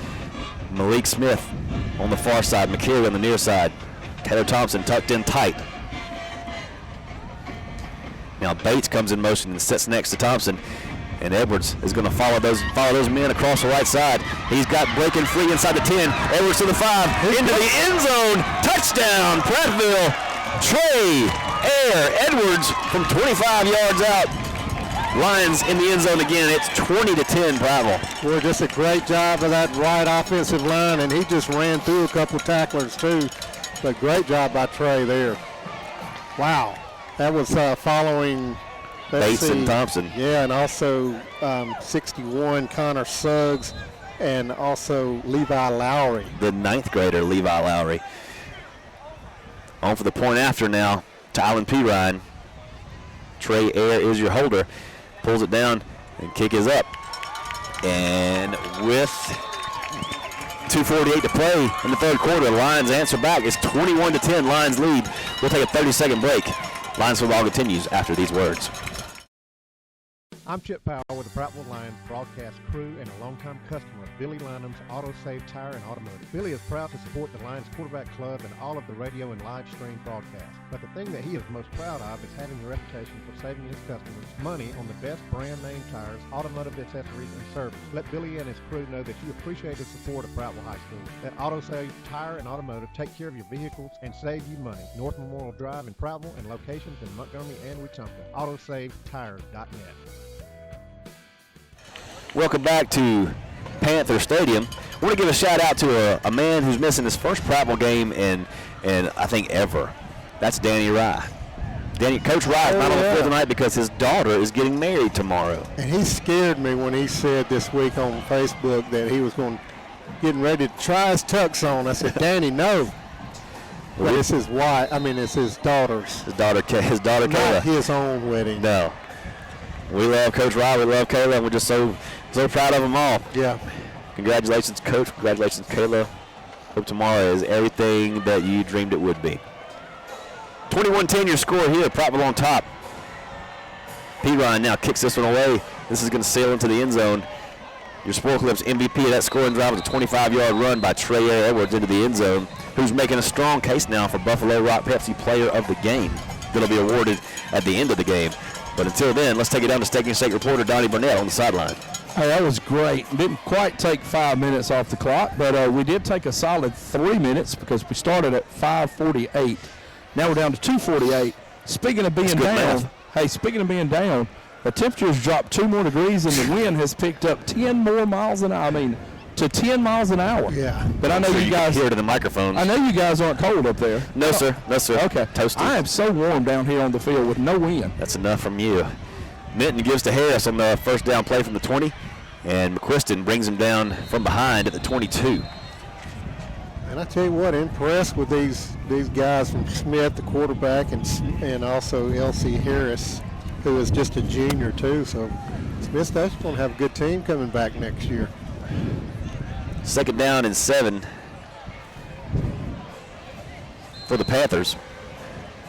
Malik Smith on the far side. McKeary on the near side. Taylor Thompson tucked in tight. Now Bates comes in motion and sits next to Thompson. And Edwards is going to follow those men across the right side. He's got breaking free inside the 10. Edwards to the 5. Into the end zone. Touchdown, Prattville. Trey Edwards from 25 yards out. Lions in the end zone again. It's 20-10 Prattville. Boy, just a great job of that right offensive line, and he just ran through a couple tacklers too. But great job by Trey there. Wow. That was following Bates and Thompson. Yeah, and also 61 Connor Suggs, and also Levi Lowry. The 9th grader, Levi Lowry. On for the point after now, Tylen Pirine. Trey Air is your holder. Pulls it down, and kick is up. And with 2:48 to play in the third quarter, the Lions answer back. It's 21-10, Lions lead. We'll take a 30-second break. Lions football continues after these words. I'm Chip Powell with the Prattville Lions broadcast crew and a longtime customer of Billy Linham's Auto Save Tire and Automotive. Billy is proud to support the Lions quarterback club and all of the radio and live stream broadcasts. But the thing that he is most proud of is having a reputation for saving his customers money on the best brand name tires, automotive accessories, and service. Let Billy and his crew know that you appreciate the support of Prattville High School. Let Auto Save Tire and Automotive take care of your vehicles and save you money. North Memorial Drive in Prattville and locations in Montgomery and Wetumpka. AutoSaveTires.net. Welcome back to Panther Stadium. I want to give a shout out to a man who's missing his first Prattville game in I think ever. That's Danny Rye. Coach Rye is not on the field tonight because his daughter is getting married tomorrow. And he scared me when he said this week on Facebook that he was getting ready to try his tux on. I said, Danny, no. But it's his wife. I mean, it's his daughter's. His daughter Kayla. Not his own wedding. No. We love Coach Rye. We love Kayla. And we're just so proud of them all. Yeah. Congratulations, Coach. Congratulations, Kayla. Hope tomorrow is everything that you dreamed it would be. 21-10 your score here. Prattville on top. Pirine now kicks this one away. This is going to sail into the end zone. Your Sport Clips MVP of that scoring drive was a 25-yard run by Trey Edwards into the end zone, who's making a strong case now for Buffalo Rock Pepsi Player of the Game. That'll be awarded at the end of the game. But until then, let's take it down to Steak and Shake reporter Donnie Burnett on the sideline. Hey, that was great. Didn't quite take 5 minutes off the clock, but we did take a solid 3 minutes because we started at 5:48. Now we're down to 248. Speaking of being down, speaking of being down, the temperature's dropped 2 more degrees and the wind has picked up 10 more miles an hour. I mean, to 10 miles an hour. Yeah. But I know you guys hear it in the microphone. I know you guys aren't cold up there. No, sir. No, sir. Okay. Toasty. I am so warm down here on the field with no wind. That's enough from you. Minton gives to Harris on the first down play from the 20, and McQuiston brings him down from behind at the 22. And I tell you what, impressed with these guys from Smith, the quarterback, and also L.C. Harris, who is just a junior too. So Smith Station's going to have a good team coming back next year. Second down and 7 for the Panthers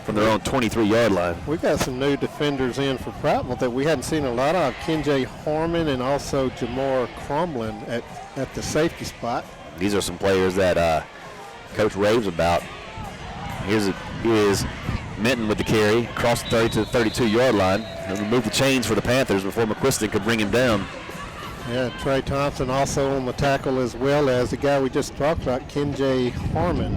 from their own 23-yard line. We got some new defenders in for Prattville that we hadn't seen a lot of. Kenjay Harmon and also Jamar Crumlin at the safety spot. These are some players that Coach raves about. Here is Minton with the carry across the 30 to the 32-yard line. And remove the chains for the Panthers before McQuiston could bring him down. Yeah, Trey Thompson also on the tackle, as well as the guy we just talked about, Kenjay Harmon.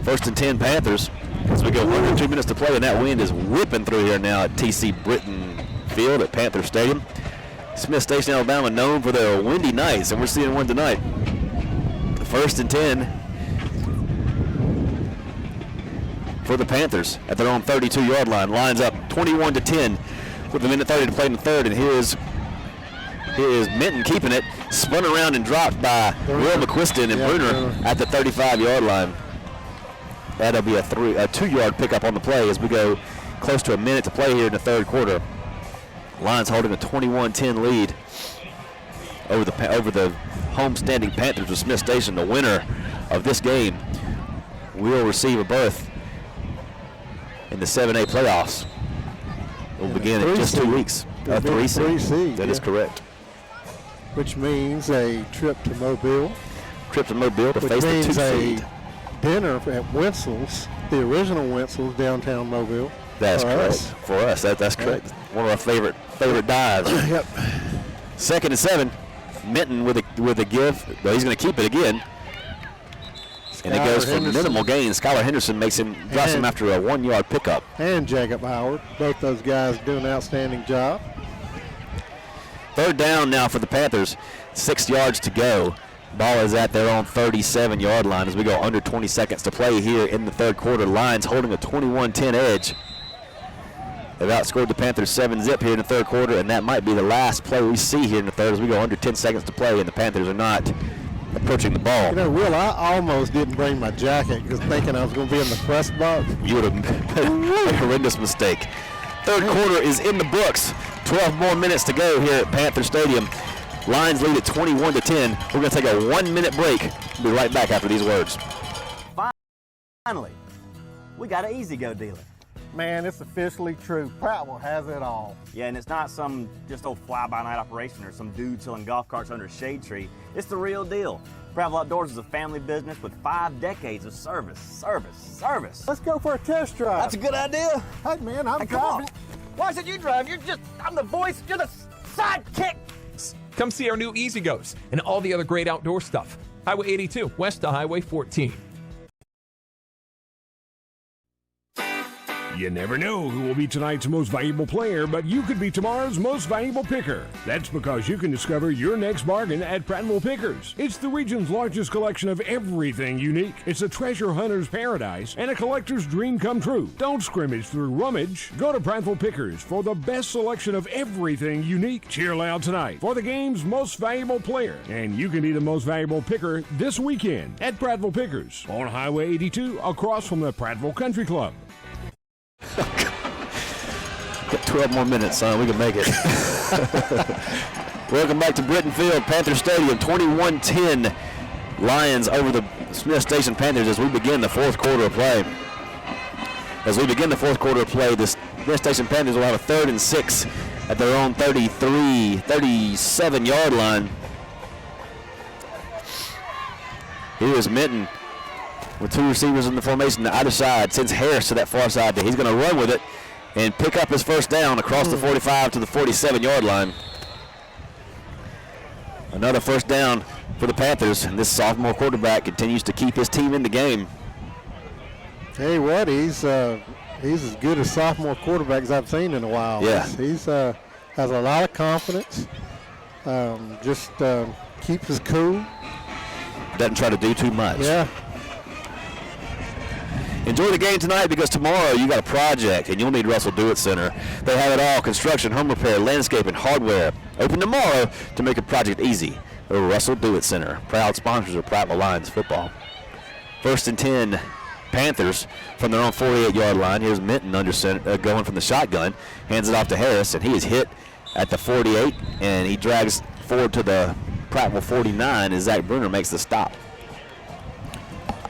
First and 10 Panthers as we go under 2 minutes to play, and that wind is whipping through here now at TC Britton Field at Panther Stadium. Smith Station, Alabama, known for their windy nights, and we're seeing one tonight. First and 10 for the Panthers at their own 32-yard line. Lines up 21-10 with a minute 30 to play in the third, and here is Minton keeping it, spun around and dropped by Will McQuiston and Bruner at the 35-yard line. That'll be a 2-yard pickup on the play as we go close to a minute to play here in the third quarter. Lions holding a 21-10 lead over the home-standing Panthers of Smith Station. The winner of this game will receive a berth in the 7A playoffs. Will begin in just 2 weeks. 3 seed. That is correct. Which means a trip to Mobile. To face the 2 seed. Dinner at Winsel's, the original Winsel's, downtown Mobile. That's correct. For us, that's correct. One of our favorite dives. Yep. Second and 7. Minton with a give. Well, he's going to keep it again. And it goes for minimal gain. Skylar Henderson drops him after a 1-yard pickup. And Jacob Howard. Both those guys doing an outstanding job. Third down now for the Panthers. 6 yards to go. Ball is at their own 37-yard line as we go under 20 seconds to play here in the third quarter. Lions holding a 21-10 edge. They've outscored the Panthers 7-zip here in the third quarter, and that might be the last play we see here in the third as we go under 10 seconds to play, and the Panthers are not approaching the ball. You know, Will, I almost didn't bring my jacket because thinking I was going to be in the press box. You would have made a horrendous mistake. Third quarter is in the books. 12 more minutes to go here at Panther Stadium. Lions lead at 21-10. We're going to take a 1-minute break. We'll be right back after these words. Finally, we got an easy-go dealer. Man, it's officially true. Prattville has it all. Yeah, and it's not some just old fly-by-night operation or some dude selling golf carts under a shade tree. It's the real deal. Prattville Outdoors is a family business with 5 decades of service. Let's go for a test drive. That's a good idea. Hey, man, I'm come on. driving. Why should you drive? I'm the voice. You're the sidekick. Come see our new Easy Goes and all the other great outdoor stuff. Highway 82, west to Highway 14. You never know who will be tonight's most valuable player, but you could be tomorrow's most valuable picker. That's because you can discover your next bargain at Prattville Pickers. It's the region's largest collection of everything unique. It's a treasure hunter's paradise and a collector's dream come true. Don't scrimmage through rummage. Go to Prattville Pickers for the best selection of everything unique. Cheer loud tonight for the game's most valuable player. And you can be the most valuable picker this weekend at Prattville Pickers on Highway 82 across from the Prattville Country Club. Got 12 more minutes, son. We can make it. Welcome back to Britton Field, Panther Stadium, 21-10. Lions over the Smith Station Panthers as we begin the fourth quarter of play. The Smith Station Panthers will have a 3rd and 6 at their own 37-yard line. Here is Minton with 2 receivers in the formation to either side, sends Harris to that far side. He's going to run with it and pick up his first down across the 45 to the 47-yard line. Another first down for the Panthers, and this sophomore quarterback continues to keep his team in the game. Tell you what, he's as good a sophomore quarterback as I've seen in a while. Yeah. He's has a lot of confidence. Just keeps his cool. Doesn't try to do too much. Yeah. Enjoy the game tonight, because tomorrow you got a project and you'll need Russell Do It Center. They have it all: construction, home repair, landscaping, hardware. Open tomorrow to make a project easy. The Russell Do It Center, proud sponsors of Prattville Lions football. 1st and 10, Panthers from their own 48-yard line. Here's Minton under center, going from the shotgun, hands it off to Harris, and he is hit at the 48, and he drags forward to the Prattville 49 as Zach Bruner makes the stop.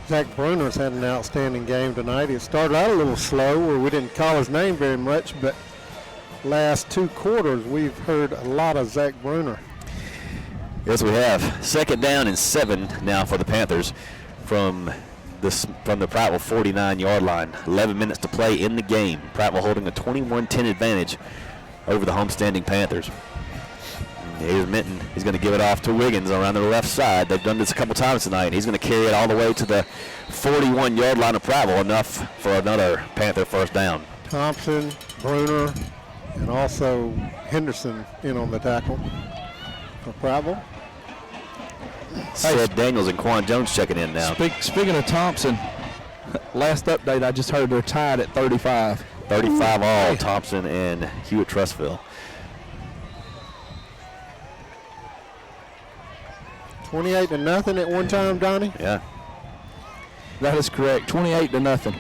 Zach Bruner's had an outstanding game tonight. It started out a little slow where we didn't call his name very much, but last 2 quarters we've heard a lot of Zach Bruner. Yes, we have. 2nd down and 7 now for the Panthers from the Prattville 49-yard line. 11 minutes to play in the game. Prattville holding a 21-10 advantage over the homestanding Panthers. Here's Minton. He's going to give it off to Wiggins around the left side. They've done this a couple times tonight. He's going to carry it all the way to the 41-yard line of Prattville, enough for another Panther first down. Thompson, Bruner, and also Henderson in on the tackle for Prattville. Seth Daniels and Quan Jones checking in now. Speaking of Thompson, last update I just heard they're tied at 35. 35 all, Thompson and Hewitt Trustville. 28-0 at one time, Donnie? Yeah. That is correct, 28-0.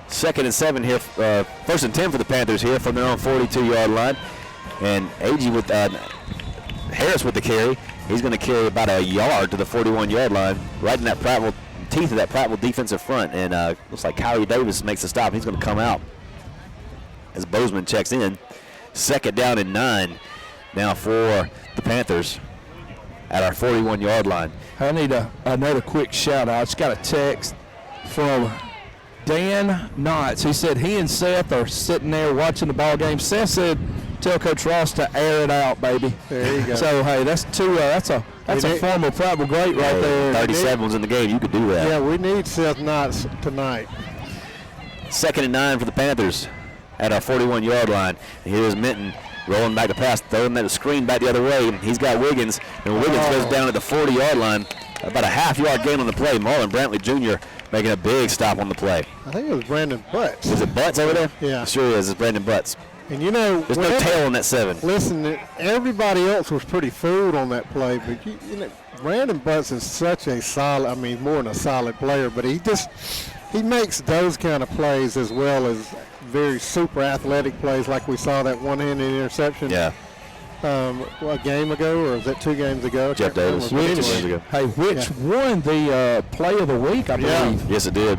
2nd and 7 here, 1st and 10 for the Panthers here from their own 42-yard line. And AG with Harris with the carry. He's going to carry about a yard to the 41-yard line, right in that Prattville teeth of that Prattville defensive front. And looks like Kyrie Davis makes the stop. He's going to come out as Bozeman checks in. 2nd down and 9 now for the Panthers at our 41-yard line. I need another quick shout out. I just got a text from Dan Knotts. He said he and Seth are sitting there watching the ball game. Seth said, "Tell Coach Ross to air it out, baby." There you go. So hey, that's a former Prattville great right there. 37 was in the game. You could do that. Yeah, we need Seth Knotts tonight. 2nd and 9 for the Panthers at our 41-yard line. And here's Minton rolling back the pass, throwing that screen back the other way. He's got Wiggins, and Wiggins goes down at the 40-yard line. About a half-yard gain on the play. Marlon Brantley Jr. making a big stop on the play. I think it was Brandon Butts. Is it Butts over there? Yeah. It sure is. It's Brandon Butts. And you know, there's no tail on that 7. Listen, everybody else was pretty fooled on that play, but you know, Brandon Butts is such a solid, more than a solid player, but he makes those kind of plays as well as very super athletic plays like we saw that one-handed interception. Yeah. A game ago, or was that 2 games ago? Jeff Davis. 2 games ago. Hey, which won the play of the week, I believe. Yes, it did.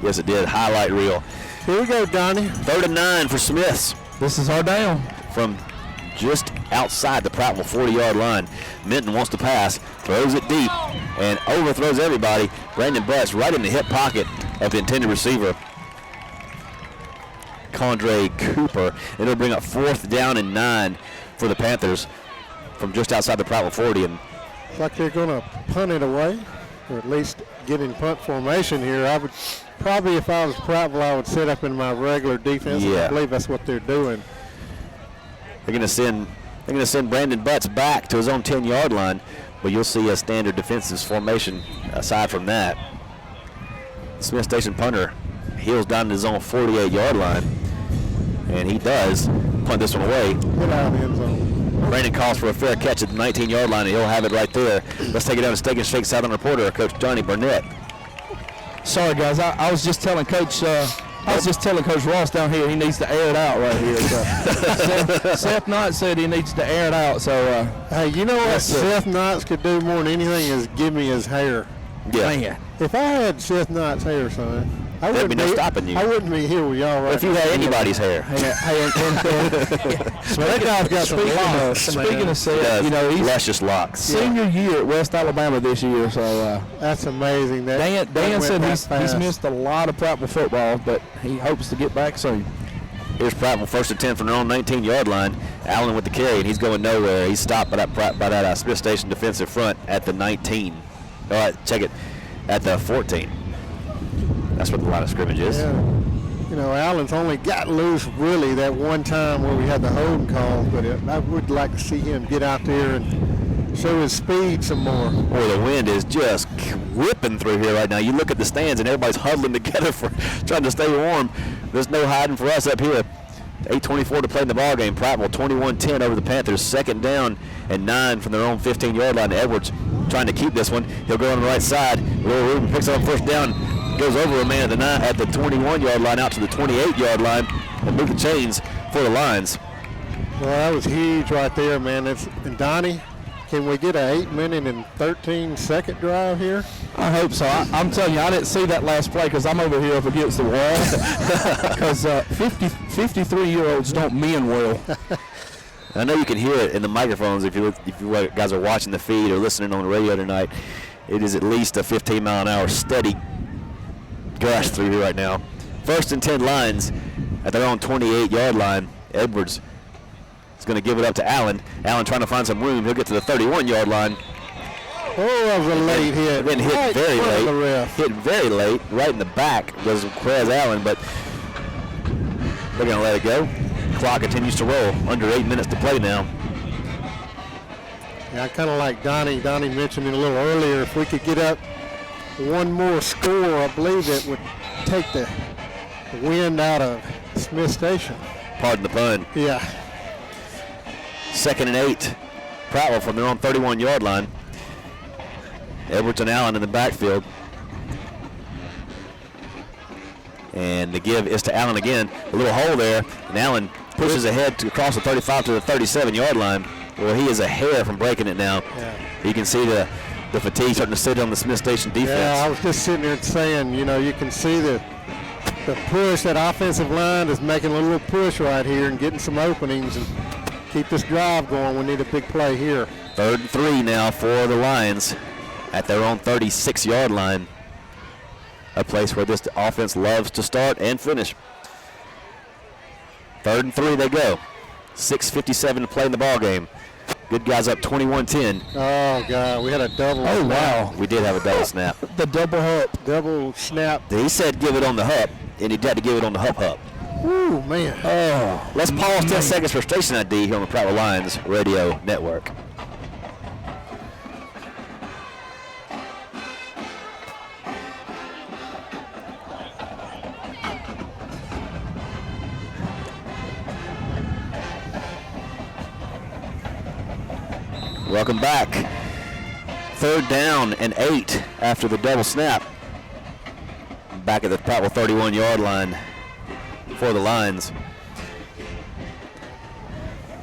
Yes, it did. Highlight reel. Here we go, Donnie. 3rd and 9 for Smiths. This is our down. From just outside the Prattville 40-yard line. Minton wants to pass, throws it deep, and overthrows everybody. Brandon Butts right in the hip pocket of the intended receiver, Condre Cooper. It'll bring up 4th down and 9 for the Panthers from just outside the Prattville 40. And it's like they're going to punt it away, or at least get in punt formation here. I would probably, if I was Prattville, I would set up in my regular defense. Yeah. I believe that's what they're doing. They're going to send Brandon Butts back to his own 10-yard line, but you'll see a standard defensive formation aside from that. Smith Station punter heels down to his own 48-yard line, and he does punt this one away. Get out of the end zone. Brandon calls for a fair catch at the 19-yard line, and he'll have it right there. Let's take it down to Steak and Shake Southern reporter, Coach Johnny Burnett. Sorry, guys. I was just telling Coach Ross down here he needs to air it out right here. So Seth Knott said he needs to air it out. So hey, you know what Seth Knotts could do more than anything is give me his hair. Yeah. Man. If I had Seth Knott's hair, son, there'd be no stopping you. I wouldn't be here with y'all right if you had anybody's hair. That guy's got some locks. Speaking of Seth, he's luscious locks. Senior year at West Alabama this year, so that's amazing. Dan said he's missed a lot of Prattville football, but he hopes to get back soon. Here's Prattville, 1st and 10 from their own 19-yard line. Allen with the carry, and he's going nowhere. He's stopped by that Smith Station defensive front at the 19. All right, check it, at the 14. That's what the line of scrimmage is. Yeah. You know, Allen's only got loose really that one time where we had the holding call, but I would like to see him get out there and show his speed some more. Boy, the wind is just ripping through here right now. You look at the stands and everybody's huddling together for trying to stay warm. There's no hiding for us up here. 8:24 to play in the ball game. Prattville 21-10 over the Panthers. 2nd down and 9 from their own 15-yard line. Edwards trying to keep this one. He'll go on the right side. Will Rubin picks up 1st down. Goes over a man at the 21-yard line out to the 28-yard line and move the chains for the Lions. Well, that was huge right there, man. And Donnie, can we get an 8-minute and 13-second drive here? I hope so. I'm telling you, I didn't see that last play because I'm over here up against the wall. Because 53-year-olds don't mean well. I know you can hear it in the microphones if you guys are watching the feed or listening on the radio tonight. It is at least a 15-mile-an-hour steady gush through here right now. 1st and 10 Lions at their own 28-yard line. Edwards is going to give it up to Allen. Allen trying to find some room. He'll get to the 31-yard line. Oh, that was a late hit. Then hit right very late. The ref. Hit very late. Right in the back was Quez Allen, but they're going to let it go. Clock continues to roll. Under 8 minutes to play now. Yeah, I kind of like Donnie. Donnie mentioned it a little earlier. If we could get up one more score, I believe it would take the wind out of Smith Station. Pardon the pun. Yeah. 2nd and 8. Prattville from their own 31-yard line. Edwards and Allen in the backfield. And the give is to Allen again. A little hole there, and Allen pushes ahead to across the 35 to the 37-yard line. Well, he is a hair from breaking it now. Yeah. You can see the fatigue starting to sit on the Smith Station defense. Yeah, I was just sitting there saying, you know, you can see the push. That offensive line is making a little push right here and getting some openings and keep this drive going. We need a big play here. 3rd and 3 now for the Lions at their own 36-yard line. A place where this offense loves to start and finish. 3rd and 3 they go. 6:57 to play in the ball game. Good guys up 21-10. Oh, God, we had a double snap. Wow. We did have a double snap. The double hup. Double snap. He said give it on the hup, and he had to give it on the hup. Ooh, man. Oh. Let's pause 10 seconds for station ID here on the Prattville Lions Radio Network. Welcome back. 3rd down and 8 after the double snap. Back at the Prattville 31-yard line for the Lions.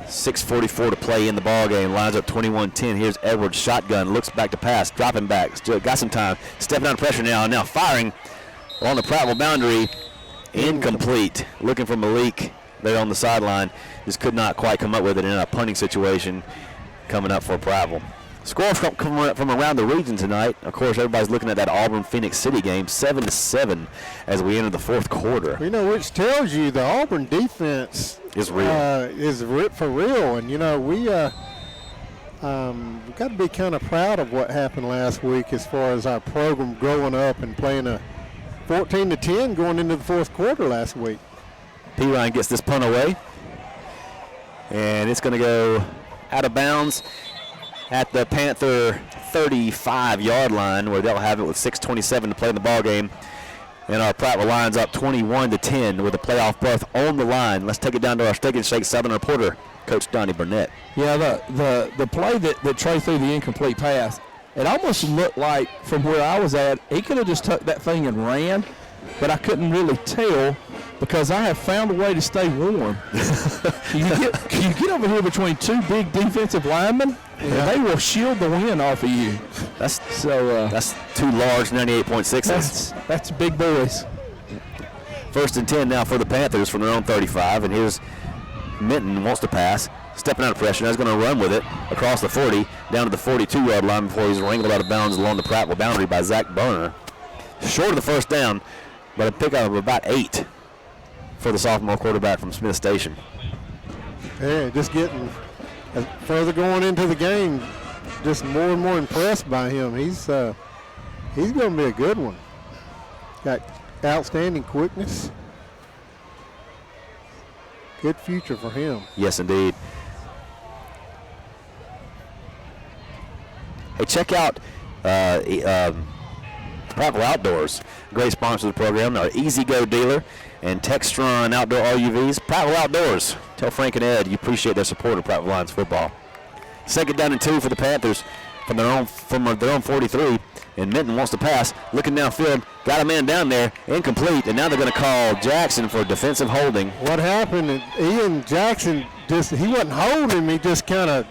6:44 to play in the ball game. Lines up 21-10. Here's Edwards, shotgun, looks back to pass, dropping back, still got some time, stepping under pressure now firing on the Prattville boundary. Incomplete. Looking for Malik there on the sideline. Just could not quite come up with it in a punting situation. Coming up for Prattville. Scores from around the region tonight. Of course, everybody's looking at that Auburn-Phoenix City game, 7-7 as we enter the 4th quarter. You know, which tells you the Auburn defense is real. Is for real, and you know we've got to be kind of proud of what happened last week as far as our program growing up and playing a 14-10 going into the 4th quarter last week. P. Ryan gets this punt away, and it's going to go out of bounds at the Panther 35-yard line, where they'll have it with 6:27 to play in the ball game. And our Prattville Lions up 21-10 with a playoff berth on the line. Let's take it down to our Steak and Shake Southern reporter, Coach Donnie Burnett. Yeah, the play that Trey threw the incomplete pass, it almost looked like from where I was at, he could have just tucked that thing and ran, but I couldn't really tell because I have found a way to stay warm. you get over here between two big defensive linemen, and they will shield the wind off of you. That's two large 98.6s. That's big boys. 1st and 10 now for the Panthers from their own 35, and here's Minton wants to pass, stepping out of pressure. Now he's going to run with it across the 40, down to the 42-yard line before he's wrangled out of bounds along the Prattville boundary by Zach Boner. Short of the 1st down, but a pickup of about 8 for the sophomore quarterback from Smith Station. Yeah, just getting further going into the game, just more and more impressed by him. He's going to be a good one. Got outstanding quickness. Good future for him. Yes, indeed. Hey, check out Prattville Outdoors, great sponsor of the program, our Easy Go dealer, and Textron Outdoor RUVs. Prattville Outdoors. Tell Frank and Ed you appreciate their support of Prattville Lions football. 2nd down and 2 for the Panthers from their own 43, and Minton wants to pass, looking downfield, got a man down there, incomplete, and now they're going to call Jackson for defensive holding. What happened? Ian Jackson he wasn't holding him. He just kind of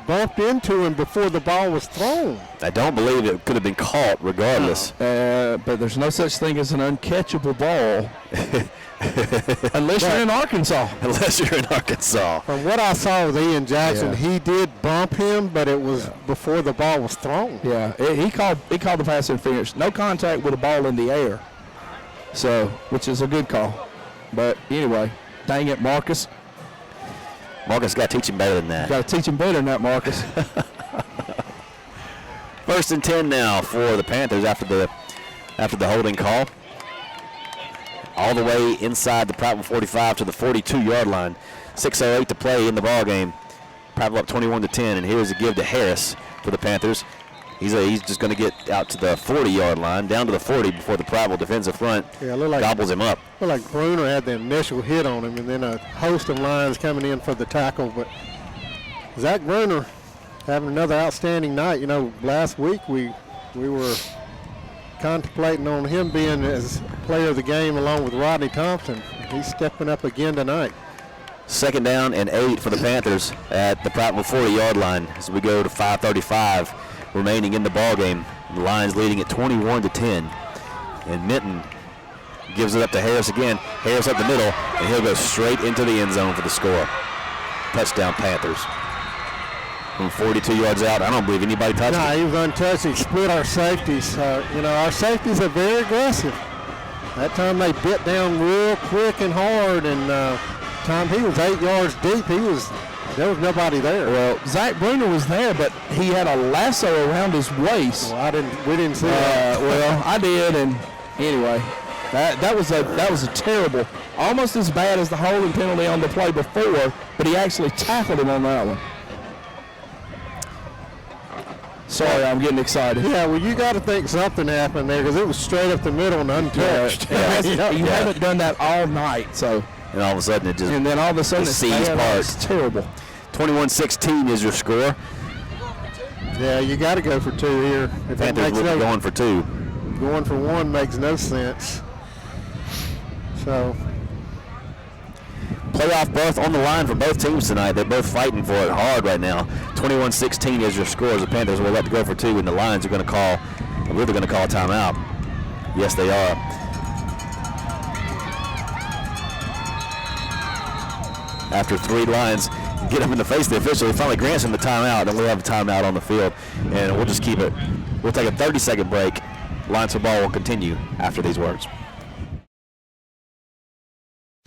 bumped into him before the ball was thrown. I don't believe it could have been caught regardless. But there's no such thing as an uncatchable ball. Unless you're in Arkansas. Unless you're in Arkansas. From what I saw with Ian Jackson, he did bump him, but it was before the ball was thrown. Yeah, he called the pass interference. No contact with the ball in the air. So, which is a good call. But anyway, dang it, Marcus. Marcus got to teach him better than that. Got to teach him better than that, Marcus. 1st and 10 now for the Panthers after the holding call. All the way inside the Prattville 45 to the 42-yard line. 6:08 to play in the ball game. Prattville up 21-10, and here's a give to Harris for the Panthers. He's just going to get out to the 40-yard line, down to the 40 before the Prattville defensive front gobbles him up. Looked like Bruner had the initial hit on him, and then a host of Lions coming in for the tackle. But Zach Bruner having another outstanding night. You know, last week we were contemplating on him being as player of the game along with Rodney Thompson. He's stepping up again tonight. 2nd down and 8 for the Panthers at the Prattville 40-yard line as we go to 5:35 remaining in the ball game. The Lions leading at 21-10, and Minton gives it up to Harris again. Harris up the middle, and he'll go straight into the end zone for the score. Touchdown Panthers. From 42 yards out, I don't believe anybody touched him. He was untouched. He split our safeties. Our safeties are very aggressive. That time they bit down real quick and hard, and time he was 8 yards deep. There was nobody there. Well, Zach Bruner was there, but he had a lasso around his waist. Well, we didn't see that. Well, I did, and anyway, that was a terrible, almost as bad as the holding penalty on the play before, but he actually tackled him on that one. Sorry, I'm getting excited. Yeah, well, you got to think something happened there because it was straight up the middle and untouched. You haven't done that all night, so. And all of a sudden it just. And then all of a sudden it's terrible. 21-16 is your score. Yeah, you got to go for 2 here. If Panthers going for 2. Going for 1 makes no sense. So. Playoff berth on the line for both teams tonight. They're both fighting for it hard right now. 21-16 is your score as the Panthers will let to go for 2, and the Lions are going to call, I believe they're going to call a timeout. Yes, they are. After 3 Lions get up in the face of the official, he finally grants him the timeout, and we'll have a timeout on the field, and we'll just keep it. We'll take a 30-second break. Lions football will continue after these words.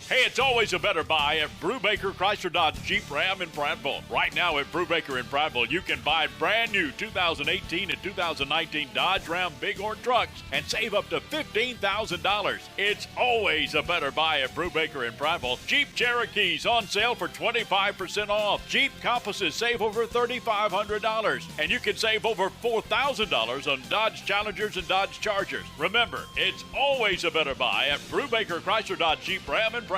Hey, it's always a better buy at Brubaker Chrysler Dodge Jeep Ram in Prattville. Right now at Brubaker in Prattville, you can buy brand new 2018 and 2019 Dodge Ram Bighorn trucks and save up to $15,000. It's always a better buy at Brubaker in Prattville. Jeep Cherokees on sale for 25% off. Jeep Compasses save over $3,500. And you can save over $4,000 on Dodge Challengers and Dodge Chargers. Remember, it's always a better buy at Brubaker Chrysler Dodge Jeep Ram in Prattville.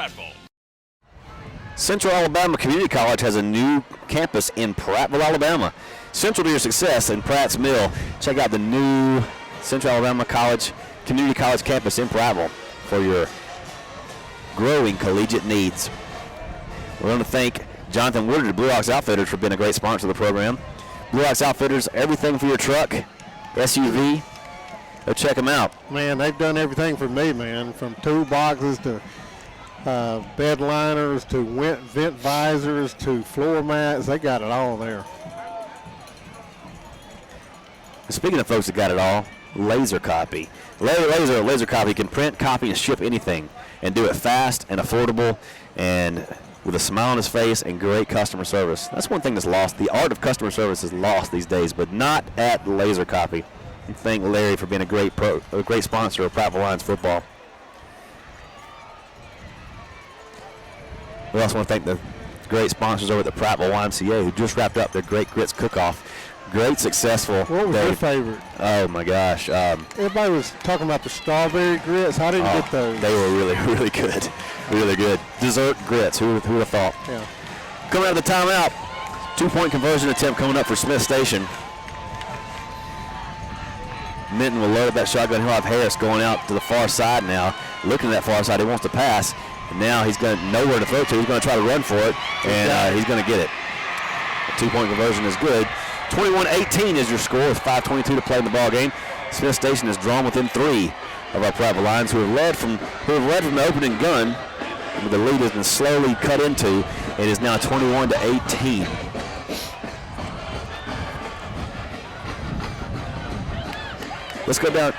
Central Alabama Community College has a new campus in Prattville, Alabama. Central to your success in Pratt's Mill. Check out the new Central Alabama Community College campus in Prattville for your growing collegiate needs. We're going to thank Jonathan Woodard of Blue Ox Outfitters for being a great sponsor of the program. Blue Ox Outfitters, everything for your truck, SUV. Go check them out. Man, they've done everything for me, man, from toolboxes to bed liners to vent visors to floor mats. They got it all there. Speaking of folks that got it all, Laser Copy. Laser Copy can print, copy, and ship anything, and do it fast and affordable, and with a smile on his face and great customer service. That's one thing that's lost. The art of customer service is lost these days, but not at Laser Copy. And thank Larry for being a great sponsor of Prattville Lions football. We also want to thank the great sponsors over at the Prattville YMCA who just wrapped up their Great Grits Cook-Off. Great, successful. What was your favorite? Oh, my gosh. Everybody was talking about the strawberry grits. I didn't get those. They were really, really good. Really good. Dessert grits. Who would have thought? Yeah. Coming out of the timeout. 2-point conversion attempt coming up for Smith Station. Minton will load up that shotgun. He'll have Harris going out to the far side now. Looking at that far side. He wants to pass. And now he's got nowhere to throw to. He's going to try to run for it. And he's going to get it. The 2-point conversion is good. 21-18 is your score with 5:22 to play in the ball game. Smith Station is drawn within 3 of our Prattville Lions, who have led from the opening gun. But the lead has been slowly cut into. It is now 21-18. Let's go down.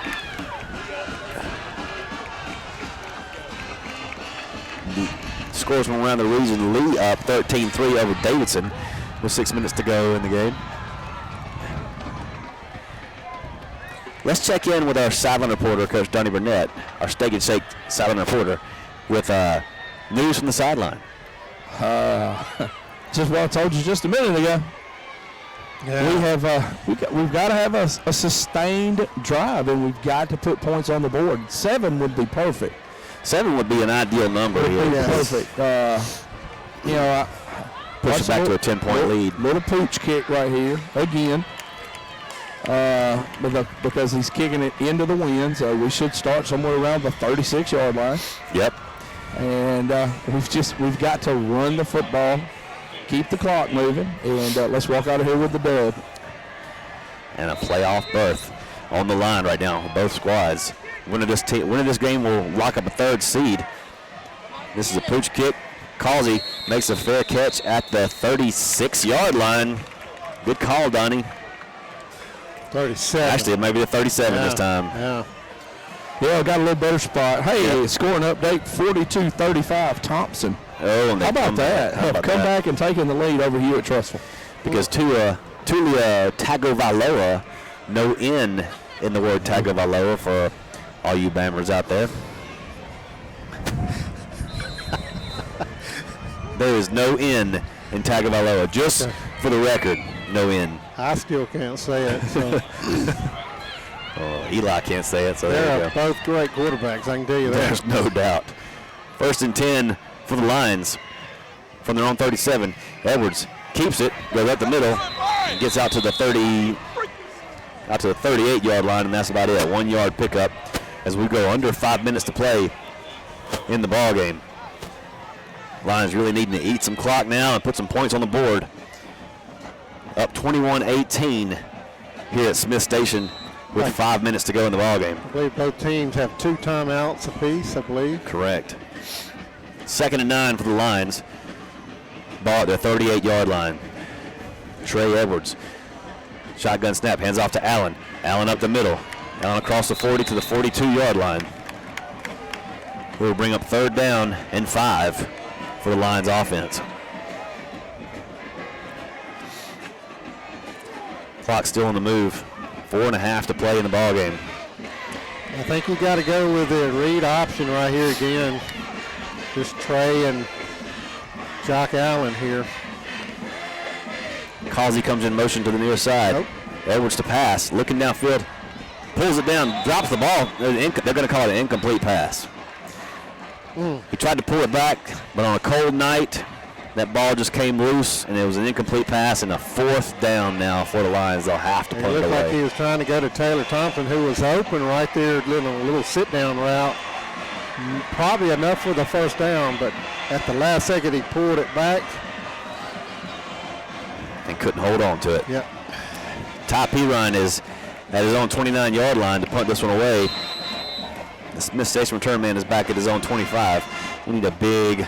The scores from around the region. Lee up 13-3 over Davidson with 6 minutes to go in the game. Let's check in with our sideline reporter, Coach Donnie Burnett, our Steak and Shake sideline reporter, with news from the sideline. Just what I told you just a minute ago. Yeah. We've got to have a sustained drive, and we've got to put points on the board. 7 would be perfect. 7 would be an ideal number here. Perfect. Push it back to a 10-point lead. Little pooch kick right here again. Because he's kicking it into the wind, so we should start somewhere around the 36-yard line. Yep. And we've got to run the football, keep the clock moving, and let's walk out of here with the dub. And a playoff berth on the line right now for both squads. Winner of this game will lock up a 3rd seed. This is a pooch kick. Causey makes a fair catch at the 36-yard line. Good call, Donnie. 37. Actually, it may be a 37 this time. Yeah, got a little better spot. Hey, scoring update, 42-35, Thompson. Oh, and how about that? Come back and taking the lead over here at Trussville. Because Tulia Tagovailoa, no N in the word Tagovailoa for all you Bammers out there. There is no N in Tagovailoa, just for the record, no N. I still can't say it. So. Eli can't say it, so there you are go. Both great quarterbacks, I can tell you that. There's no doubt. 1st and 10 for the Lions from their own 37. Edwards keeps it, goes up the middle, and gets out to the 38-yard line, and that's about it. 1-yard pickup as we go under 5 minutes to play in the ball game. Lions really needing to eat some clock now and put some points on the board. Up 21-18 here at Smith Station with 5 minutes to go in the ball game. I believe both teams have 2 timeouts apiece, I believe. Correct. 2nd and 9 for the Lions. Ball at their 38-yard line. Trey Edwards. Shotgun snap, hands off to Allen. Allen up the middle. Allen across the 40 to the 42-yard line. We'll bring up 3rd down and 5 for the Lions offense. Clock still on the move. 4.5 to play in the ball game. I think you got to go with the read option right here again. Just Trey and Jock Allen here. Causey comes in motion to the near side. Nope. Edwards to pass, looking downfield, pulls it down, drops the ball. They're going to call it an incomplete pass. He tried to pull it back, but on a cold night, that ball just came loose, and it was an incomplete pass, and a 4th down now for the Lions. They'll have to punt it away. It looked like he was trying to go to Taylor Thompson, who was open right there, little sit-down route. Probably enough for the 1st down, but at the last second he pulled it back. And couldn't hold on to it. Yep. Ty Pirine is at his own 29-yard line to punt this one away. The Smith Station return man is back at his own 25. We need a big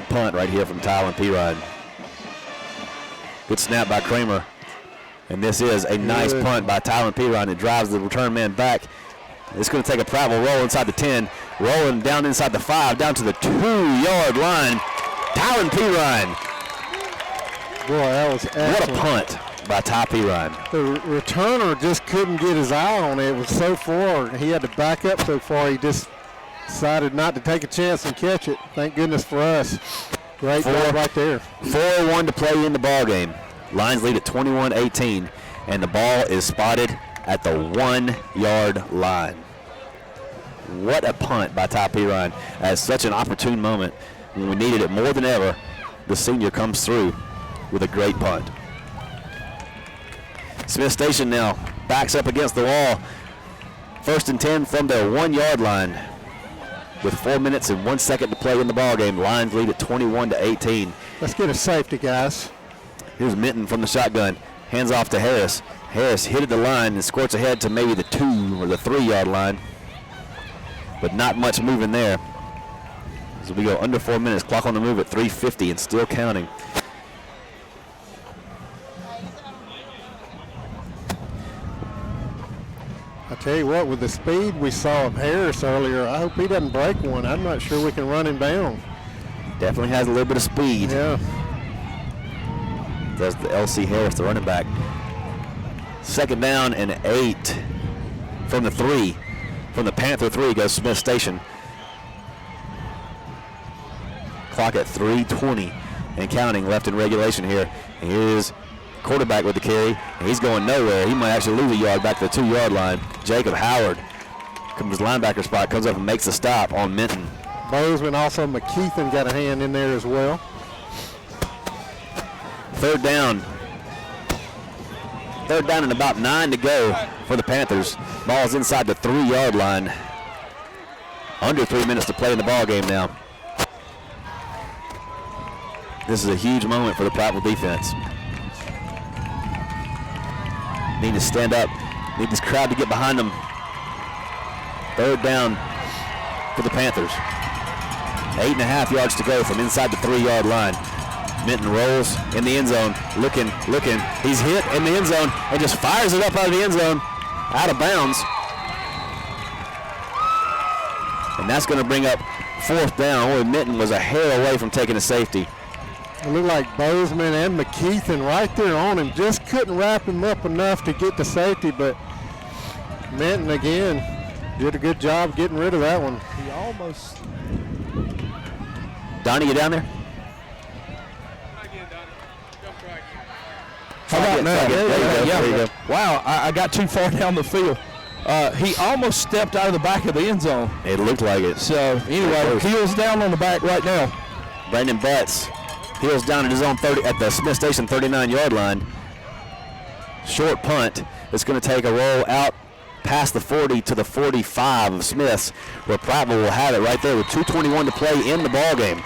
punt right here from Tylen Pirine. Good snap by Kramer. And this is a nice punt by Tylen Piron that drives the return man back. It's going to take a Prattville roll inside the 10, rolling down inside the 5, down to the 2-yard line. Tylen Piron. Boy, that was excellent. What a punt by Ty Piron. The returner just couldn't get his eye on it. It was so far. He had to back up so far. He just decided not to take a chance and catch it. Thank goodness for us. Great job right there. 4:01 to play in the ball game. Lions lead at 21-18, and the ball is spotted at the 1-yard line. What a punt by Ty Piron at such an opportune moment when we needed it more than ever. The senior comes through with a great punt. Smith Station now backs up against the wall. 1st and 10 from their 1-yard line. With 4 minutes and 1 second to play in the ball game, Lions lead at 21-18. Let's get a safety, guys. Here's Minton from the shotgun. Hands off to Harris. Harris hit at the line and squirts ahead to maybe the 2 or the 3-yard line. But not much moving there. As we go under 4 minutes, clock on the move at 3:50 and still counting. I tell you what, with the speed we saw of Harris earlier, I hope he doesn't break one. I'm not sure we can run him down. Definitely has a little bit of speed. Yeah. Does the LC Harris, the running back. 2nd down and 8 from the 3. From the Panther 3 goes Smith Station. Clock at 3:20 and counting left in regulation here. And here's quarterback with the carry, and he's going nowhere. He might actually lose a yard back to the 2-yard line. Jacob Howard comes to linebacker spot, comes up and makes the stop on Minton. Bozeman, also McKeithen got a hand in there as well. 3rd down. 3rd down and about 9 to go for the Panthers. Ball's inside the 3-yard line. Under 3 minutes to play in the ball game now. This is a huge moment for the Prattville defense. Need to stand up. Need this crowd to get behind them. 3rd down for the Panthers. 8.5 yards to go from inside the 3-yard line. Minton rolls in the end zone, looking. He's hit in the end zone and just fires it up out of the end zone, out of bounds. And that's going to bring up 4th down. Boy, Minton was a hair away from taking a safety. It looked like Bozeman and McKeithen right there on him. Just couldn't wrap him up enough to get the safety, but Minton again did a good job getting rid of that one. He almost. Donnie, you down there? How about now? There you go. Wow, I got too far down the field. He almost stepped out of the back of the end zone. It looked like it. So anyway, heels down on the back right now. Brandon Betts heels down at his own 30 at the Smith Station 39-yard line. Short punt. It's going to take a roll out past the 40 to the 45 of Smith's, where Prattville will have it right there with 2:21 to play in the ball game.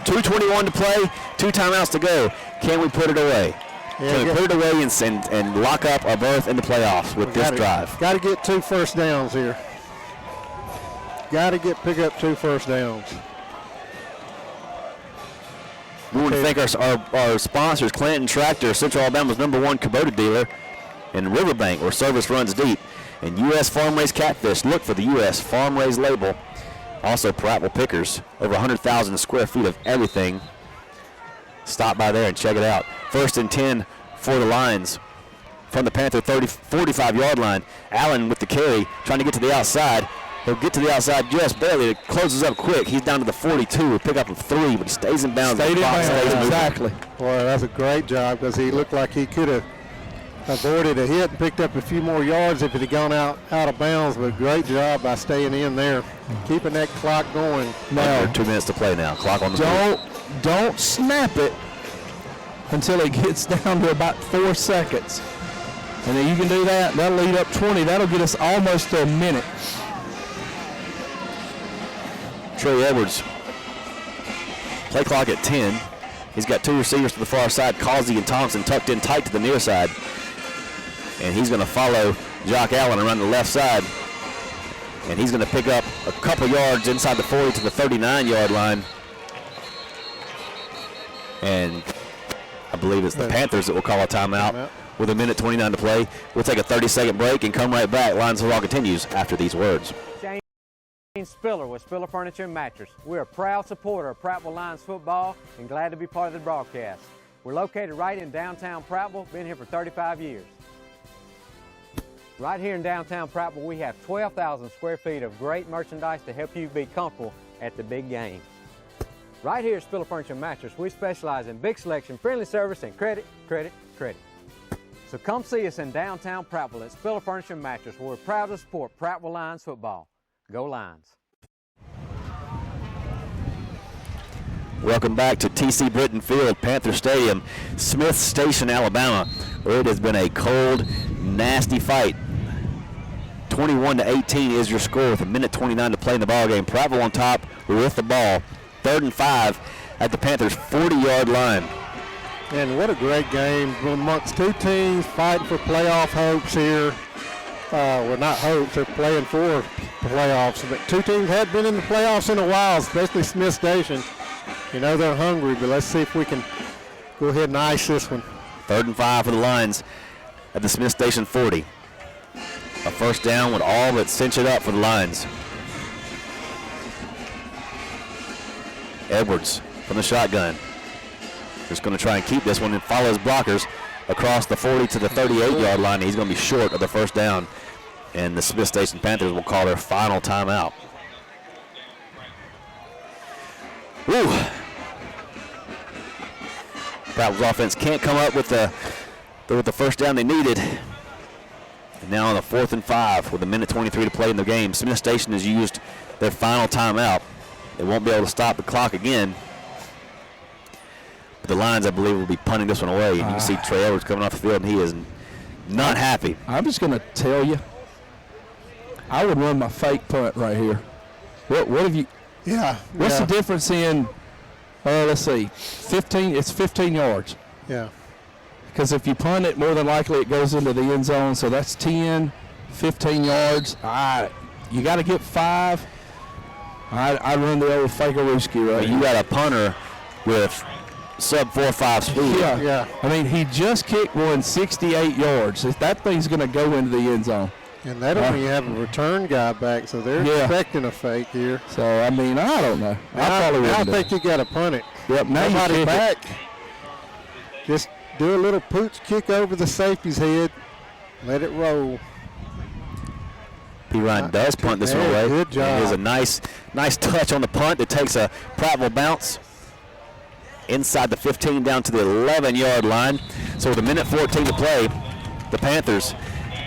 2:21 to play, 2 timeouts to go. Can we put it away? Yeah, Can we put it away and lock up a berth in the playoffs with this drive? Got to get 2 first downs here. Got to pick up 2 first downs. We want to thank our sponsors, Clanton Tractor, Central Alabama's #1 Kubota dealer, and Riverbank, where service runs deep, and U.S. Farm Raised Catfish. Look for the U.S. Farm Raised label. Also, Prattville Pickers, over 100,000 square feet of everything. Stop by there and check it out. 1st and 10 for the Lions from the Panther 45-yard line. Allen with the carry, trying to get to the outside. He'll get to the outside just barely. It closes up quick. He's down to the 42. He'll pick up a 3, but he stays in bounds. Exactly. Boy, that's a great job because he looked like he could have avoided a hit and picked up a few more yards if it had gone out of bounds, but great job by staying in there, keeping that clock going. Now, 2 minutes to play now. Clock on the Don't snap it until it gets down to about 4 seconds. And then you can do that. That'll lead up 20. That'll get us almost to a minute. Trey Edwards, play clock at 10. He's got 2 receivers to the far side, Causey and Thompson tucked in tight to the near side. And he's going to follow Jock Allen around the left side. And he's going to pick up a couple yards inside the 40 to the 39-yard line. And believe it's the Panthers that will call a timeout with 1:29 to play. We'll take a 30-second break and come right back. Lions Football continues after these words. Shane Spiller with Spiller Furniture and Mattress. We're a proud supporter of Prattville Lions football and glad to be part of the broadcast. We're located right in downtown Prattville, been here for 35 years. Right here in downtown Prattville, we have 12,000 square feet of great merchandise to help you be comfortable at the big game. Right here at Spiller Furniture and Mattress, we specialize in big selection, friendly service, and credit, credit, credit. So come see us in downtown Prattville at Spiller Furniture and Mattress, where we're proud to support Prattville Lions football. Go Lions. Welcome back to TC Britton Field, Panther Stadium, Smith Station, Alabama, where it has been a cold, nasty fight. 21-18 is your score with 1:29 to play in the ball game. Prattville on top with the ball. 3rd and 5 at the Panthers' 40-yard line. And what a great game amongst two teams fighting for playoff hopes here. Well, not hopes, they're playing for playoffs. But two teams had been in the playoffs in a while, especially Smith Station. You know they're hungry, but let's see if we can go ahead and ice this one. 3rd and 5 for the Lions at the Smith Station 40. A first down would all but cinch it up for the Lions. Edwards from the shotgun. Just going to try and keep this one and follow his blockers across the 40 to the 38-yard line. He's going to be short of the first down, and the Smith Station Panthers will call their final timeout. Woo! Prattville's offense can't come up with the first down they needed. And now on the 4th and 5 with 1:23 to play in the game, Smith Station has used their final timeout. They won't be able to stop the clock again. But the Lions, I believe, will be punting this one away. And you can see Trey Edwards coming off the field, and he is not happy. I'm just going to tell you, I would run my fake punt right here. What have you? Yeah. What's the difference in? Let's see, 15. It's 15 yards. Yeah. Because if you punt it, more than likely it goes into the end zone. So that's 10, 15 yards. You got to get 5. I run the old fake-a-rooski right You got a punter with sub 4.5 speed. Yeah. I mean, he just kicked one 68 yards. That thing's going to go into the end zone. And they don't even have a return guy back, so they're expecting a fake here. So, I mean, I don't know. I think you got to punt it. Yep, now nobody back. Just do a little pooch kick over the safety's head. Let it roll. P. Ryan does punt this one away. Good job. There's a nice touch on the punt. It takes a Prattville bounce inside the 15 down to the 11-yard line. So with 1:14 to play, the Panthers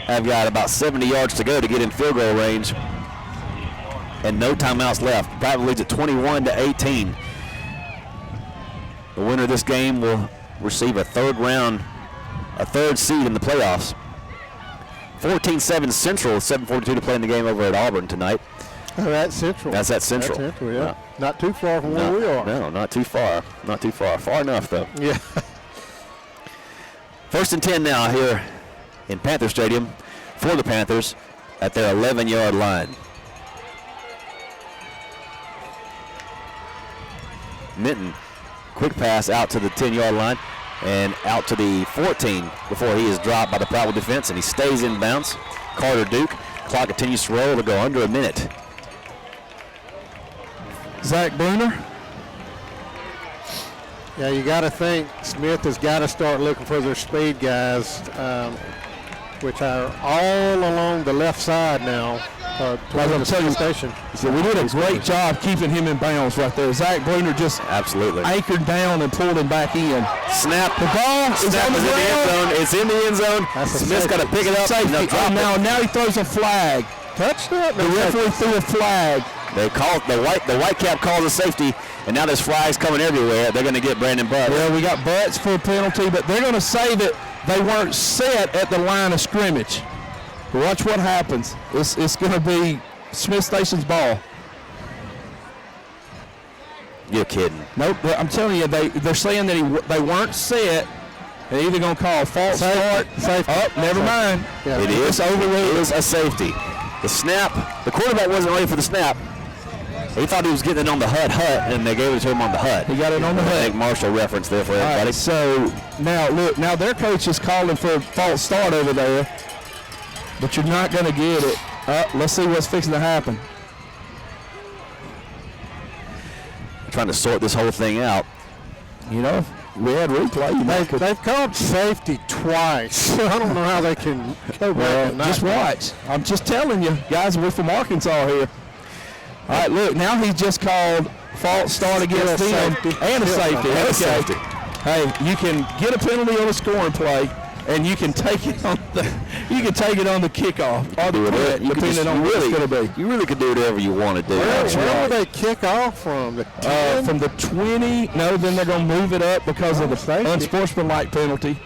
have got about 70 yards to go to get in field goal range, and no timeouts left. Prattville leads at 21-18. The winner of this game will receive a third seed in the playoffs. 14-7 Central, 7:42 to play in the game over at Auburn tonight. Oh, that's Central. That's at Central. That's Central, yeah. Not too far from where we are. No, not too far. Not too far. Far enough, though. Yeah. 1st and 10 now here in Panther Stadium for the Panthers at their 11-yard line. Minton, quick pass out to the 10-yard line and out to the 14 before he is dropped by the Prattville defense, and he stays in bounds. Carter Duke, clock continues to roll to go under a minute. Zach Bruner. Yeah, you got to think Smith has got to start looking for their speed guys, which are all along the left side now. I'm telling you, station. So we did a great job keeping him in bounds right there. Zach Bruner just anchored down and pulled him back in. Snap. The ball is on the in the end ground. zone. It's in the end zone. Smith's got to pick it up. Safety. Now he throws a flag. Touchdown. The referee threw a flag. They call the white cap calls a safety, and now there's flags coming everywhere. They're going to get Brandon Butts. Well, we got Butts for a penalty, but they're going to say that they weren't set at the line of scrimmage. Watch what happens. It's going to be Smith Station's ball. You're kidding. Nope. I'm telling you, they're saying that they weren't set. They're either going to call a false start. Oh, never mind. Yeah, it is a safety. The snap. The quarterback wasn't ready for the snap. He thought he was getting it on the hut, and they gave it to him on the hut. He got it on the hut. Nick Marshall reference there for everybody. Right, so now look, now their coach is calling for a false start over there, but you're not going to get it. Let's see what's fixing to happen. Trying to sort this whole thing out. You know, we had replay. They've called safety twice. I don't know how they can go back and not. Just watch. I'm just telling you, guys, we're from Arkansas here. All right, look, now he's just called false start against them and a safety. Okay. Hey, you can get a penalty on a scoring play, and you can take it on the kickoff or the punt, depending on what it's going to be. You really could do whatever you want to do. Where will they kick off from? The 10? From the 20. No, then they're going to move it up because of the unsportsmanlike penalty.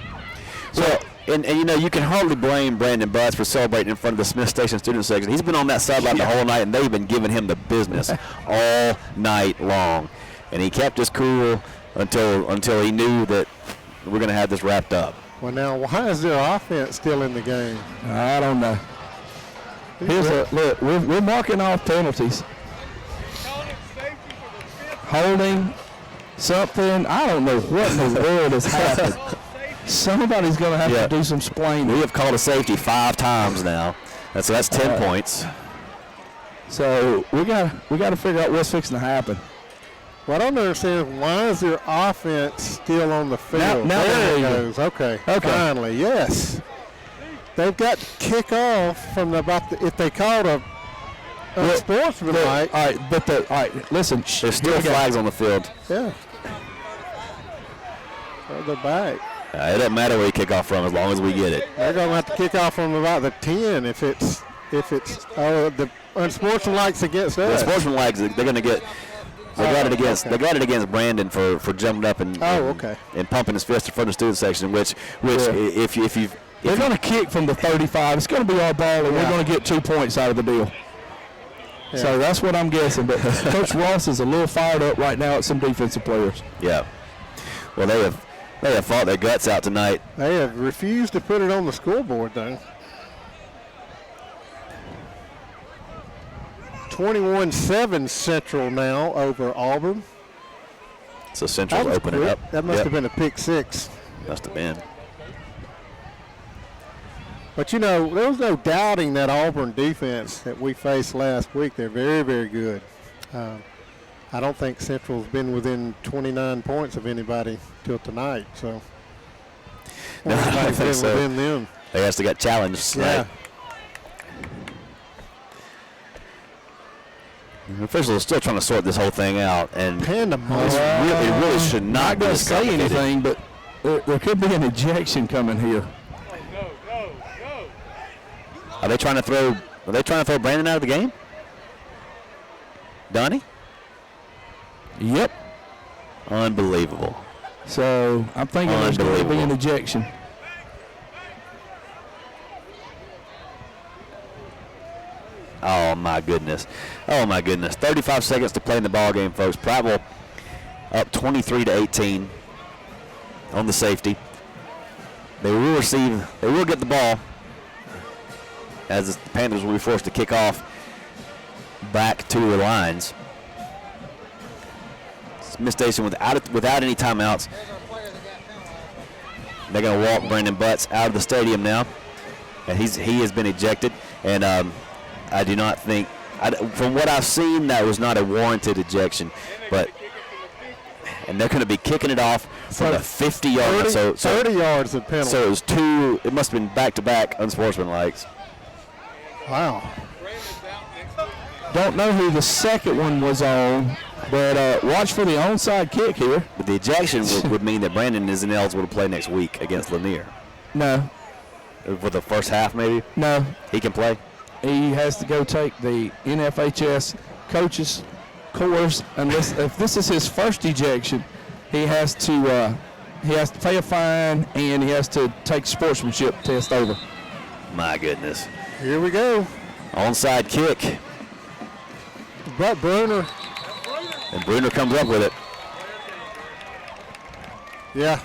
So, and you know, you can hardly blame Brandon Butts for celebrating in front of the Smith Station student section. He's been on that sideline the whole night, and they've been giving him the business all night long. And he kept his cool until he knew that we're going to have this wrapped up. Well, now, why is their offense still in the game? I don't know. Look, we're marking off penalties. Holding something. I don't know what in the world has happened. Somebody's going to have to do some explaining. We have called a safety 5 times now. That's 10 points. So we got to figure out what's fixing to happen. What I don't understand is why is their offense still on the field? Now there it goes. Okay. Finally, yes. They've got to kick off from if they called a unsportsmanlike. All right, listen. There's still flags on the field. Yeah. Well, they're back. It doesn't matter where you kick off from as long as we get it. They're going to have to kick off from about the 10 if it's the unsportsmanlike's against us. The unsportsmanlike's they're going to get. They got it against Brandon for jumping up and pumping his fist in front of the student section, which if they're going to kick from the 35, it's going to be our ball, and we're going to get 2 points out of the deal. Yeah. So that's what I'm guessing. But Coach Ross is a little fired up right now at some defensive players. Yeah. Well, they have fought their guts out tonight. They have refused to put it on the scoreboard, though. 21-7 Central now over Auburn. So Central's opening up. That must have been a pick 6. Must have been. But, you know, there was no doubting that Auburn defense that we faced last week. They're very, very good. I don't think Central's been within 29 points of anybody till tonight. So, no, I don't think so. Within them. They actually got challenged tonight. The officials are still trying to sort this whole thing out, and it really should not going to say anything, but there could be an ejection coming here. Are they trying to throw Brandon out of the game? Donnie? Yep. Unbelievable. So I'm thinking there's going to be an ejection. Oh my goodness. 35 seconds to play in the ball game, folks. Prattville up 23-18 on the safety. They will get the ball as the Panthers will be forced to kick off back to the lines. Smith Station without any timeouts. They're going to walk Brandon Butts out of the stadium now, and he has been ejected. And I do not think, from what I've seen, that was not a warranted ejection. And they're going to be kicking it off from the 50-yard. 30 yards of penalty. So it was two. It must have been back-to-back unsportsmanlikes. Wow. Don't know who the second one was on, but watch for the onside kick here. But the ejection would mean that Brandon is ineligible to play next week against Lanier. No. For the first half, maybe? No. He can play? He has to go take the NFHS coaches course. If this is his first ejection, he has to pay a fine and he has to take sportsmanship test over. My goodness. Here we go. Onside kick. But Bruner. And Bruner comes up with it. Yeah.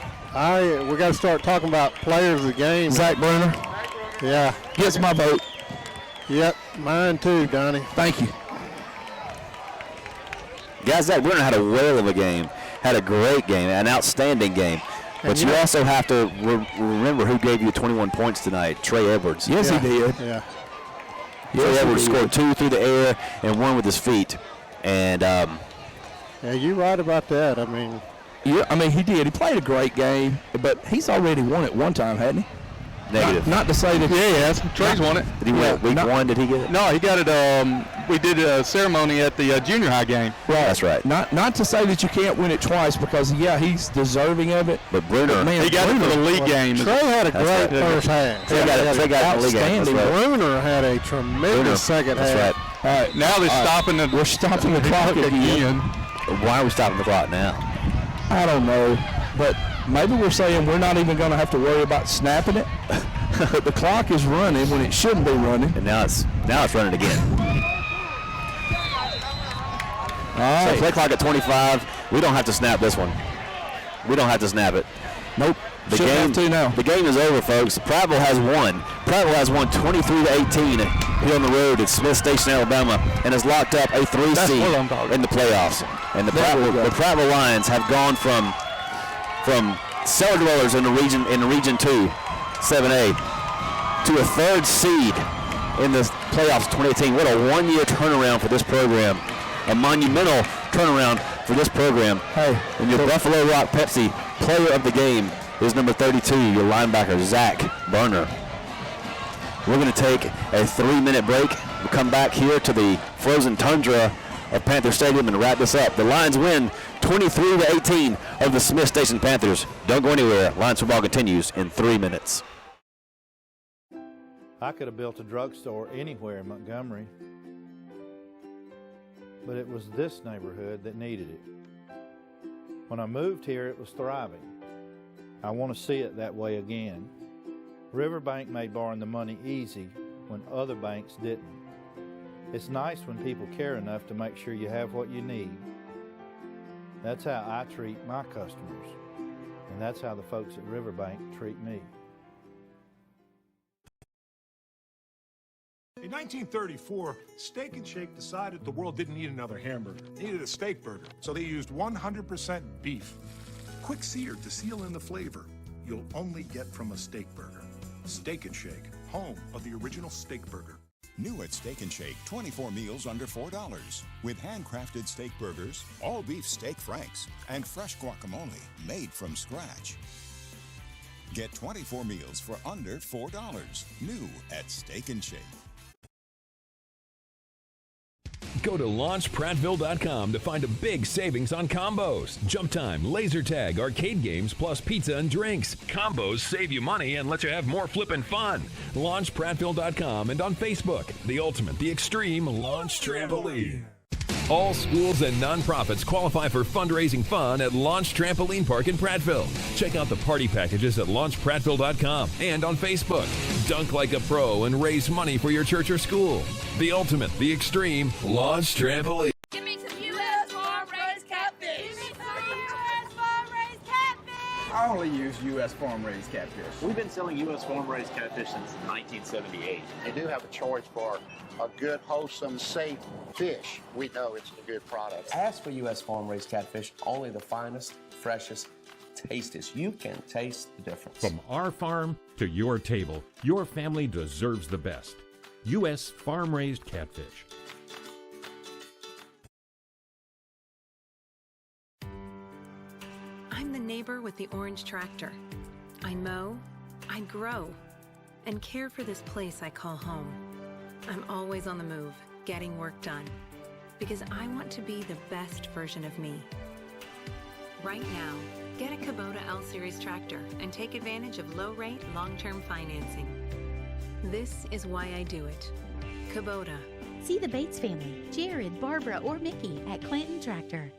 We got to start talking about players of the game. Zach Bruner. Yeah. Gets my vote. Yep, mine too, Donnie. Thank you. Guys, Zach Brenner had a whale of a game, had a great game, an outstanding game. But you also have to remember who gave you 21 points tonight, Trey Edwards. Yes, he did. Yeah. Trey Edwards scored 2 through the air and 1 with his feet. And yeah, you're right about that. I mean, he did. He played a great game, but he's already won it one time, hadn't he? Negative. Not to say that. Yeah, he has. Trey's won it. Did he win it week 1? Did he get it? No, he got it. We did a ceremony at the junior high game. Right. That's right. Not to say that you can't win it twice, because he's deserving of it. But Bruner, he got it for the league game. Trey had a great first half. Trey got it in the league game. Bruner had a tremendous second half. That's right. All right, now we're stopping the clock again. Why are we stopping the clock now? I don't know, but maybe we're saying we're not even going to have to worry about snapping it. But the clock is running when it shouldn't be running. And now it's running again. All right. So play clock at 25. We don't have to snap this one. We don't have to snap it. Nope. The game is over, folks. Prattville has won. Prattville has won 23-18 here on the road at Smith Station, Alabama, and has locked up a 3 seed in the playoffs. And the Prattville Lions have gone from cellar dwellers in the region 2, 7A, to a 3rd seed in the playoffs 2018. What a 1-year turnaround for this program. A monumental turnaround for this program. Hey, and your Buffalo Rock Pepsi player of the game is number 32, your linebacker, Zach Berner. We're going to take a 3-minute break. We'll come back here to the frozen tundra of Panther Stadium and wrap this up. The Lions win 23-18 over the Smith Station Panthers. Don't go anywhere. Lions football continues in 3 minutes. I could have built a drugstore anywhere in Montgomery, but it was this neighborhood that needed it. When I moved here, it was thriving. I want to see it that way again. Riverbank made borrowing the money easy when other banks didn't. It's nice when people care enough to make sure you have what you need. That's how I treat my customers, and that's how the folks at Riverbank treat me. In 1934, Steak and Shake decided the world didn't need another hamburger. They needed a steak burger, so they used 100% beef. Quick seared to seal in the flavor you'll only get from a steak burger. Steak and Shake, home of the original steak burger. New at Steak and Shake, 24 meals under $4 with handcrafted steak burgers, all beef steak franks, and fresh guacamole made from scratch. Get 24 meals for under $4. New at Steak and Shake. Go to launchprattville.com to find a big savings on combos. Jump time, laser tag, arcade games, plus pizza and drinks. Combos save you money and let you have more flippin' fun. Launchprattville.com and on Facebook. The ultimate, the extreme launch trampoline. All schools and nonprofits qualify for fundraising fun at Launch Trampoline Park in Prattville. Check out the party packages at launchprattville.com and on Facebook. Dunk like a pro and raise money for your church or school. The ultimate, the extreme Launch Trampoline. Give me some U.S. farm-raised catfish. Give me some U.S. farm-raised catfish. I only use U.S. farm-raised catfish. We've been selling U.S. farm-raised catfish since 1978. They do have a choice for a good, wholesome, safe fish. We know it's a good product. Ask for U.S. farm-raised catfish, only the finest, freshest, tastiest. You can taste the difference. From our farm to your table, your family deserves the best. U.S. farm-raised catfish. I'm the neighbor with the orange tractor. I mow, I grow, and care for this place I call home. I'm always on the move, getting work done, because I want to be the best version of me. Right now, get a Kubota L-Series tractor and take advantage of low-rate, long-term financing. This is why I do it. Kubota. See the Bates family, Jared, Barbara, or Mickey at Clinton Tractor.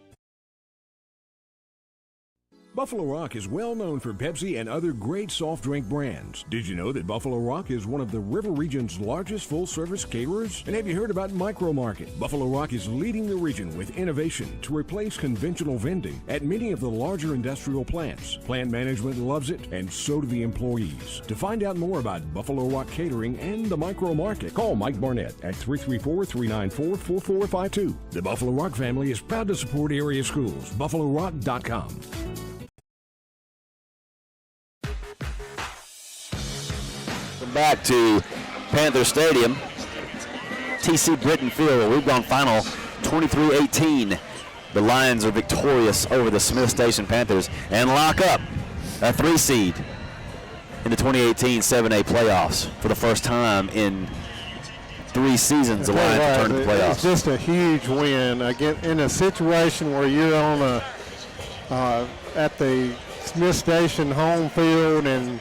Buffalo Rock is well known for Pepsi and other great soft drink brands. Did you know that Buffalo Rock is one of the River Region's largest full-service caterers? And have you heard about Micro Market? Buffalo Rock is leading the region with innovation to replace conventional vending at many of the larger industrial plants. Plant management loves it, and so do the employees. To find out more about Buffalo Rock Catering and the Micro Market, call Mike Barnett at 334-394-4452. The Buffalo Rock family is proud to support area schools. BuffaloRock.com. Back to Panther Stadium, TC Britton Field. We've gone final 23-18. The Lions are victorious over the Smith Station Panthers and lock up a 3 seed in the 2018 7A playoffs for the first time in 3 seasons. The Lions return to the playoffs. It's just a huge win again in a situation where you're on at the Smith Station home field and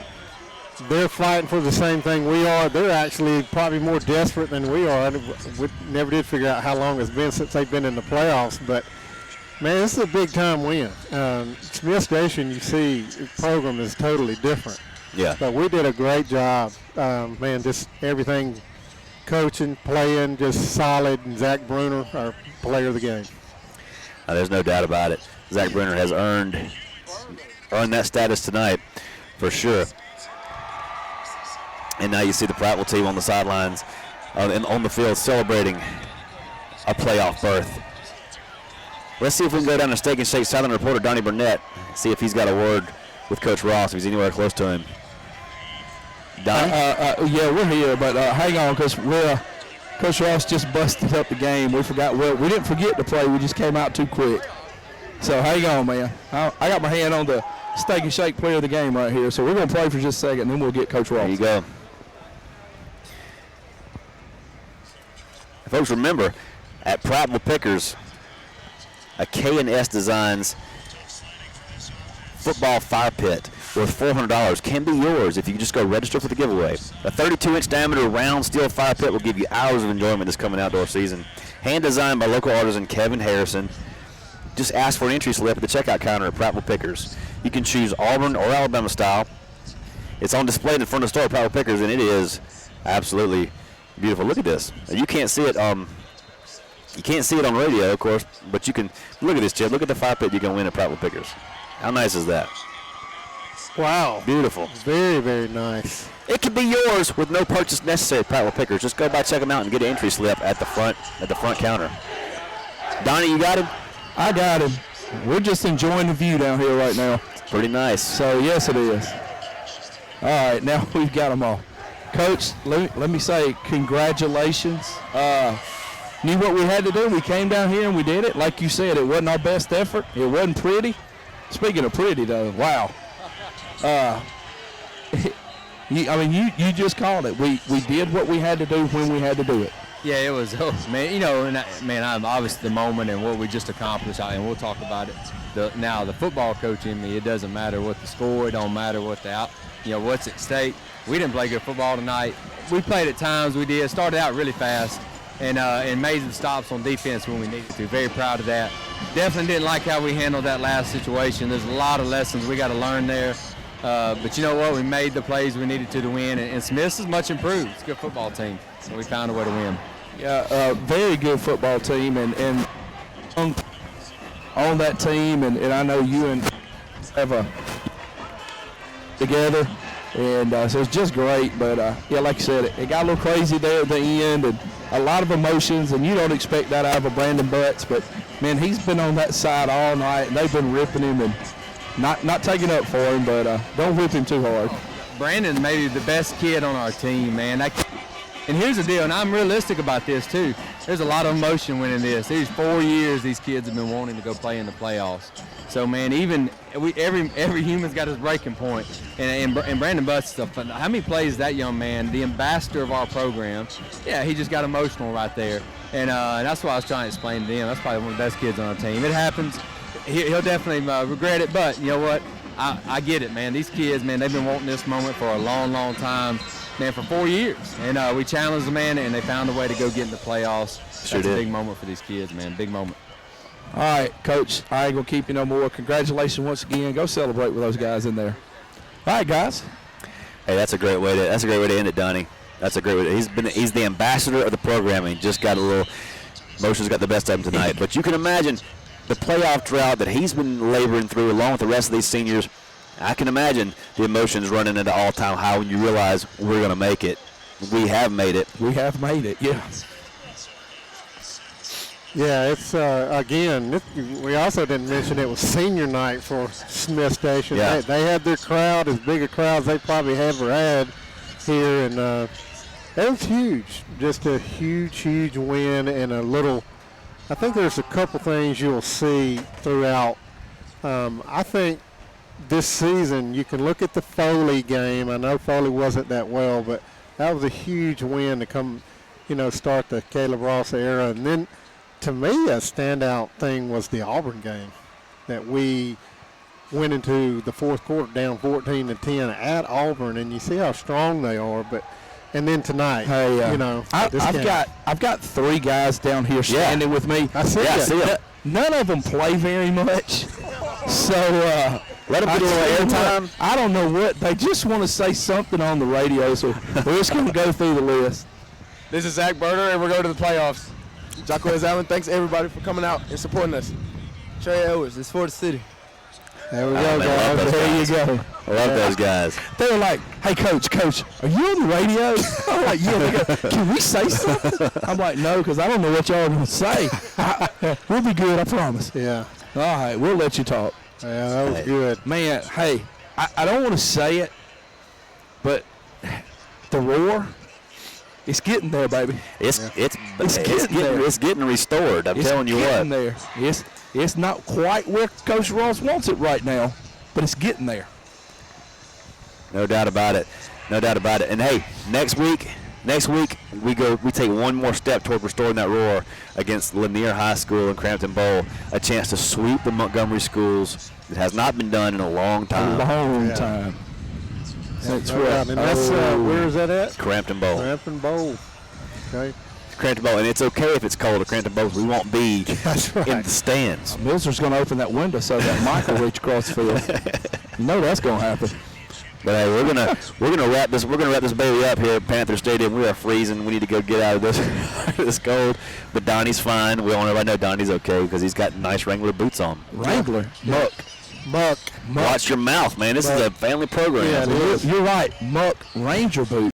they're fighting for the same thing we are. They're actually probably more desperate than we are. We never did figure out how long it's been since they've been in the playoffs. But, man, this is a big-time win. Smith Station, you see, the program is totally different. Yeah. But we did a great job. Man, just everything, coaching, playing, just solid. And Zach Bruner, our player of the game. There's no doubt about it. Zach Bruner has earned that status tonight for sure. And now you see the Prattville team on the sidelines and on the field celebrating a playoff berth. Let's see if we can go down to Steak and Shake Southern reporter Donnie Burnett, see if he's got a word with Coach Ross, if he's anywhere close to him. Donnie? Yeah, we're here, but hang on, because Coach Ross just busted up the game. We didn't forget to play. We just came out too quick. So hang on, man. I got my hand on the Steak and Shake player of the game right here. So we're going to play for just a second, and then we'll get Coach Ross. There you go. Folks, remember, at Prattville Pickers, a K&S Designs football fire pit worth $400 can be yours if you just go register for the giveaway. A 32-inch diameter round steel fire pit will give you hours of enjoyment this coming outdoor season. Hand designed by local artisan Kevin Harrison. Just ask for an entry slip at the checkout counter at Prattville Pickers. You can choose Auburn or Alabama style. It's on display in the front of the store at Prattville Pickers, and it is absolutely beautiful. Look at this. You can't see it. You can't see it on radio, of course, but you can look at this, Chip. Look at the fire pit you can win at Prattville Pickers. How nice is that? Wow. Beautiful. Very, very nice. It can be yours with no purchase necessary at Prattville Pickers. Just go by, check them out, and get an entry slip at the front counter. Donnie, you got him? I got him. We're just enjoying the view down here right now. It's pretty nice. So, yes, it is. All right, now we've got them all. Coach, let me say congratulations. Knew what we had to do. We came down here and we did it. Like you said, it wasn't our best effort. It wasn't pretty. Speaking of pretty, though, wow. You just called it. We did what we had to do when we had to do it. Yeah, it was, man, I'm obviously the moment and what we just accomplished, and we'll talk about it. Now, the football coach in me, it doesn't matter what the score, it don't matter what what's at stake. We didn't play good football tonight. We played at times, we did. Started out really fast and made some stops on defense when we needed to. Very proud of that. Definitely didn't like how we handled that last situation. There's a lot of lessons we got to learn there. But you know what? We made the plays we needed to win, and Smith's is much improved. It's a good football team, so we found a way to win. Yeah, very good football team, and on that team, and I know you and have together, and so it's just great. But yeah, like you said, it got a little crazy there at the end, and a lot of emotions, and you don't expect that out of a Brandon Butts, but man, he's been on that side all night, and they've been ripping him and not taking up for him, but don't whip him too hard. Brandon's maybe the best kid on our team, man. And here's the deal, and I'm realistic about this too. There's a lot of emotion winning this. These 4 years these kids have been wanting to go play in the playoffs. So man, every human's got his breaking point. And Brandon Butts, how many plays that young man, the ambassador of our program, yeah, he just got emotional right there. And that's what I was trying to explain to them. That's probably one of the best kids on our team. It happens. He'll definitely regret it, but you know what? I get it, man. These kids, man, they've been wanting this moment for a long, long time. Man, for 4 years, and we challenged the man, and they found a way to go get in the playoffs. Sure That's did. a big moment for these kids, man. Big moment. All right, Coach. I ain't going to keep you no more. Congratulations once again. Go celebrate with those guys in there. All right, guys. Hey, that's a great way to end it, Donnie. That's a great way. He's the ambassador of the program. He just got a little emotions got the best of him tonight. But you can imagine the playoff drought that he's been laboring through along with the rest of these seniors. I can imagine the emotions running into all-time high when you realize we're going to make it. We have made it. We have made it, yeah. Yeah, it's, again, we also didn't mention it was senior night for Smith Station. Yeah. They had their crowd, as big a crowd as they probably ever had here, and it was huge. Just a huge, huge win and a little, I think there's a couple things you'll see throughout. I think this season you can look at the Foley game. I know Foley wasn't that well, but that was a huge win to come, start the Caleb Ross era. And then, to me, a standout thing was the Auburn game, that we went into the fourth quarter down 14-10 at Auburn, and you see how strong they are. And then tonight, I've got 3 guys down here standing with me. I see it. None of them play very much, so let them get a little airtime. I don't know what they just want to say something on the radio, so we're just going to go through the list. This is Zach Berter, and we're going to the playoffs. Jacquez Allen, thanks everybody for coming out and supporting us. Trey Edwards, it's for the city. There we go, guys. There you go. I love those guys. They were like, hey, Coach, are you on the radio? I'm like, yeah. They go, can we say something? I'm like, no, because I don't know what y'all are going to say. We'll be good, I promise. Yeah. All right, we'll let you talk. Yeah, that was good. Man, hey, I don't want to say it, but the roar, it's getting there, baby. It's getting restored. I'm telling you what. There. It's not quite where Coach Ross wants it right now, but it's getting there. No doubt about it. No doubt about it. And hey, next week we take one more step toward restoring that roar against Lanier High School and Crampton Bowl, a chance to sweep the Montgomery schools. It has not been done in a long time. Time. That's right. And that's where is that at? Crampton Bowl. Crampton Bowl. Okay. Crampton Bowl, and it's okay if it's cold at Crampton Bowl. We won't be in the stands. Miller's going to open that window so that Michael reach across the field. You know that's going to happen. But hey, we're gonna wrap this baby up here at Panther Stadium. We are freezing. We need to go get out of this cold. But Donnie's fine. We want everybody to know Donnie's okay because he's got nice Wrangler boots on. Wrangler, Muck. Watch your mouth, man. This is a family program. Yeah, you're right. Muck Ranger boots.